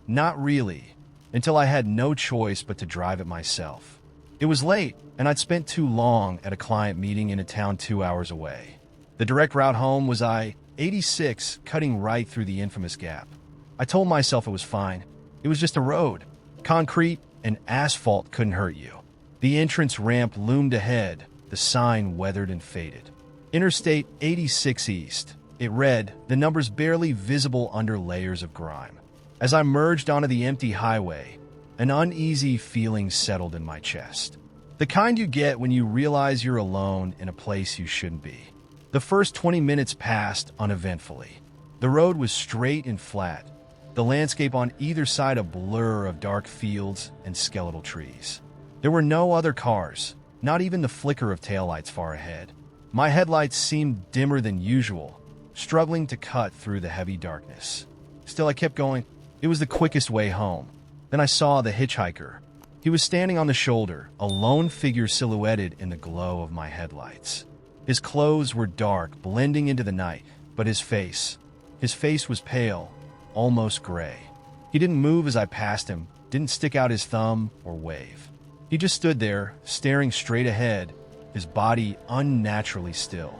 Not really, until I had no choice but to drive it myself. It was late, and I'd spent too long at a client meeting in a town 2 hours away. The direct route home was I-86, cutting right through the infamous gap. I told myself it was fine. It was just a road. Concrete and asphalt couldn't hurt you. The entrance ramp loomed ahead, the sign weathered and faded. Interstate 86 East. It read, the numbers barely visible under layers of grime. As I merged onto the empty highway, an uneasy feeling settled in my chest. The kind you get when you realize you're alone in a place you shouldn't be. The first 20 minutes passed uneventfully. The road was straight and flat, the landscape on either side a blur of dark fields and skeletal trees. There were no other cars, not even the flicker of taillights far ahead. My headlights seemed dimmer than usual, struggling to cut through the heavy darkness. Still, I kept going. It was the quickest way home. Then I saw the hitchhiker. He was standing on the shoulder, a lone figure silhouetted in the glow of my headlights. His clothes were dark, blending into the night, but his face was pale, almost gray. He didn't move as I passed him, didn't stick out his thumb or wave. He just stood there, staring straight ahead, his body unnaturally still.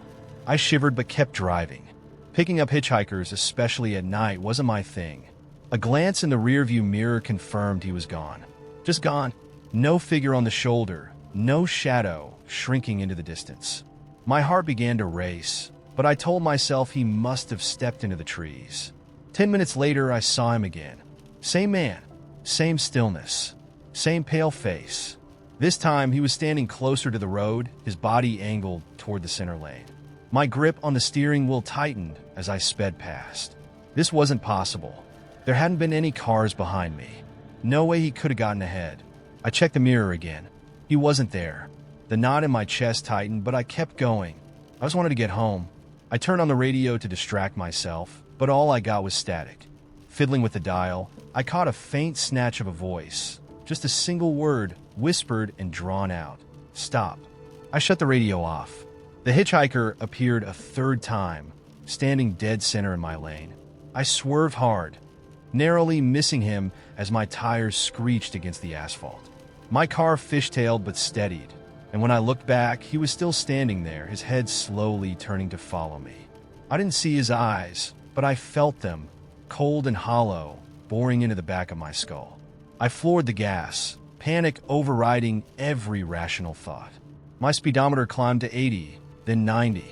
I shivered but kept driving. Picking up hitchhikers, especially at night, wasn't my thing. A glance in the rearview mirror confirmed he was gone. Just gone. No figure on the shoulder, no shadow shrinking into the distance. My heart began to race, but I told myself he must have stepped into the trees. 10 minutes later, I saw him again. Same man, same stillness, same pale face. This time, he was standing closer to the road, his body angled toward the center lane. My grip on the steering wheel tightened as I sped past. This wasn't possible. There hadn't been any cars behind me. No way he could have gotten ahead. I checked the mirror again. He wasn't there. The knot in my chest tightened, but I kept going. I just wanted to get home. I turned on the radio to distract myself, but all I got was static. Fiddling with the dial, I caught a faint snatch of a voice. Just a single word, whispered and drawn out. Stop. I shut the radio off. The hitchhiker appeared a third time, standing dead center in my lane. I swerved hard, narrowly missing him as my tires screeched against the asphalt. My car fishtailed but steadied, and when I looked back, he was still standing there, his head slowly turning to follow me. I didn't see his eyes, but I felt them, cold and hollow, boring into the back of my skull. I floored the gas, panic overriding every rational thought. My speedometer climbed to 80, then 90.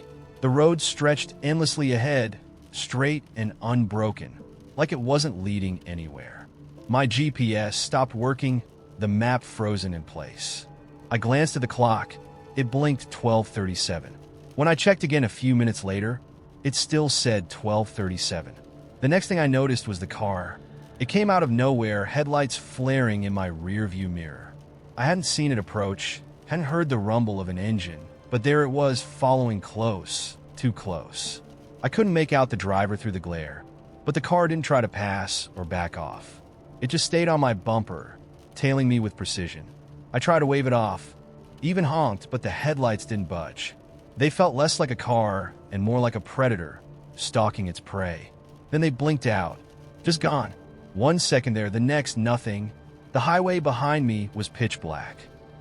The road stretched endlessly ahead, straight and unbroken, like it wasn't leading anywhere. My GPS stopped working, the map frozen in place. I glanced at the clock. It blinked 12:37. When I checked again a few minutes later, it still said 12:37. The next thing I noticed was the car. It came out of nowhere, headlights flaring in my rearview mirror. I hadn't seen it approach, hadn't heard the rumble of an engine, but there it was, following close, too close. I couldn't make out the driver through the glare, but the car didn't try to pass or back off. It just stayed on my bumper, tailing me with precision. I tried to wave it off, even honked, but the headlights didn't budge. They felt less like a car and more like a predator, stalking its prey. Then they blinked out, just gone. 1 second there, the next, nothing. The highway behind me was pitch black.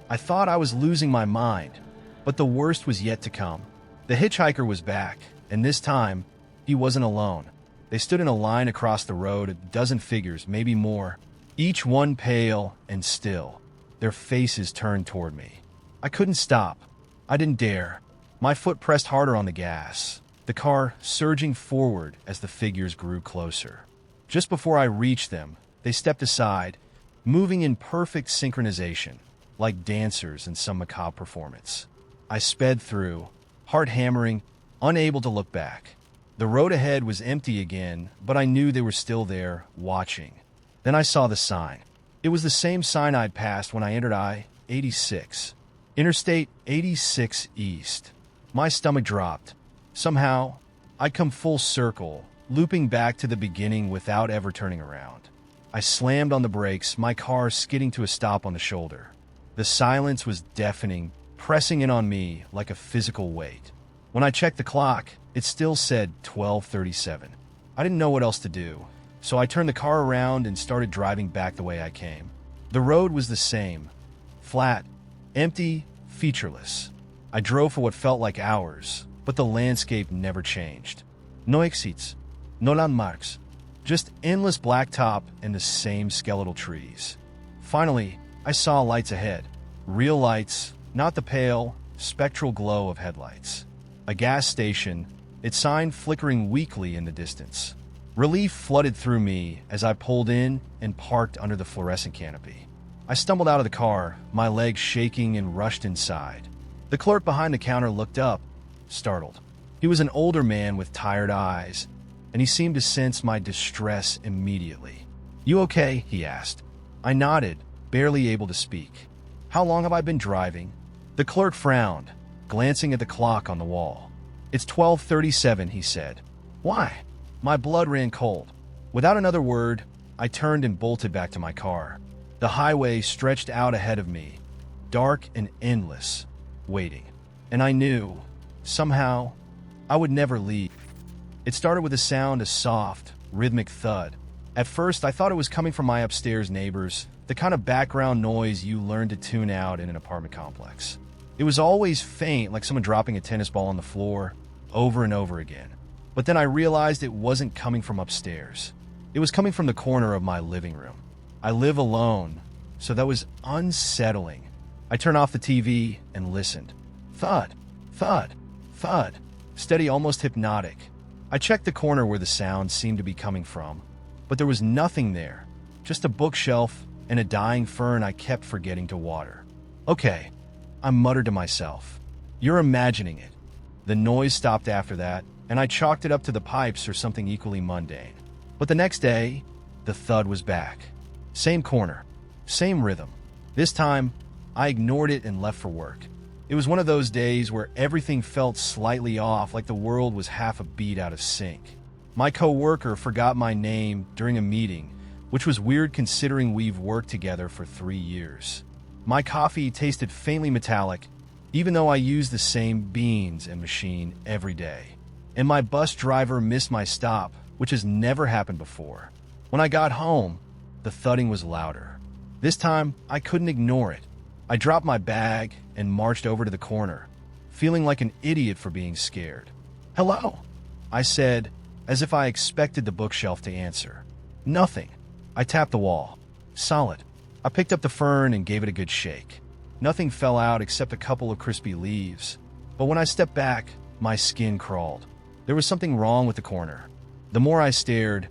I thought I was losing my mind, but the worst was yet to come. The hitchhiker was back, and this time, he wasn't alone. They stood in a line across the road, a dozen figures, maybe more, each one pale and still, their faces turned toward me. I couldn't stop. I didn't dare. My foot pressed harder on the gas, the car surging forward as the figures grew closer. Just before I reached them, they stepped aside, moving in perfect synchronization, like dancers in some macabre performance. I sped through, heart hammering, unable to look back. The road ahead was empty again, but I knew they were still there, watching. Then I saw the sign. It was the same sign I'd passed when I entered I-86. Interstate 86 East. My stomach dropped. Somehow, I'd come full circle, looping back to the beginning without ever turning around. I slammed on the brakes, my car skidding to a stop on the shoulder. The silence was deafening, pressing in on me like a physical weight. When I checked the clock, it still said 12:37. I didn't know what else to do, so I turned the car around and started driving back the way I came. The road was the same, flat, empty, featureless. I drove for what felt like hours, but the landscape never changed. No exits, no landmarks, just endless blacktop and the same skeletal trees. Finally, I saw lights ahead. Real lights, not the pale, spectral glow of headlights. A gas station, its sign flickering weakly in the distance. Relief flooded through me as I pulled in and parked under the fluorescent canopy. I stumbled out of the car, my legs shaking, and rushed inside. The clerk behind the counter looked up, startled. He was an older man with tired eyes, and he seemed to sense my distress immediately. "You okay?" he asked. I nodded, barely able to speak. "How long have I been driving?" The clerk frowned, glancing at the clock on the wall. "It's 12:37, he said. "Why?" My blood ran cold. Without another word, I turned and bolted back to my car. The highway stretched out ahead of me, dark and endless, waiting. And I knew, somehow, I would never leave. It started with a sound, a soft, rhythmic thud. At first, I thought it was coming from my upstairs neighbors, the kind of background noise you learn to tune out in an apartment complex. It was always faint, like someone dropping a tennis ball on the floor, over and over again. But then I realized it wasn't coming from upstairs. It was coming from the corner of my living room. I live alone, so that was unsettling. I turned off the TV and listened. Thud, thud, thud. Steady, almost hypnotic. I checked the corner where the sound seemed to be coming from, but there was nothing there. Just a bookshelf and a dying fern I kept forgetting to water. Okay, I muttered to myself. You're imagining it. The noise stopped after that, and I chalked it up to the pipes or something equally mundane. But the next day, the thud was back. Same corner, same rhythm. This time, I ignored it and left for work. It was one of those days where everything felt slightly off, like the world was half a beat out of sync. My coworker forgot my name during a meeting, which was weird considering we've worked together for 3 years. My coffee tasted faintly metallic, even though I use the same beans and machine every day. And my bus driver missed my stop, which has never happened before. When I got home, the thudding was louder. This time, I couldn't ignore it. I dropped my bag and marched over to the corner, feeling like an idiot for being scared. "Hello," I said, as if I expected the bookshelf to answer. Nothing. I tapped the wall. Solid. I picked up the fern and gave it a good shake. Nothing fell out except a couple of crispy leaves. But when I stepped back, my skin crawled. There was something wrong with the corner. The more I stared,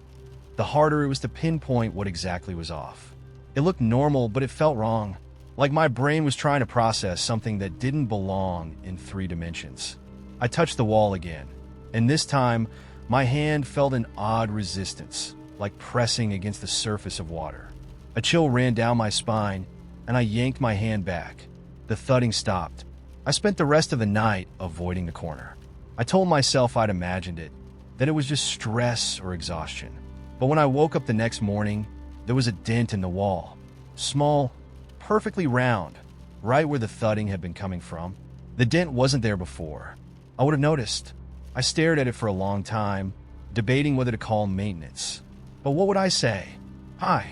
the harder it was to pinpoint what exactly was off. It looked normal, but it felt wrong. Like my brain was trying to process something that didn't belong in 3 dimensions. I touched the wall again, and this time, my hand felt an odd resistance, like pressing against the surface of water. A chill ran down my spine, and I yanked my hand back. The thudding stopped. I spent the rest of the night avoiding the corner. I told myself I'd imagined it, that it was just stress or exhaustion. But when I woke up the next morning, there was a dent in the wall. Small, perfectly round, right where the thudding had been coming from. The dent wasn't there before. I would have noticed. I stared at it for a long time, debating whether to call maintenance. But what would I say? "Hi,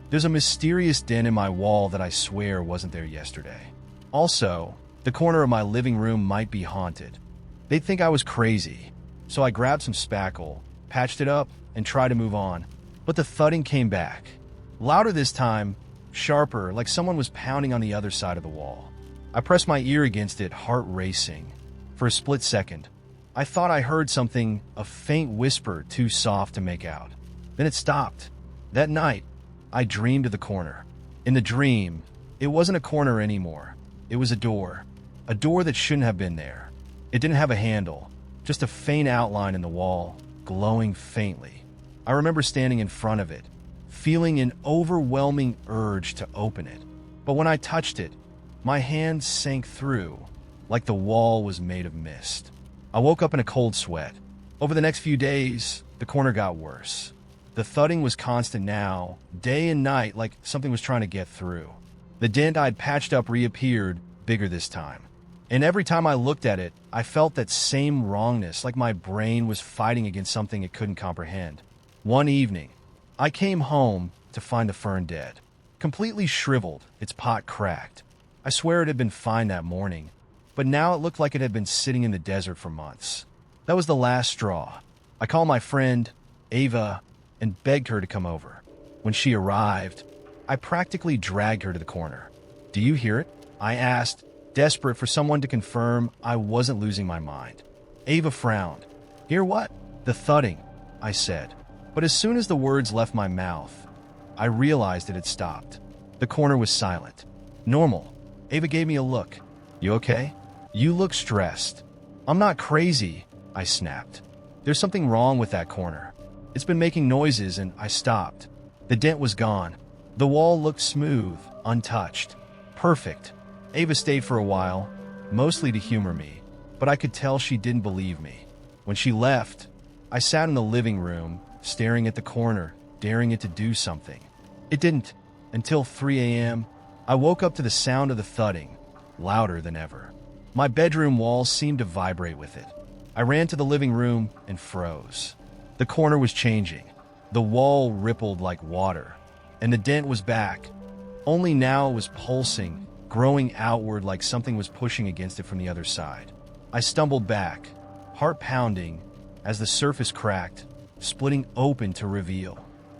there's a mysterious dent in my wall that I swear wasn't there yesterday." Also, the corner of my living room might be haunted. They'd think I was crazy. So I grabbed some spackle, patched it up, and tried to move on. But the thudding came back. Louder this time, sharper, like someone was pounding on the other side of the wall. I pressed my ear against it, heart racing. For a split second, I thought I heard something, a faint whisper too soft to make out. Then it stopped. That night, I dreamed of the corner. In the dream, it wasn't a corner anymore. It was a door that shouldn't have been there. It didn't have a handle, just a faint outline in the wall, glowing faintly. I remember standing in front of it, feeling an overwhelming urge to open it. But when I touched it, my hand sank through, like the wall was made of mist. I woke up in a cold sweat. Over the next few days, the corner got worse. The thudding was constant now, day and night, like something was trying to get through. The dent I'd patched up reappeared, bigger this time. And every time I looked at it, I felt that same wrongness, like my brain was fighting against something it couldn't comprehend. One evening, I came home to find the fern dead. Completely shriveled, its pot cracked. I swear it had been fine that morning, but now it looked like it had been sitting in the desert for months. That was the last straw. I called my friend, Ava, and begged her to come over. When she arrived, I practically dragged her to the corner. "Do you hear it?" I asked, desperate for someone to confirm I wasn't losing my mind. Ava frowned. "Hear what?" "The thudding," I said. But as soon as the words left my mouth, I realized it had stopped. The corner was silent. Normal. Ava gave me a look. "You okay?" "You look stressed." "I'm not crazy," I snapped. "There's something wrong with that corner. It's been making noises," and I stopped. The dent was gone. The wall looked smooth, untouched. Perfect. Ava stayed for a while, mostly to humor me, but I could tell she didn't believe me. When she left, I sat in the living room, staring at the corner, daring it to do something. It didn't. Until 3 a.m., I woke up to the sound of the thudding, louder than ever. My bedroom walls seemed to vibrate with it. I ran to the living room and froze. The corner was changing. The wall rippled like water, and the dent was back. Only now it was pulsing, growing outward like something was pushing against it from the other side. I stumbled back, heart pounding, as the surface cracked, splitting open to reveal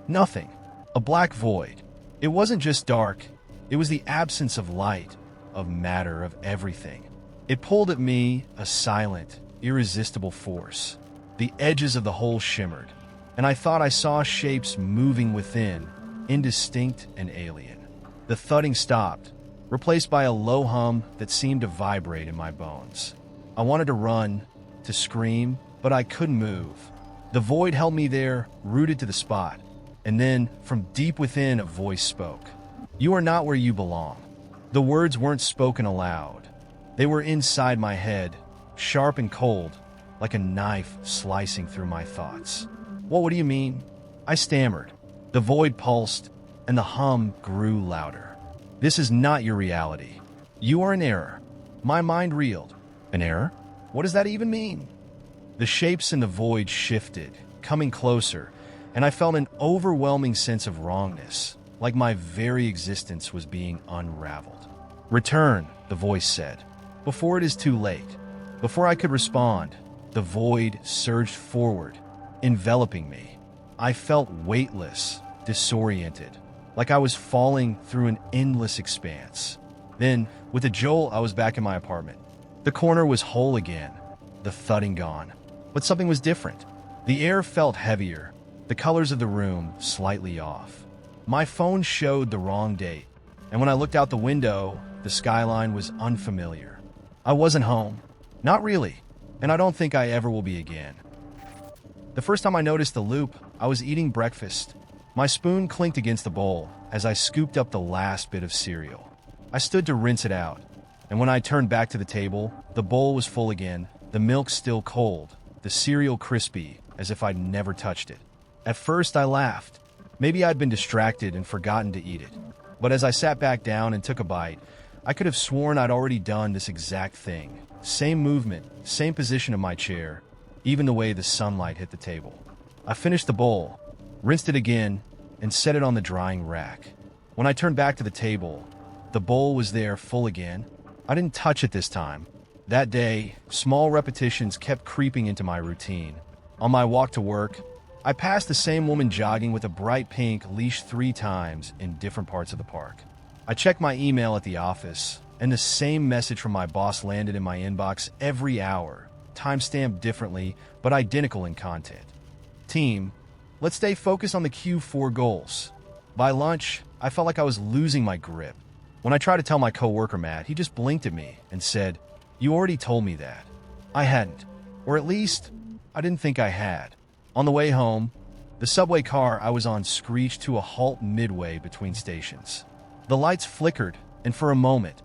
Nothing. A black void. It wasn't just dark. It was the absence of light, of matter, of everything. It pulled at me, a silent, irresistible force. The edges of the hole shimmered, and I thought I saw shapes moving within, indistinct and alien. The thudding stopped, replaced by a low hum that seemed to vibrate in my bones. I wanted to run, to scream, but I couldn't move. The void held me there, rooted to the spot. And then, from deep within, a voice spoke. "You are not where you belong." The words weren't spoken aloud. They were inside my head, sharp and cold, like a knife slicing through my thoughts. What do you mean?" I stammered. The void pulsed, and the hum grew louder. "This is not your reality. You are in error." My mind reeled. An error? What does that even mean? The shapes in the void shifted, coming closer, and I felt an overwhelming sense of wrongness, like my very existence was being unraveled. "Return," the voice said, "before it is too late." Before I could respond, the void surged forward, enveloping me. I felt weightless, disoriented, like I was falling through an endless expanse. Then, with a jolt, I was back in my apartment. The corner was whole again, the thudding gone. But something was different. The air felt heavier, the colors of the room slightly off. My phone showed the wrong date, and when I looked out the window, the skyline was unfamiliar. I wasn't home. Not really, and I don't think I ever will be again. The first time I noticed the loop, I was eating breakfast. My spoon clinked against the bowl as I scooped up the last bit of cereal. I stood to rinse it out, and when I turned back to the table, the bowl was full again, the milk still cold, the cereal crispy, as if I'd never touched it. At first, I laughed. Maybe I'd been distracted and forgotten to eat it. But as I sat back down and took a bite, I could have sworn I'd already done this exact thing. Same movement, same position of my chair, even the way the sunlight hit the table. I finished the bowl, rinsed it again, and set it on the drying rack. When I turned back to the table, the bowl was there full again. I didn't touch it this time. That day, small repetitions kept creeping into my routine. On my walk to work, I passed the same woman jogging with a bright pink leash 3 times in different parts of the park. I checked my email at the office, and the same message from my boss landed in my inbox every hour, time-stamped differently, but identical in content. "Team, let's stay focused on the Q4 goals." By lunch, I felt like I was losing my grip. When I tried to tell my coworker Matt, he just blinked at me and said, "You already told me that." I hadn't, or at least, I didn't think I had. On the way home, the subway car I was on screeched to a halt midway between stations. The lights flickered, and for a moment,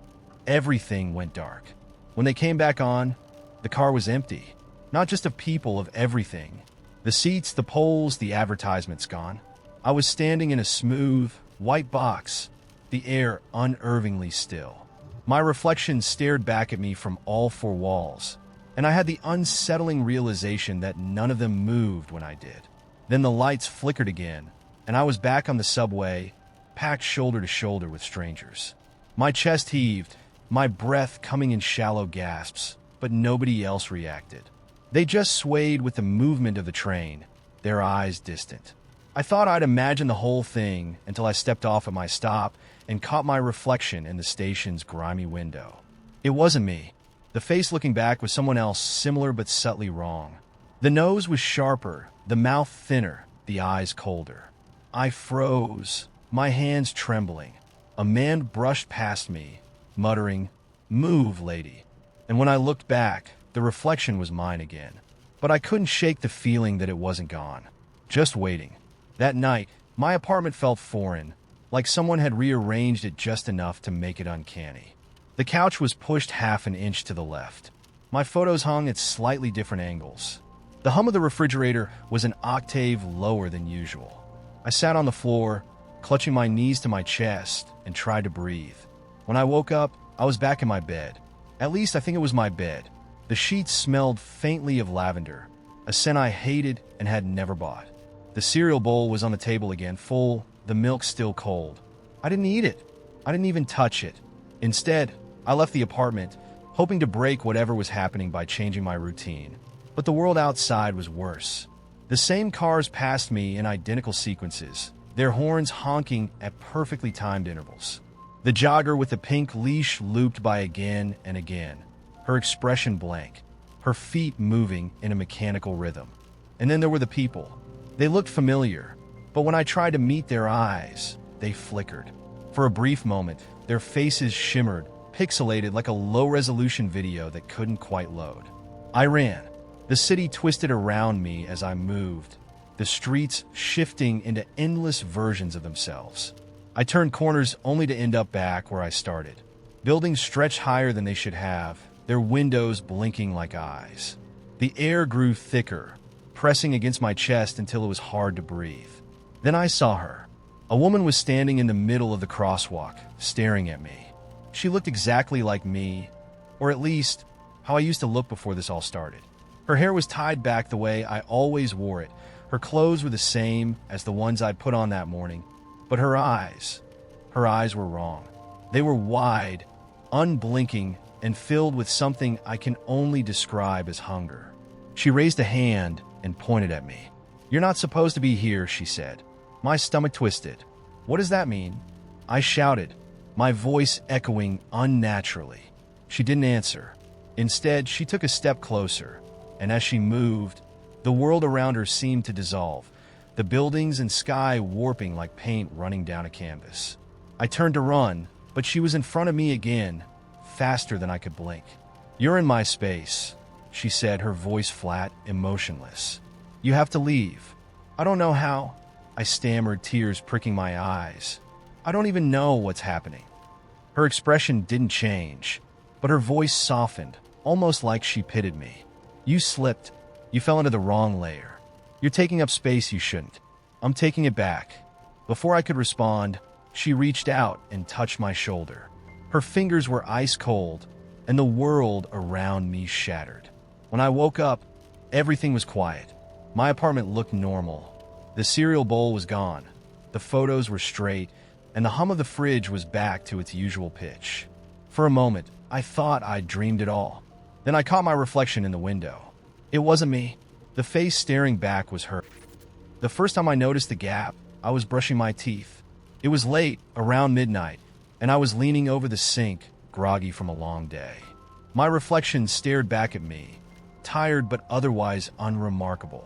everything went dark. When they came back on, the car was empty. Not just of people, of everything. The seats, the poles, the advertisements gone. I was standing in a smooth, white box, the air unnervingly still. My reflection stared back at me from all 4 walls, and I had the unsettling realization that none of them moved when I did. Then the lights flickered again, and I was back on the subway, packed shoulder to shoulder with strangers. My chest heaved, my breath coming in shallow gasps, but nobody else reacted. They just swayed with the movement of the train, their eyes distant. I thought I'd imagined the whole thing until I stepped off at my stop and caught my reflection in the station's grimy window. It wasn't me. The face looking back was someone else, similar but subtly wrong. The nose was sharper, the mouth thinner, the eyes colder. I froze, my hands trembling. A man brushed past me, muttering, "Move, lady." And when I looked back, the reflection was mine again. But I couldn't shake the feeling that it wasn't gone. Just waiting. That night, my apartment felt foreign, like someone had rearranged it just enough to make it uncanny. The couch was pushed half an inch to the left. My photos hung at slightly different angles. The hum of the refrigerator was an octave lower than usual. I sat on the floor, clutching my knees to my chest, and tried to breathe. When I woke up, I was back in my bed. At least I think it was my bed. The sheets smelled faintly of lavender, a scent I hated and had never bought. The cereal bowl was on the table again, full, the milk still cold. I didn't eat it. I didn't even touch it. Instead, I left the apartment, hoping to break whatever was happening by changing my routine. But the world outside was worse. The same cars passed me in identical sequences, their horns honking at perfectly timed intervals. The jogger with the pink leash looped by again and again, her expression blank, her feet moving in a mechanical rhythm. And then there were the people. They looked familiar, but when I tried to meet their eyes, they flickered. For a brief moment, their faces shimmered, pixelated like a low-resolution video that couldn't quite load. I ran. The city twisted around me as I moved, the streets shifting into endless versions of themselves. I turned corners only to end up back where I started. Buildings stretched higher than they should have, their windows blinking like eyes. The air grew thicker, pressing against my chest until it was hard to breathe. Then I saw her. A woman was standing in the middle of the crosswalk, staring at me. She looked exactly like me, or at least how I used to look before this all started. Her hair was tied back the way I always wore it. Her clothes were the same as the ones I'd put on that morning, but her eyes were wrong. They were wide, unblinking, and filled with something I can only describe as hunger. She raised a hand and pointed at me. "You're not supposed to be here," she said. My stomach twisted. "What does that mean?" I shouted, my voice echoing unnaturally. She didn't answer. Instead, she took a step closer, and as she moved, the world around her seemed to dissolve, the buildings and sky warping like paint running down a canvas. I turned to run, but she was in front of me again, faster than I could blink. "You're in my space," she said, her voice flat, emotionless. "You have to leave." "I don't know how," I stammered, tears pricking my eyes. "I don't even know what's happening." Her expression didn't change, but her voice softened, almost like she pitied me. "You slipped. You fell into the wrong layer. You're taking up space you shouldn't. I'm taking it back." Before I could respond, she reached out and touched my shoulder. Her fingers were ice cold, and the world around me shattered. When I woke up, everything was quiet. My apartment looked normal. The cereal bowl was gone. The photos were straight, and the hum of the fridge was back to its usual pitch. For a moment, I thought I'd dreamed it all. Then I caught my reflection in the window. It wasn't me. The face staring back was her. The first time I noticed the gap, I was brushing my teeth. It was late, around midnight, and I was leaning over the sink, groggy from a long day. My reflection stared back at me, tired but otherwise unremarkable.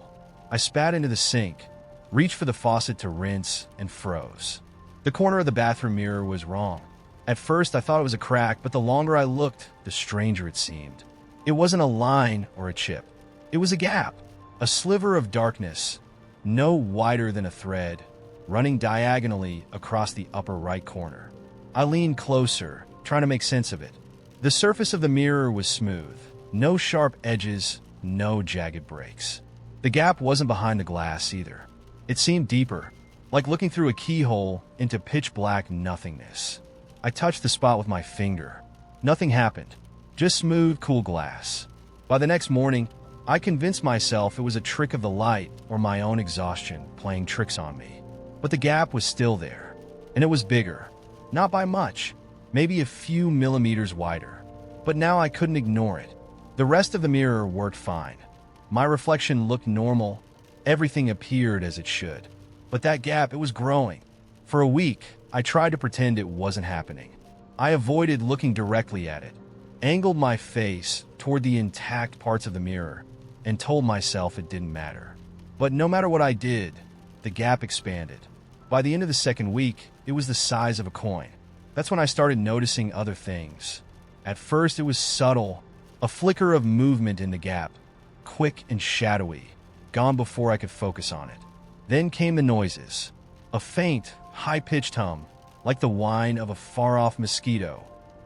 I spat into the sink, reached for the faucet to rinse, and froze. The corner of the bathroom mirror was wrong. At first, I thought it was a crack, but the longer I looked, the stranger it seemed. It wasn't a line or a chip. It was a gap, a sliver of darkness, no wider than a thread, running diagonally across the upper right corner. I leaned closer, trying to make sense of it. The surface of the mirror was smooth, no sharp edges, no jagged breaks. The gap wasn't behind the glass either. It seemed deeper, like looking through a keyhole into pitch-black nothingness. I touched the spot with my finger. Nothing happened, just smooth, cool glass. By the next morning, I convinced myself it was a trick of the light or my own exhaustion playing tricks on me. But the gap was still there, and it was bigger. Not by much, maybe a few millimeters wider. But now I couldn't ignore it. The rest of the mirror worked fine. My reflection looked normal. Everything appeared as it should. But that gap, it was growing. For a week, I tried to pretend it wasn't happening. I avoided looking directly at it, angled my face toward the intact parts of the mirror, and told myself it didn't matter. But no matter what I did, the gap expanded. By the end of the second week, it was the size of a coin. That's when I started noticing other things. At first, it was subtle, a flicker of movement in the gap, quick and shadowy, gone before I could focus on it. Then came the noises, a faint, high-pitched hum, like the whine of a far-off mosquito,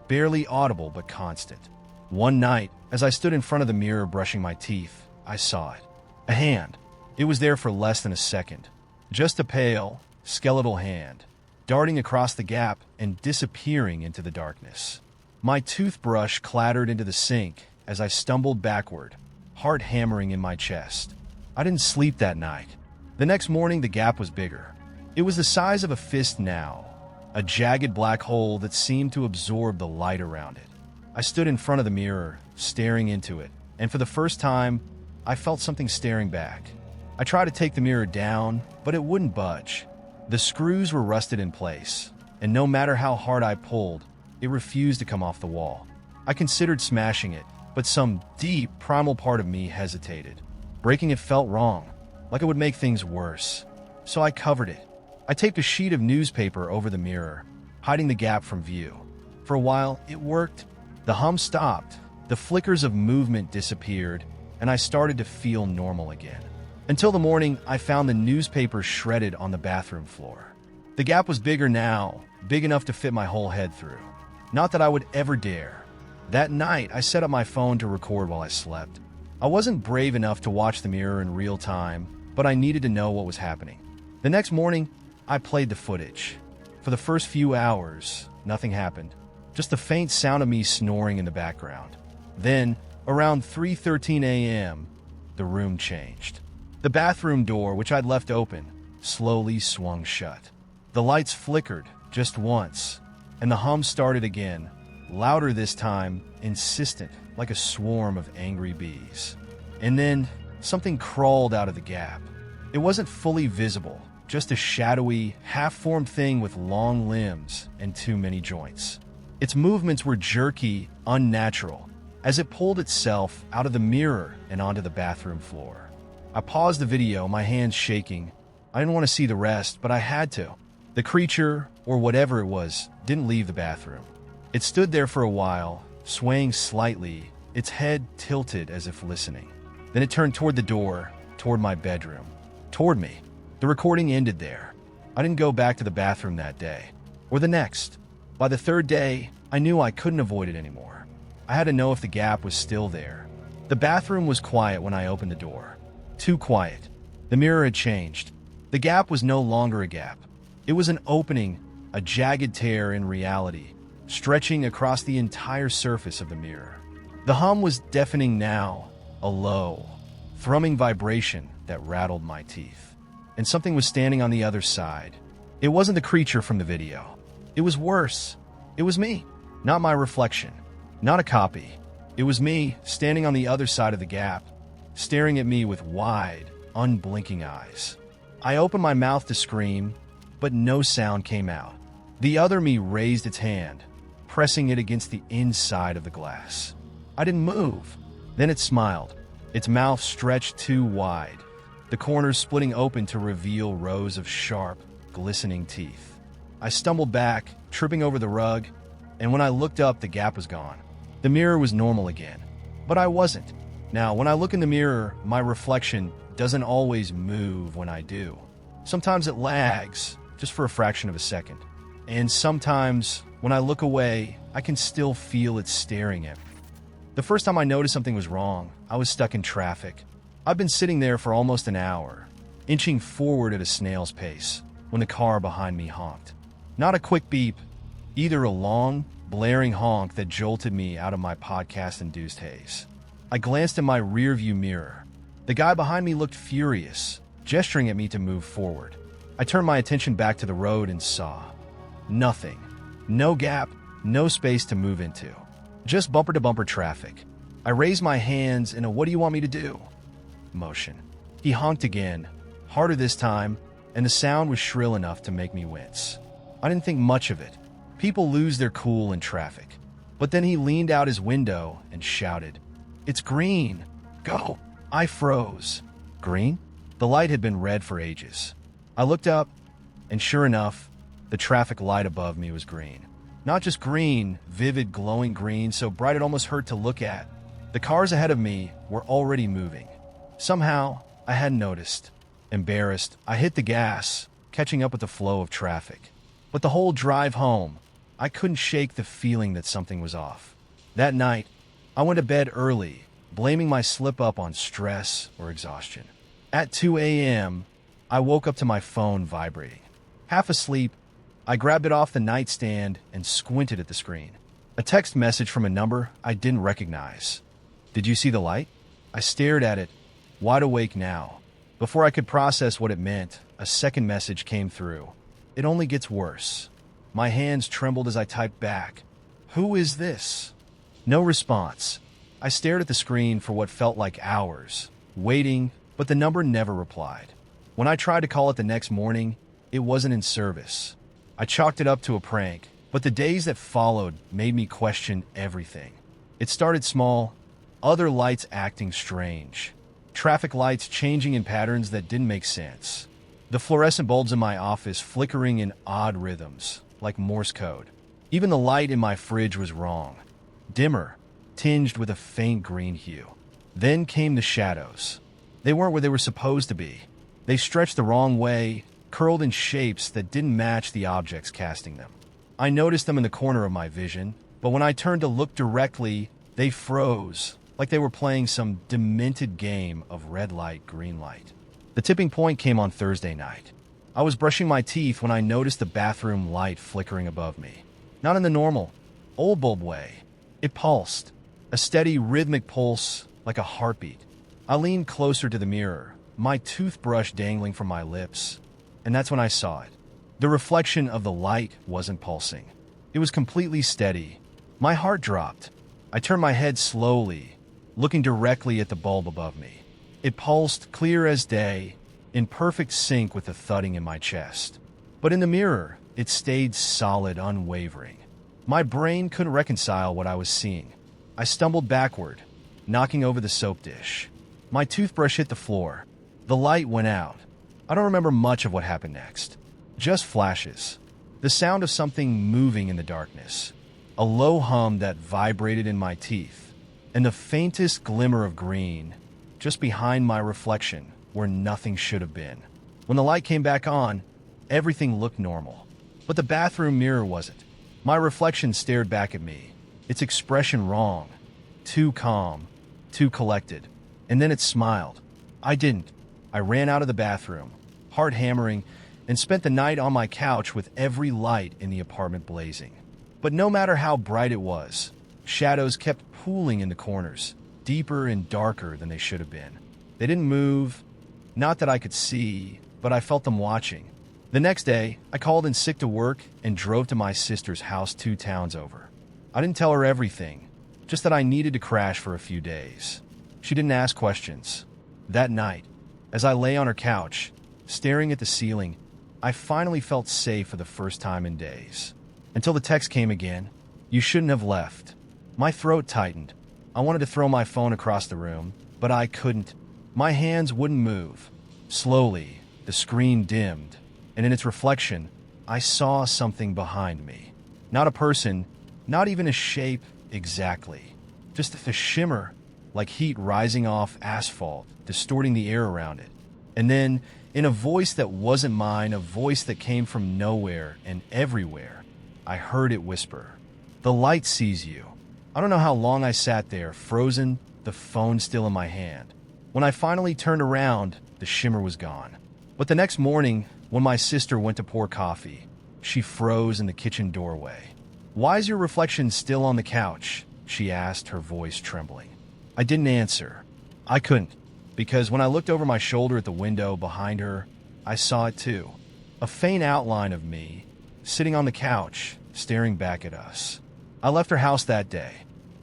barely audible but constant. One night, as I stood in front of the mirror brushing my teeth, I saw it. A hand. It was there for less than a second. Just a pale, skeletal hand, darting across the gap and disappearing into the darkness. My toothbrush clattered into the sink as I stumbled backward, heart hammering in my chest. I didn't sleep that night. The next morning, the gap was bigger. It was the size of a fist now, a jagged black hole that seemed to absorb the light around it. I stood in front of the mirror, staring into it, and for the first time, I felt something staring back. I tried to take the mirror down, but it wouldn't budge. The screws were rusted in place, and no matter how hard I pulled, it refused to come off the wall. I considered smashing it, but some deep, primal part of me hesitated. Breaking it felt wrong, like it would make things worse. So I covered it. I taped a sheet of newspaper over the mirror, hiding the gap from view. For a while, it worked. The hum stopped, the flickers of movement disappeared, and I started to feel normal again. Until the morning, I found the newspaper shredded on the bathroom floor. The gap was bigger now, big enough to fit my whole head through. Not that I would ever dare. That night, I set up my phone to record while I slept. I wasn't brave enough to watch the mirror in real time, but I needed to know what was happening. The next morning, I played the footage. For the first few hours, nothing happened. Just the faint sound of me snoring in the background. Then, around 3:13 a.m., the room changed. The bathroom door, which I'd left open, slowly swung shut. The lights flickered just once, and the hum started again, louder this time, insistent, like a swarm of angry bees. And then, something crawled out of the gap. It wasn't fully visible, just a shadowy, half-formed thing with long limbs and too many joints. Its movements were jerky, unnatural, as it pulled itself out of the mirror and onto the bathroom floor. I paused the video, my hands shaking. I didn't want to see the rest, but I had to. The creature, or whatever it was, didn't leave the bathroom. It stood there for a while, swaying slightly, its head tilted as if listening. Then it turned toward the door, toward my bedroom, toward me. The recording ended there. I didn't go back to the bathroom that day, or the next. By the third day, I knew I couldn't avoid it anymore. I had to know if the gap was still there. The bathroom was quiet when I opened the door. Too quiet. The mirror had changed. The gap was no longer a gap. It was an opening, a jagged tear in reality, stretching across the entire surface of the mirror. The hum was deafening now, a low, thrumming vibration that rattled my teeth. And something was standing on the other side. It wasn't the creature from the video. It was worse. It was me, not my reflection, not a copy. It was me, standing on the other side of the gap, staring at me with wide, unblinking eyes. I opened my mouth to scream, but no sound came out. The other me raised its hand, pressing it against the inside of the glass. I didn't move. Then it smiled, its mouth stretched too wide, the corners splitting open to reveal rows of sharp, glistening teeth. I stumbled back, tripping over the rug, and when I looked up, the gap was gone. The mirror was normal again, but I wasn't. Now, when I look in the mirror, my reflection doesn't always move when I do. Sometimes it lags, just for a fraction of a second. And sometimes, when I look away, I can still feel it staring at me. The first time I noticed something was wrong, I was stuck in traffic. I've been sitting there for almost an hour, inching forward at a snail's pace, when the car behind me honked. Not a quick beep, either a long, blaring honk that jolted me out of my podcast-induced haze. I glanced in my rearview mirror. The guy behind me looked furious, gesturing at me to move forward. I turned my attention back to the road and saw nothing. No gap, no space to move into. Just bumper-to-bumper traffic. I raised my hands in a "what do you want me to do?" motion. He honked again, harder this time, and the sound was shrill enough to make me wince. I didn't think much of it. People lose their cool in traffic. But then he leaned out his window and shouted, "It's green! Go!" I froze. Green? The light had been red for ages. I looked up, and sure enough, the traffic light above me was green. Not just green, vivid, glowing green, so bright it almost hurt to look at. The cars ahead of me were already moving. Somehow, I hadn't noticed. Embarrassed, I hit the gas, catching up with the flow of traffic. But the whole drive home, I couldn't shake the feeling that something was off. That night, I went to bed early, blaming my slip-up on stress or exhaustion. At 2 a.m., I woke up to my phone vibrating. Half asleep, I grabbed it off the nightstand and squinted at the screen. A text message from a number I didn't recognize. "Did you see the light?" I stared at it, wide awake now. Before I could process what it meant, a second message came through. "It only gets worse." My hands trembled as I typed back, "Who is this?" No response. I stared at the screen for what felt like hours, waiting, but the number never replied. When I tried to call it the next morning, it wasn't in service. I chalked it up to a prank, but the days that followed made me question everything. It started small, other lights acting strange, traffic lights changing in patterns that didn't make sense, the fluorescent bulbs in my office flickering in odd rhythms, like Morse code. Even the light in my fridge was wrong, dimmer, tinged with a faint green hue. Then came the shadows. They weren't where they were supposed to be. They stretched the wrong way, curled in shapes that didn't match the objects casting them. I noticed them in the corner of my vision, but when I turned to look directly, they froze, like they were playing some demented game of red light, green light. The tipping point came on Thursday night. I was brushing my teeth when I noticed the bathroom light flickering above me. Not in the normal, old bulb way. It pulsed, a steady, rhythmic pulse like a heartbeat. I leaned closer to the mirror, my toothbrush dangling from my lips, and that's when I saw it. The reflection of the light wasn't pulsing. It was completely steady. My heart dropped. I turned my head slowly, looking directly at the bulb above me. It pulsed clear as day, in perfect sync with the thudding in my chest. But in the mirror, it stayed solid, unwavering. My brain couldn't reconcile what I was seeing. I stumbled backward, knocking over the soap dish. My toothbrush hit the floor. The light went out. I don't remember much of what happened next. Just flashes. The sound of something moving in the darkness. A low hum that vibrated in my teeth. And the faintest glimmer of green, just behind my reflection, where nothing should have been. When the light came back on, everything looked normal. But the bathroom mirror wasn't. My reflection stared back at me, its expression wrong. Too calm, too collected. And then it smiled. I didn't. I ran out of the bathroom, heart hammering, and spent the night on my couch with every light in the apartment blazing. But no matter how bright it was, shadows kept pooling in the corners, deeper and darker than they should have been. They didn't move, not that I could see, but I felt them watching. The next day, I called in sick to work and drove to my sister's house 2 towns over. I didn't tell her everything, just that I needed to crash for a few days. She didn't ask questions. That night, as I lay on her couch, staring at the ceiling, I finally felt safe for the first time in days. Until the text came again. You shouldn't have left. My throat tightened. I wanted to throw my phone across the room, but I couldn't. My hands wouldn't move. Slowly, the screen dimmed, and in its reflection, I saw something behind me. Not a person, not even a shape exactly. Just a shimmer, like heat rising off asphalt, distorting the air around it. And then, in a voice that wasn't mine, a voice that came from nowhere and everywhere, I heard it whisper, "The light sees you." I don't know how long I sat there, frozen, the phone still in my hand. When I finally turned around, the shimmer was gone. But the next morning, when my sister went to pour coffee, she froze in the kitchen doorway. "Why is your reflection still on the couch?" she asked, her voice trembling. I didn't answer. I couldn't, because when I looked over my shoulder at the window behind her, I saw it too. A faint outline of me, sitting on the couch, staring back at us. I left her house that day.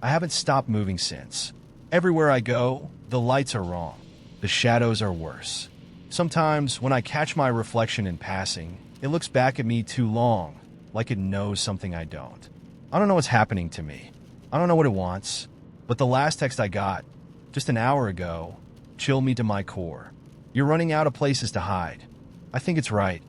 I haven't stopped moving since. Everywhere I go, the lights are wrong. The shadows are worse. Sometimes, when I catch my reflection in passing, it looks back at me too long, like it knows something I don't. I don't know what's happening to me. I don't know what it wants. But the last text I got, just an hour ago, chilled me to my core. You're running out of places to hide. I think it's right.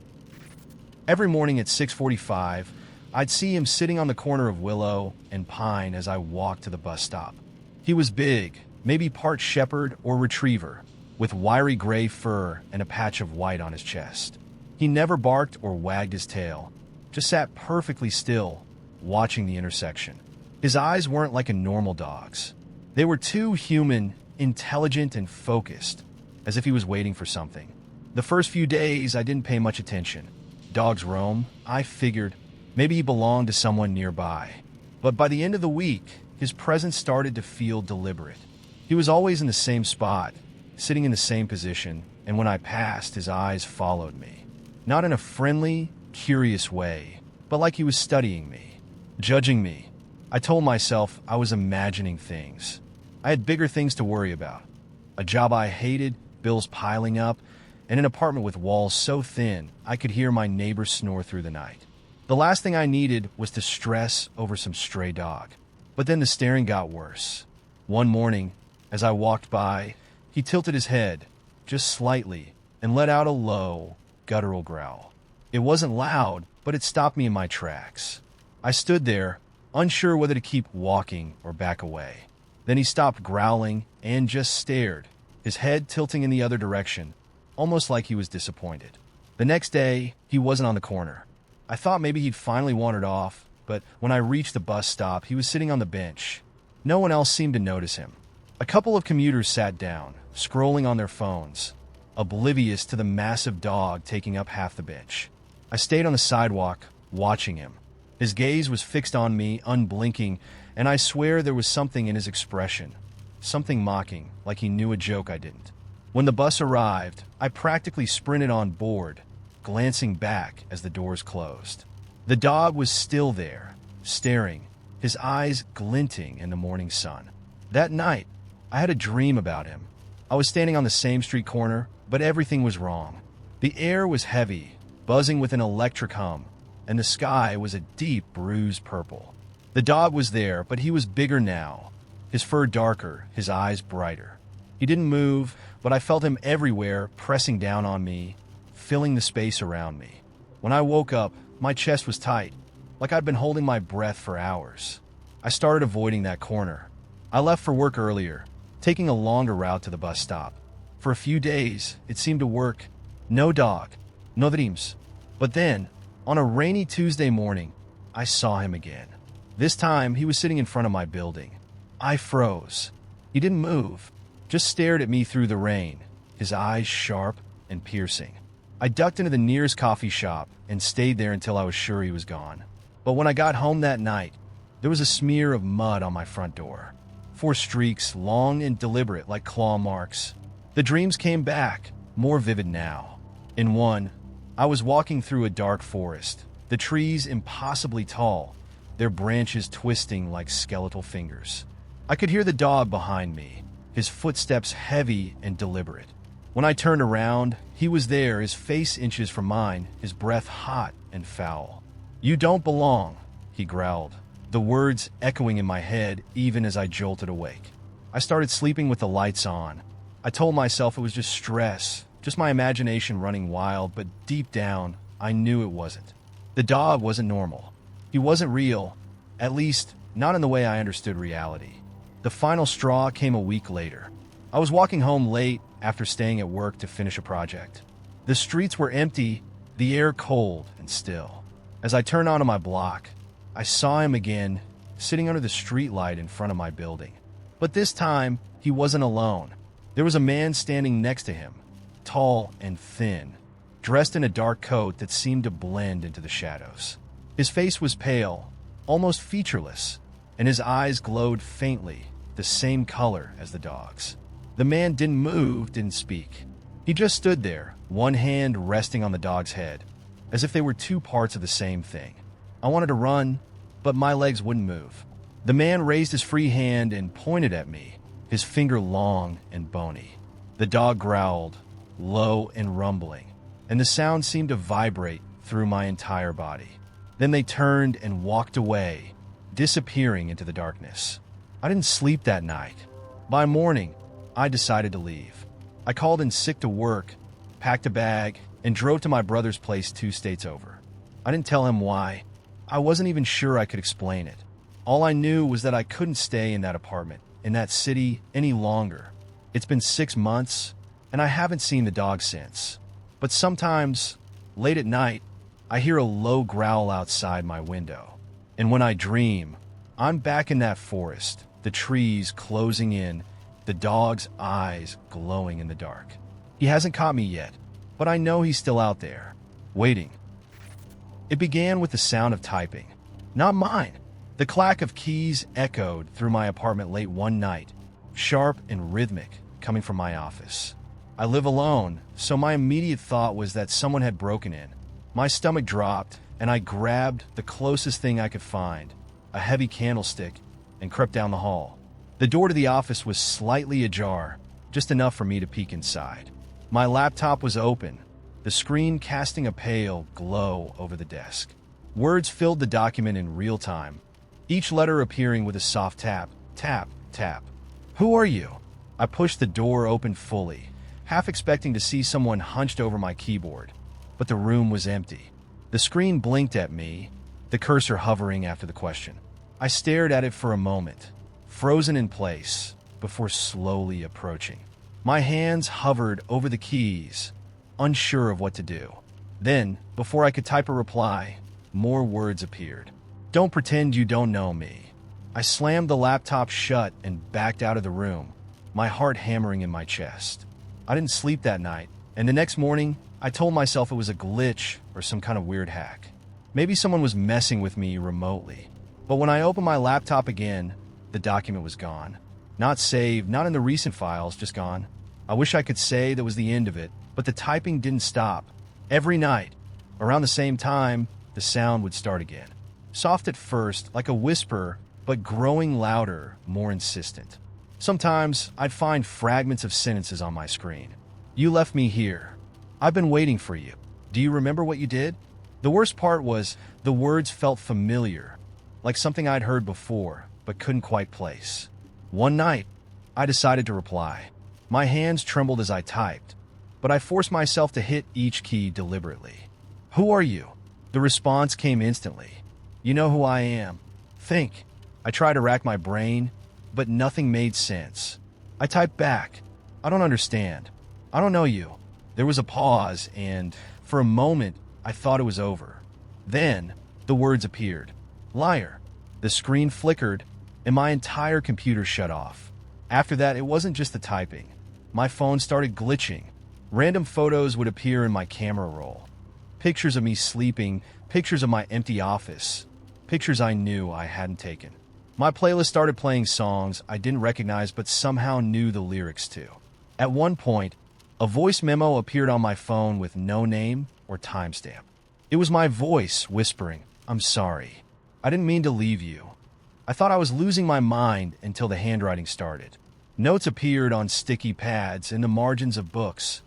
Every morning at 6:45, I'd see him sitting on the corner of Willow and Pine as I walked to the bus stop. He was big, maybe part shepherd or retriever, with wiry gray fur and a patch of white on his chest. He never barked or wagged his tail, just sat perfectly still, watching the intersection. His eyes weren't like a normal dog's. They were too human, intelligent, and focused, as if he was waiting for something. The first few days, I didn't pay much attention. Dogs roam. I figured maybe he belonged to someone nearby. But by the end of the week, his presence started to feel deliberate. He was always in the same spot, sitting in the same position, and when I passed, his eyes followed me. Not in a friendly, curious way, but like he was studying me, judging me. I told myself I was imagining things. I had bigger things to worry about. A job I hated, bills piling up, and an apartment with walls so thin I could hear my neighbors snore through the night. The last thing I needed was to stress over some stray dog. But then the staring got worse. One morning, as I walked by, he tilted his head, just slightly, and let out a low, guttural growl. It wasn't loud, but it stopped me in my tracks. I stood there, unsure whether to keep walking or back away. Then he stopped growling and just stared, his head tilting in the other direction, almost like he was disappointed. The next day, he wasn't on the corner. I thought maybe he'd finally wandered off, but when I reached the bus stop, he was sitting on the bench. No one else seemed to notice him. A couple of commuters sat down, scrolling on their phones, oblivious to the massive dog taking up half the bench. I stayed on the sidewalk, watching him. His gaze was fixed on me, unblinking, and I swear there was something in his expression, something mocking, like he knew a joke I didn't. When the bus arrived, I practically sprinted on board, glancing back as the doors closed. The dog was still there, staring, his eyes glinting in the morning sun. That night, I had a dream about him. I was standing on the same street corner, but everything was wrong. The air was heavy, buzzing with an electric hum, and the sky was a deep bruised purple. The dog was there, but he was bigger now, his fur darker, his eyes brighter. He didn't move, but I felt him everywhere, pressing down on me, filling the space around me. When I woke up, my chest was tight, like I'd been holding my breath for hours. I started avoiding that corner. I left for work earlier, taking a longer route to the bus stop. For a few days, it seemed to work. No dog, no dreams. But then, on a rainy Tuesday morning, I saw him again. This time, he was sitting in front of my building. I froze. He didn't move, just stared at me through the rain, his eyes sharp and piercing. I ducked into the nearest coffee shop and stayed there until I was sure he was gone. But when I got home that night, there was a smear of mud on my front door. 4 streaks, long and deliberate like claw marks. The dreams came back, more vivid now. In one, I was walking through a dark forest, the trees impossibly tall, their branches twisting like skeletal fingers. I could hear the dog behind me, his footsteps heavy and deliberate. When I turned around, he was there, his face inches from mine, his breath hot and foul. "You don't belong," he growled, the words echoing in my head even as I jolted awake. I started sleeping with the lights on. I told myself it was just stress, just my imagination running wild, but deep down, I knew it wasn't. The dog wasn't normal. He wasn't real, at least not in the way I understood reality. The final straw came a week later. I was walking home late after staying at work to finish a project. The streets were empty, the air cold and still. As I turned onto my block, I saw him again, sitting under the streetlight in front of my building. But this time, he wasn't alone. There was a man standing next to him, tall and thin, dressed in a dark coat that seemed to blend into the shadows. His face was pale, almost featureless, and his eyes glowed faintly, the same color as the dog's. The man didn't move, didn't speak. He just stood there, one hand resting on the dog's head, as if they were 2 parts of the same thing. I wanted to run, but my legs wouldn't move. The man raised his free hand and pointed at me, his finger long and bony. The dog growled, low and rumbling, and the sound seemed to vibrate through my entire body. Then they turned and walked away, disappearing into the darkness. I didn't sleep that night. By morning, I decided to leave. I called in sick to work, packed a bag, and drove to my brother's place 2 states over. I didn't tell him why. I wasn't even sure I could explain it. All I knew was that I couldn't stay in that apartment, in that city, any longer. It's been 6 months, and I haven't seen the dog since. But sometimes, late at night, I hear a low growl outside my window. And when I dream, I'm back in that forest, the trees closing in, the dog's eyes glowing in the dark. He hasn't caught me yet, but I know he's still out there, waiting. It began with the sound of typing. Not mine. The clack of keys echoed through my apartment late one night, sharp and rhythmic, coming from my office. I live alone, so my immediate thought was that someone had broken in. My stomach dropped, and I grabbed the closest thing I could find, a heavy candlestick, and crept down the hall. The door to the office was slightly ajar, just enough for me to peek inside. My laptop was open, the screen casting a pale glow over the desk. Words filled the document in real time, each letter appearing with a soft tap, tap, tap. Who are you? I pushed the door open fully, half expecting to see someone hunched over my keyboard. But the room was empty. The screen blinked at me, the cursor hovering after the question. I stared at it for a moment, frozen in place, before slowly approaching. My hands hovered over the keys, unsure of what to do. Then, before I could type a reply, more words appeared. Don't pretend you don't know me. I slammed the laptop shut and backed out of the room, my heart hammering in my chest. I didn't sleep that night, and the next morning, I told myself it was a glitch or some kind of weird hack. Maybe someone was messing with me remotely. But when I opened my laptop again, the document was gone. Not saved, not in the recent files, just gone. I wish I could say that was the end of it, but the typing didn't stop. Every night, around the same time, the sound would start again. Soft at first, like a whisper, but growing louder, more insistent. Sometimes, I'd find fragments of sentences on my screen. You left me here. I've been waiting for you. Do you remember what you did? The worst part was, the words felt familiar, like something I'd heard before, but couldn't quite place. One night, I decided to reply. My hands trembled as I typed, but I forced myself to hit each key deliberately. Who are you? The response came instantly. You know who I am. Think. I tried to rack my brain, but nothing made sense. I typed back. I don't understand. I don't know you. There was a pause, and for a moment, I thought it was over. Then, the words appeared. Liar. The screen flickered, and my entire computer shut off. After that, it wasn't just the typing. My phone started glitching. Random photos would appear in my camera roll. Pictures of me sleeping, pictures of my empty office, pictures I knew I hadn't taken. My playlist started playing songs I didn't recognize but somehow knew the lyrics to. At one point, a voice memo appeared on my phone with no name or timestamp. It was my voice whispering, I'm sorry. I didn't mean to leave you. I thought I was losing my mind until the handwriting started. Notes appeared on sticky pads in the margins of books,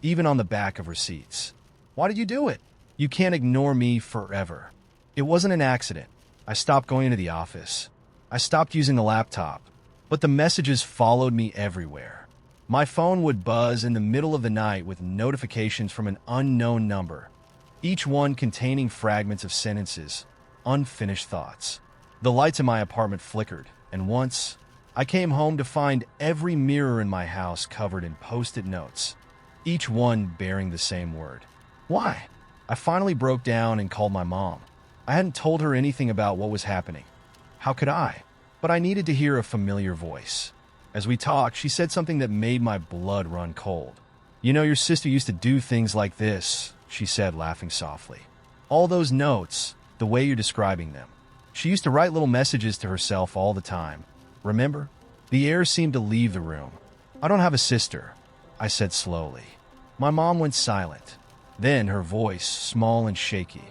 even on the back of receipts. Why did you do it? You can't ignore me forever. It wasn't an accident. I stopped going to the office. I stopped using the laptop, but the messages followed me everywhere. My phone would buzz in the middle of the night with notifications from an unknown number, each one containing fragments of sentences, unfinished thoughts. The lights in my apartment flickered, and once, I came home to find every mirror in my house covered in post-it notes, each one bearing the same word. Why? I finally broke down and called my mom. I hadn't told her anything about what was happening. How could I? But I needed to hear a familiar voice. As we talked, she said something that made my blood run cold. You know, your sister used to do things like this, she said, laughing softly. All those notes, the way you're describing them. She used to write little messages to herself all the time. Remember? The air seemed to leave the room. I don't have a sister, I said slowly. My mom went silent. Then her voice, small and shaky.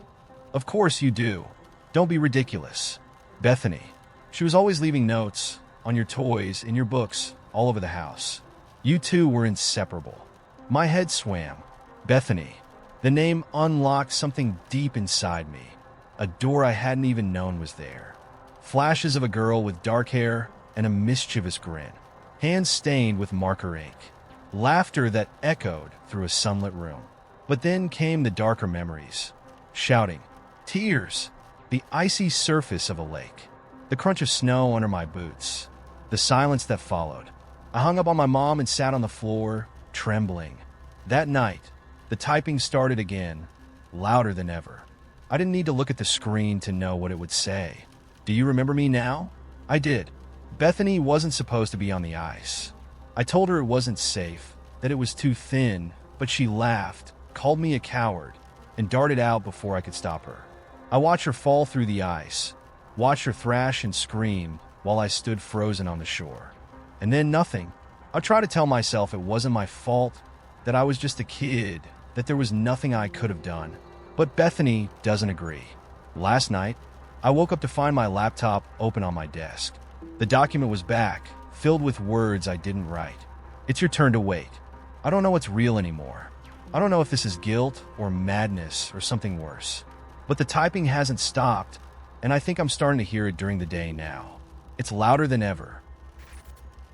Of course you do. Don't be ridiculous. Bethany. She was always leaving notes on your toys, in your books, all over the house. You two were inseparable. My head swam. Bethany. The name unlocked something deep inside me. A door I hadn't even known was there. Flashes of a girl with dark hair and a mischievous grin. Hands stained with marker ink. Laughter that echoed through a sunlit room. But then came the darker memories. Shouting. Tears. The icy surface of a lake. The crunch of snow under my boots. The silence that followed. I hung up on my mom and sat on the floor, trembling. That night, the typing started again, louder than ever. I didn't need to look at the screen to know what it would say. Do you remember me now? I did. Bethany wasn't supposed to be on the ice. I told her it wasn't safe, that it was too thin, but she laughed, called me a coward, and darted out before I could stop her. I watched her fall through the ice, watched her thrash and scream while I stood frozen on the shore. And then nothing. I tried to tell myself it wasn't my fault, that I was just a kid, that there was nothing I could have done. But Bethany doesn't agree. Last night, I woke up to find my laptop open on my desk. The document was back, filled with words I didn't write. It's your turn to wait. I don't know what's real anymore. I don't know if this is guilt or madness or something worse. But the typing hasn't stopped, and I think I'm starting to hear it during the day now. It's louder than ever.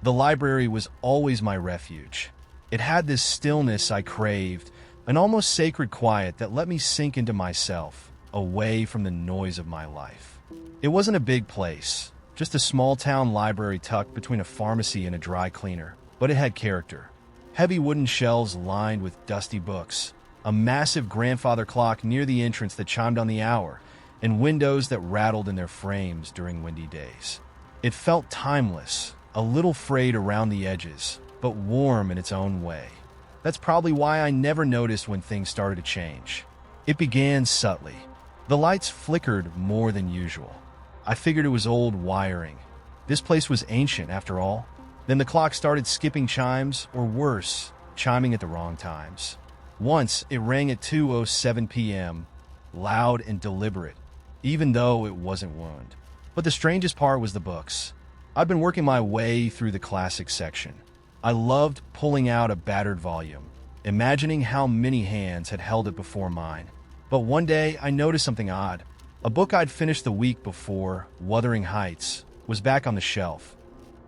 The library was always my refuge. It had this stillness I craved, an almost sacred quiet that let me sink into myself, away from the noise of my life. It wasn't a big place, just a small-town library tucked between a pharmacy and a dry cleaner, but it had character. Heavy wooden shelves lined with dusty books, a massive grandfather clock near the entrance that chimed on the hour, and windows that rattled in their frames during windy days. It felt timeless, a little frayed around the edges, but warm in its own way. That's probably why I never noticed when things started to change. It began subtly. The lights flickered more than usual. I figured it was old wiring. This place was ancient, after all. Then the clock started skipping chimes, or worse, chiming at the wrong times. Once, it rang at 2:07 p.m., loud and deliberate, even though it wasn't wound. But the strangest part was the books. I'd been working my way through the classics section. I loved pulling out a battered volume, imagining how many hands had held it before mine. But one day, I noticed something odd. A book I'd finished the week before, Wuthering Heights, was back on the shelf.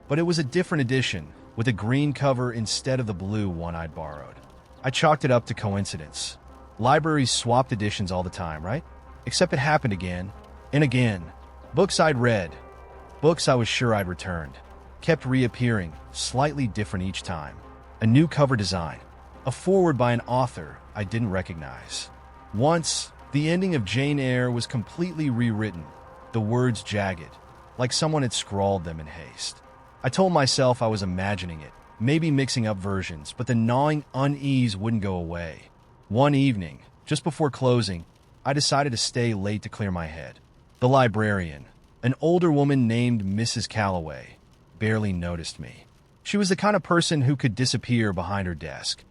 But it was a different edition, with a green cover instead of the blue one I'd borrowed. I chalked it up to coincidence. Libraries swapped editions all the time, right? Except it happened again and again. Books I'd read, books I was sure I'd returned, kept reappearing, slightly different each time. A new cover design, a foreword by an author I didn't recognize. Once, the ending of Jane Eyre was completely rewritten, the words jagged, like someone had scrawled them in haste. I told myself I was imagining it, maybe mixing up versions, but the gnawing unease wouldn't go away. One evening, just before closing, I decided to stay late to clear my head. The librarian, an older woman named Mrs. Calloway, barely noticed me. She was the kind of person who could disappear behind her desk,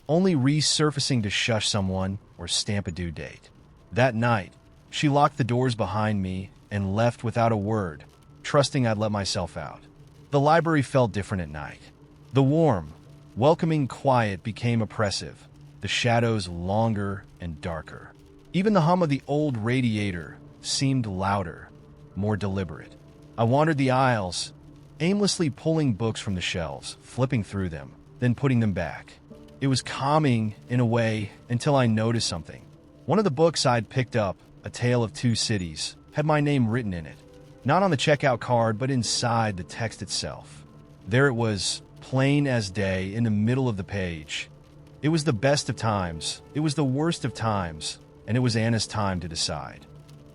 only resurfacing to shush someone or stamp a due date. That night, she locked the doors behind me and left without a word, trusting I'd let myself out. The library felt different at night. The warm, welcoming quiet became oppressive, the shadows longer and darker. Even the hum of the old radiator seemed louder, more deliberate. I wandered the aisles, aimlessly pulling books from the shelves, flipping through them, then putting them back. It was calming, in a way, until I noticed something. One of the books I'd picked up, A Tale of Two Cities, had my name written in it. Not on the checkout card, but inside the text itself. There it was, plain as day, in the middle of the page. It was the best of times, it was the worst of times, and it was Anna's time to decide.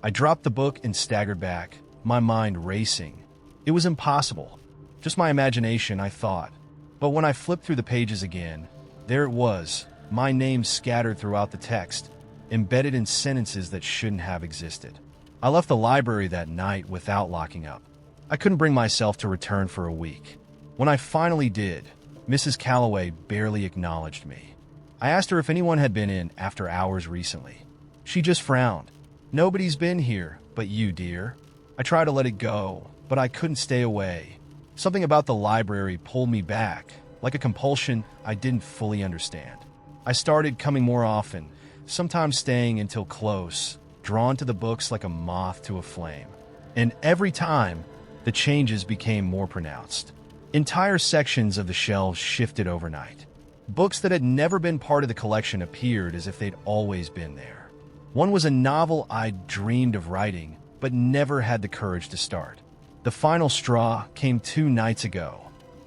I dropped the book and staggered back, my mind racing. It was impossible. Just my imagination, I thought. But when I flipped through the pages again, there it was, my name scattered throughout the text, embedded in sentences that shouldn't have existed. I left the library that night without locking up. I couldn't bring myself to return for a week. When I finally did, Mrs. Calloway barely acknowledged me. I asked her if anyone had been in after hours recently. She just frowned. "Nobody's been here, but you, dear." I tried to let it go, but I couldn't stay away. Something about the library pulled me back, like a compulsion I didn't fully understand. I started coming more often, sometimes staying until close, drawn to the books like a moth to a flame. And every time, the changes became more pronounced. Entire sections of the shelves shifted overnight. Books that had never been part of the collection appeared as if they'd always been there. One was a novel I'd dreamed of writing, but never had the courage to start. The final straw came 2 nights ago.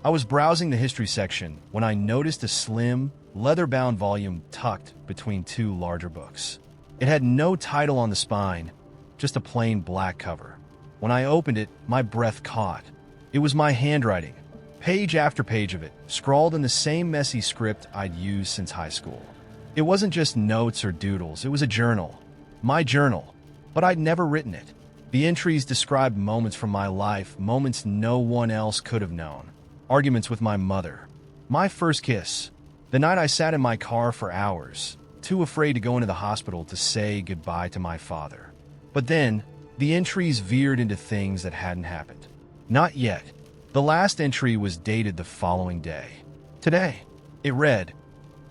I was browsing the history section when I noticed a slim, leather-bound volume tucked between 2 larger books. It had no title on the spine, just a plain black cover. When I opened it, my breath caught. It was my handwriting, page after page of it, scrawled in the same messy script I'd used since high school. It wasn't just notes or doodles, it was a journal. My journal. But I'd never written it. The entries described moments from my life, moments no one else could have known. Arguments with my mother. My first kiss. The night I sat in my car for hours, too afraid to go into the hospital to say goodbye to my father. But then, the entries veered into things that hadn't happened. Not yet. The last entry was dated the following day. Today. It read,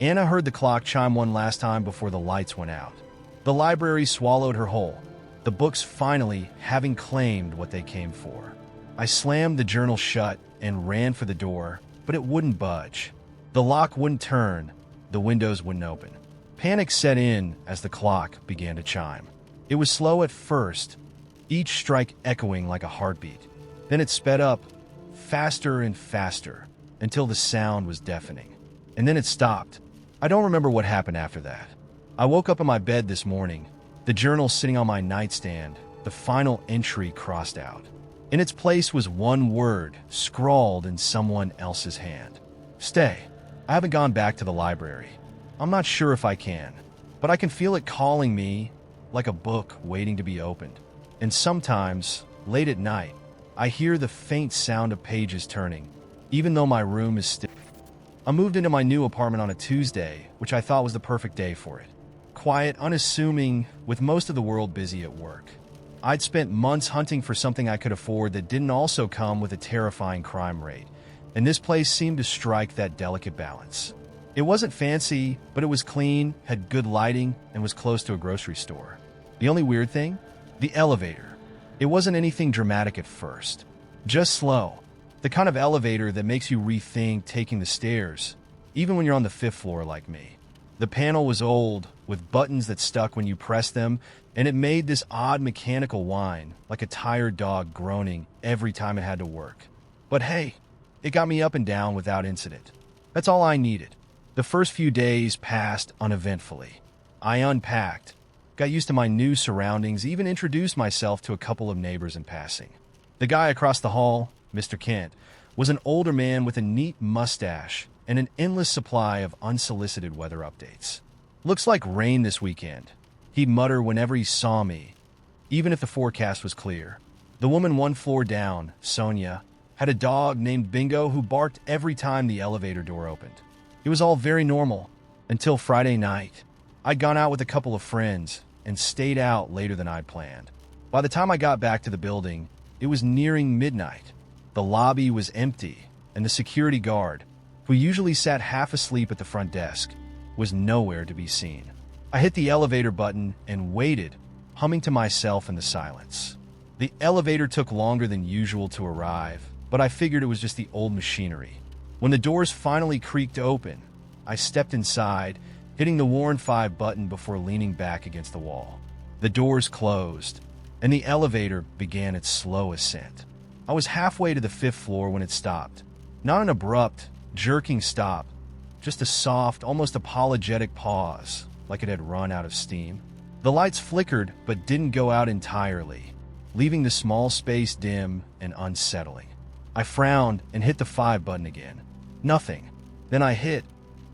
Anna heard the clock chime one last time before the lights went out. The library swallowed her whole, the books finally having claimed what they came for. I slammed the journal shut and ran for the door, but it wouldn't budge. The lock wouldn't turn, the windows wouldn't open. Panic set in as the clock began to chime. It was slow at first, each strike echoing like a heartbeat. Then it sped up, faster and faster, until the sound was deafening. And then it stopped. I don't remember what happened after that. I woke up in my bed this morning, the journal sitting on my nightstand, the final entry crossed out. In its place was one word, scrawled in someone else's hand. Stay. I haven't gone back to the library. I'm not sure if I can, but I can feel it calling me like a book waiting to be opened. And sometimes, late at night, I hear the faint sound of pages turning, even though my room is still. I moved into my new apartment on a Tuesday, which I thought was the perfect day for it. Quiet, unassuming, with most of the world busy at work. I'd spent months hunting for something I could afford that didn't also come with a terrifying crime rate, and this place seemed to strike that delicate balance. It wasn't fancy, but it was clean, had good lighting, and was close to a grocery store. The only weird thing? The elevator. It wasn't anything dramatic at first. Just slow. The kind of elevator that makes you rethink taking the stairs, even when you're on the 5th floor like me. The panel was old, with buttons that stuck when you pressed them, and it made this odd mechanical whine, like a tired dog groaning every time it had to work. But hey, it got me up and down without incident. That's all I needed. The first few days passed uneventfully. I unpacked, got used to my new surroundings, even introduced myself to a couple of neighbors in passing. The guy across the hall, Mr. Kent, was an older man with a neat mustache and an endless supply of unsolicited weather updates. Looks like rain this weekend, he'd mutter whenever he saw me, even if the forecast was clear. The woman one floor down, Sonia, had a dog named Bingo who barked every time the elevator door opened. It was all very normal, until Friday night. I'd gone out with a couple of friends and stayed out later than I'd planned. By the time I got back to the building, it was nearing midnight. The lobby was empty, and the security guard, who usually sat half asleep at the front desk, was nowhere to be seen. I hit the elevator button and waited, humming to myself in the silence. The elevator took longer than usual to arrive, but I figured it was just the old machinery. When the doors finally creaked open, I stepped inside, hitting the Warren 5 button before leaning back against the wall. The doors closed, and the elevator began its slow ascent. I was halfway to the 5th floor when it stopped. Not an abrupt, jerking stop, just a soft, almost apologetic pause, like it had run out of steam. The lights flickered but didn't go out entirely, leaving the small space dim and unsettling. I frowned and hit the 5 button again. Nothing. Then I hit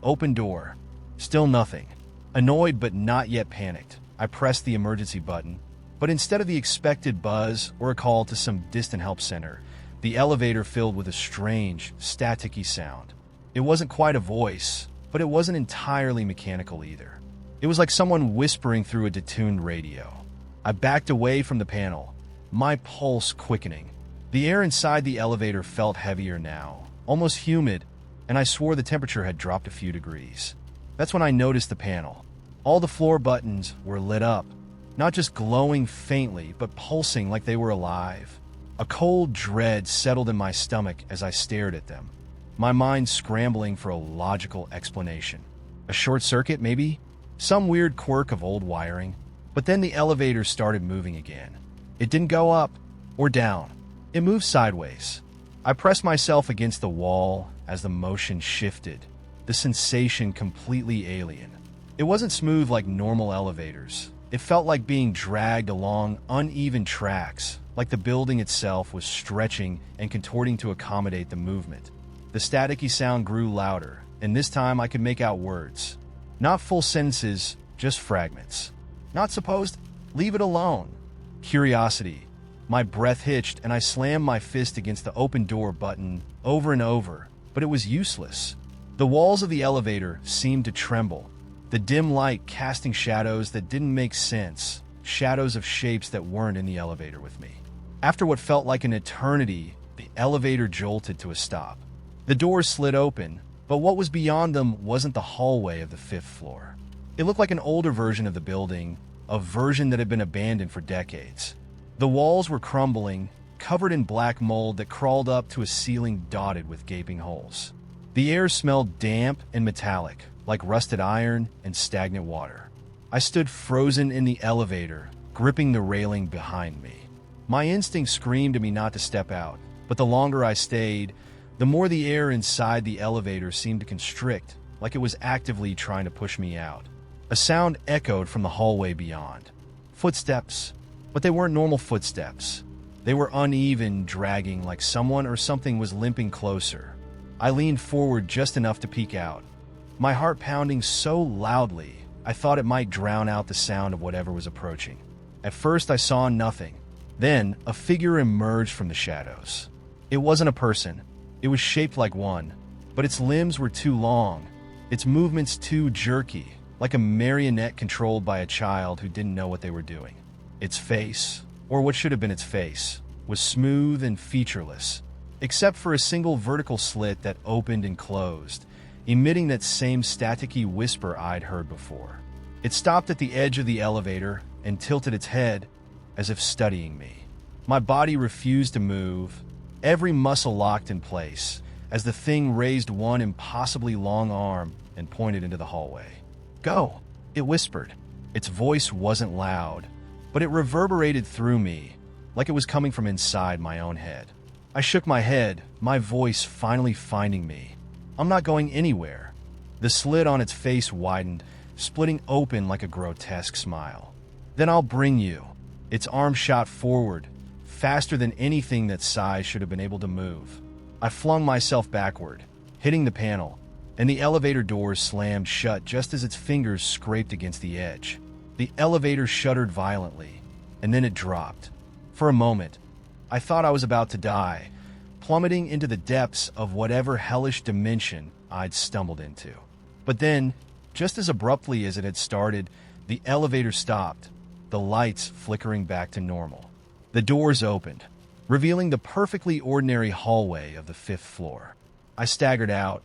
open door. Still nothing. Annoyed but not yet panicked, I pressed the emergency button, but instead of the expected buzz or a call to some distant help center, the elevator filled with a strange, staticky sound. It wasn't quite a voice, but it wasn't entirely mechanical either. It was like someone whispering through a detuned radio. I backed away from the panel, my pulse quickening. The air inside the elevator felt heavier now, almost humid, and I swore the temperature had dropped a few degrees. That's when I noticed the panel. All the floor buttons were lit up, not just glowing faintly, but pulsing like they were alive. A cold dread settled in my stomach as I stared at them, my mind scrambling for a logical explanation. A short circuit, maybe? Some weird quirk of old wiring. But then the elevator started moving again. It didn't go up or down. It moved sideways. I pressed myself against the wall as the motion shifted, the sensation completely alien. It wasn't smooth like normal elevators. It felt like being dragged along uneven tracks, like the building itself was stretching and contorting to accommodate the movement. The staticky sound grew louder, and this time I could make out words. Not full sentences, just fragments. Not supposed, leave it alone. Curiosity. My breath hitched and I slammed my fist against the open door button over and over, but it was useless. The walls of the elevator seemed to tremble, the dim light casting shadows that didn't make sense, shadows of shapes that weren't in the elevator with me. After what felt like an eternity, the elevator jolted to a stop. The doors slid open, But what was beyond them wasn't the hallway of the 5th floor. It looked like an older version of the building, a version that had been abandoned for decades. The walls were crumbling, covered in black mold that crawled up to a ceiling dotted with gaping holes. The air smelled damp and metallic, like rusted iron and stagnant water. I stood frozen in the elevator, gripping the railing behind me. My instinct screamed to me not to step out, but the longer I stayed, the more the air inside the elevator seemed to constrict, like it was actively trying to push me out. A sound echoed from the hallway beyond. Footsteps, but they weren't normal footsteps. They were uneven, dragging, like someone or something was limping closer. I leaned forward just enough to peek out, my heart pounding so loudly I thought it might drown out the sound of whatever was approaching. At first I saw nothing. Then a figure emerged from the shadows. It wasn't a person. It was shaped like one, but its limbs were too long, its movements too jerky, like a marionette controlled by a child who didn't know what they were doing. Its face, or what should have been its face, was smooth and featureless, except for a single vertical slit that opened and closed, emitting that same staticky whisper I'd heard before. It stopped at the edge of the elevator and tilted its head as if studying me. My body refused to move, every muscle locked in place, as the thing raised one impossibly long arm and pointed into the hallway. "Go," it whispered. Its voice wasn't loud, but it reverberated through me, like it was coming from inside my own head. I shook my head, my voice finally finding me. "I'm not going anywhere." The slit on its face widened, splitting open like a grotesque smile. "Then I'll bring you." Its arm shot forward, faster than anything that size should have been able to move. I flung myself backward, hitting the panel, and the elevator doors slammed shut just as its fingers scraped against the edge. The elevator shuddered violently, and then it dropped. For a moment, I thought I was about to die, plummeting into the depths of whatever hellish dimension I'd stumbled into. But then, just as abruptly as it had started, the elevator stopped, the lights flickering back to normal. The doors opened, revealing the perfectly ordinary hallway of the 5th floor. I staggered out,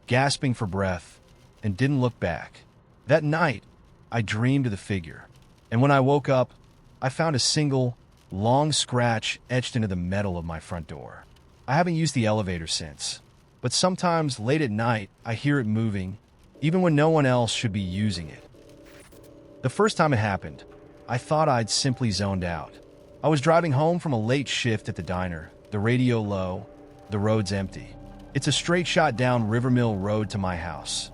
gasping for breath, and didn't look back. That night, I dreamed of the figure, and when I woke up, I found a single, long scratch etched into the metal of my front door. I haven't used the elevator since, but sometimes late at night, I hear it moving, even when no one else should be using it. The first time it happened, I thought I'd simply zoned out. I was driving home from a late shift at the diner, the radio low, the roads empty. It's a straight shot down Rivermill Road to my house.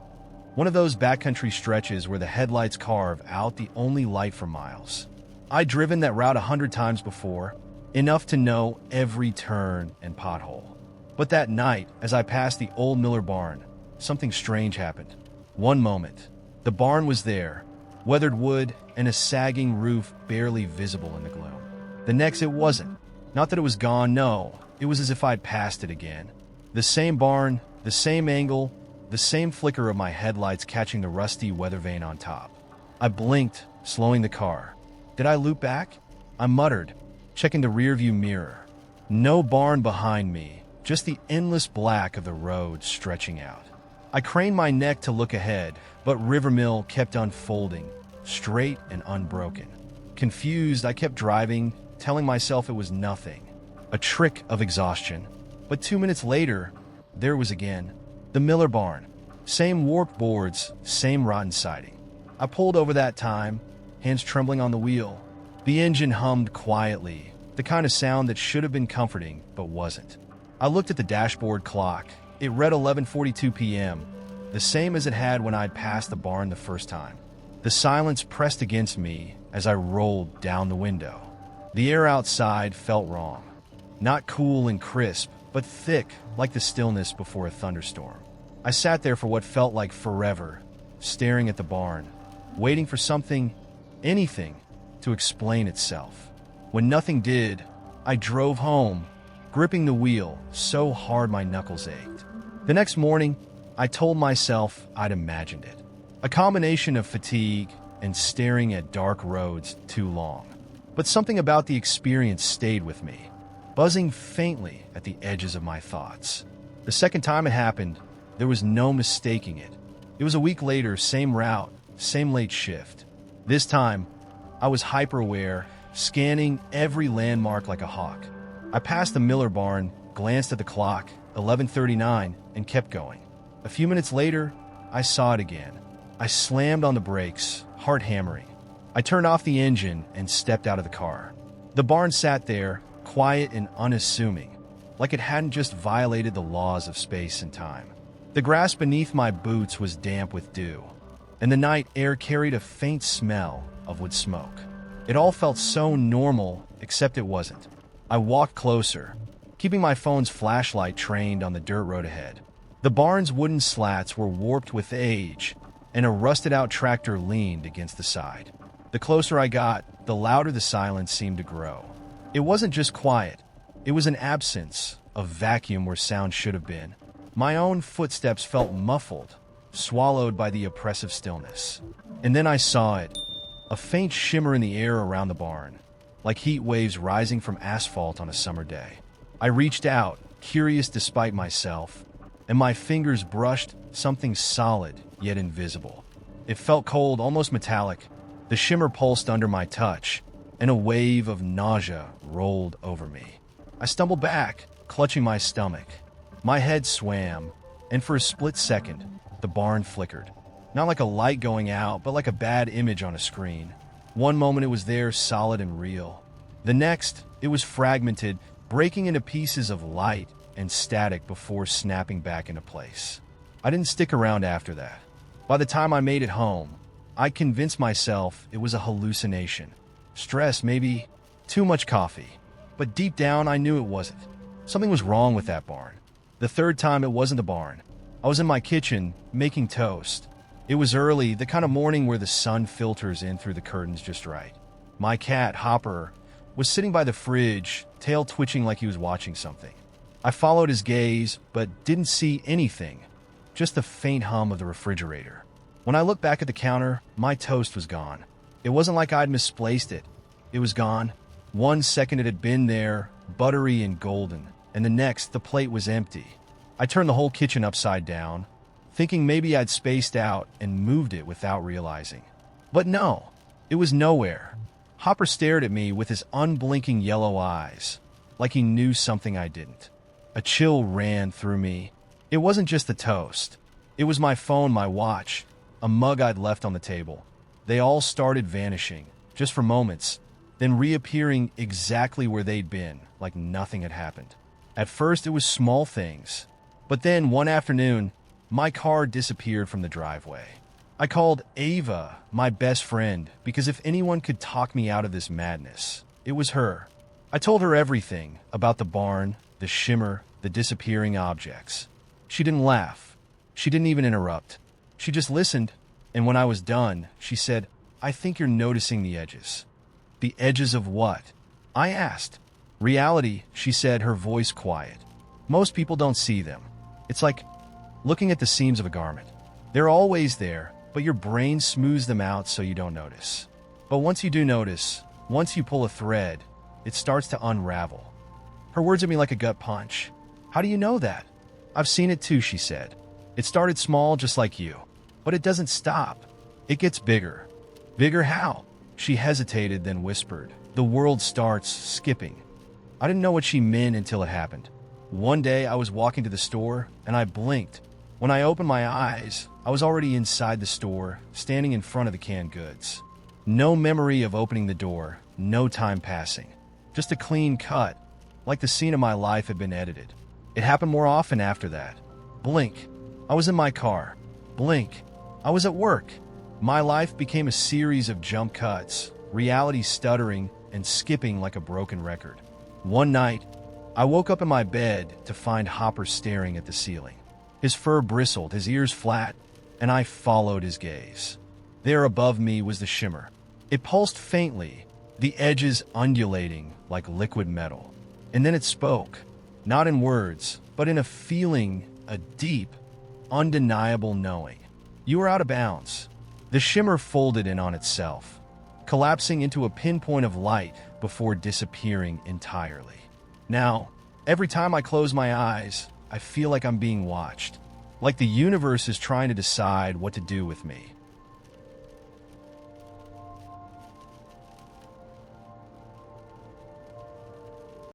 One of those backcountry stretches where the headlights carve out the only light for miles. I'd driven that route 100 times before, enough to know every turn and pothole. But that night, as I passed the old Miller barn, something strange happened. One moment, the barn was there, weathered wood and a sagging roof barely visible in the gloom. The next, it wasn't. Not that it was gone, no. It was as if I'd passed it again. The same barn, the same angle, the same flicker of my headlights catching the rusty weather vane on top. I blinked, slowing the car. Did I loop back? I muttered, checking the rearview mirror. No barn behind me, just the endless black of the road stretching out. I craned my neck to look ahead, but Rivermill kept unfolding, straight and unbroken. Confused, I kept driving, telling myself it was nothing, a trick of exhaustion. But 2 minutes later, there was again, the Miller barn. Same warped boards, same rotten siding. I pulled over that time, hands trembling on the wheel. The engine hummed quietly, the kind of sound that should have been comforting, but wasn't. I looked at the dashboard clock. It read 11:42 p.m., the same as it had when I'd passed the barn the first time. The silence pressed against me as I rolled down the window. The air outside felt wrong. Not cool and crisp, but thick, like the stillness before a thunderstorm. I sat there for what felt like forever, staring at the barn, waiting for something, anything, to explain itself. When nothing did, I drove home, gripping the wheel so hard my knuckles ached. The next morning, I told myself I'd imagined it. A combination of fatigue and staring at dark roads too long. But something about the experience stayed with me, buzzing faintly at the edges of my thoughts. The second time it happened, There was no mistaking it. It was a week later, same route, same late shift. This time, I was hyper-aware, scanning every landmark like a hawk. I passed the Miller barn, glanced at the clock, 11:39, and kept going. A few minutes later, I saw it again. I slammed on the brakes, heart hammering. I turned off the engine and stepped out of the car. The barn sat there, quiet and unassuming, like it hadn't just violated the laws of space and time. The grass beneath my boots was damp with dew, and the night air carried a faint smell of wood smoke. It all felt so normal, except it wasn't. I walked closer, keeping my phone's flashlight trained on the dirt road ahead. The barn's wooden slats were warped with age, and a rusted-out tractor leaned against the side. The closer I got, the louder the silence seemed to grow. It wasn't just quiet. It was an absence, a vacuum where sound should have been. My own footsteps felt muffled, swallowed by the oppressive stillness. And then I saw it, a faint shimmer in the air around the barn, like heat waves rising from asphalt on a summer day. I reached out, curious despite myself, and my fingers brushed something solid yet invisible. It felt cold, almost metallic. The shimmer pulsed under my touch, and a wave of nausea rolled over me. I stumbled back, clutching my stomach. My head swam, and for a split second, the barn flickered. Not like a light going out, but like a bad image on a screen. One moment it was there, solid and real. The next, it was fragmented, breaking into pieces of light and static before snapping back into place. I didn't stick around after that. By the time I made it home, I convinced myself it was a hallucination. Stress, maybe too much coffee. But deep down, I knew it wasn't. Something was wrong with that barn. The third time, it wasn't the barn. I was in my kitchen, making toast. It was early, the kind of morning where the sun filters in through the curtains just right. My cat, Hopper, was sitting by the fridge, tail twitching like he was watching something. I followed his gaze, but didn't see anything, just the faint hum of the refrigerator. When I looked back at the counter, my toast was gone. It wasn't like I'd misplaced it. It was gone. 1 second it had been there, buttery and golden, and the next the plate was empty. I turned the whole kitchen upside down, thinking maybe I'd spaced out and moved it without realizing. But no, it was nowhere. Hopper stared at me with his unblinking yellow eyes, like he knew something I didn't. A chill ran through me. It wasn't just the toast. It was my phone, my watch, a mug I'd left on the table. They all started vanishing, just for moments, then reappearing exactly where they'd been, like nothing had happened. At first, it was small things. But then, one afternoon, my car disappeared from the driveway. I called Ava, my best friend, because if anyone could talk me out of this madness, it was her. I told her everything about the barn, the shimmer, the disappearing objects. She didn't laugh. She didn't even interrupt. She just listened, and when I was done, she said, "I think you're noticing the edges." The edges of what? I asked. Reality, she said, her voice quiet. Most people don't see them. It's like looking at the seams of a garment. They're always there, but your brain smooths them out so you don't notice. But once you do notice, once you pull a thread, it starts to unravel. Her words hit me like a gut punch. "How do you know that?" "I've seen it too," she said. "It started small just like you. But it doesn't stop. It gets bigger." "Bigger how?" She hesitated, then whispered. "The world starts skipping." I didn't know what she meant until it happened. One day I was walking to the store, and I blinked. When I opened my eyes, I was already inside the store, standing in front of the canned goods. No memory of opening the door, no time passing. Just a clean cut, like the scene of my life had been edited. It happened more often after that. Blink. I was in my car. Blink. I was at work. My life became a series of jump cuts, reality stuttering and skipping like a broken record. One night, I woke up in my bed to find Hopper staring at the ceiling. His fur bristled, his ears flat, and I followed his gaze. There above me was the shimmer. It pulsed faintly, the edges undulating like liquid metal. And then it spoke, not in words, but in a feeling, a deep, undeniable knowing. "You are out of bounds." The shimmer folded in on itself, collapsing into a pinpoint of light before disappearing entirely. Now, every time I close my eyes, I feel like I'm being watched. like the universe is trying to decide what to do with me.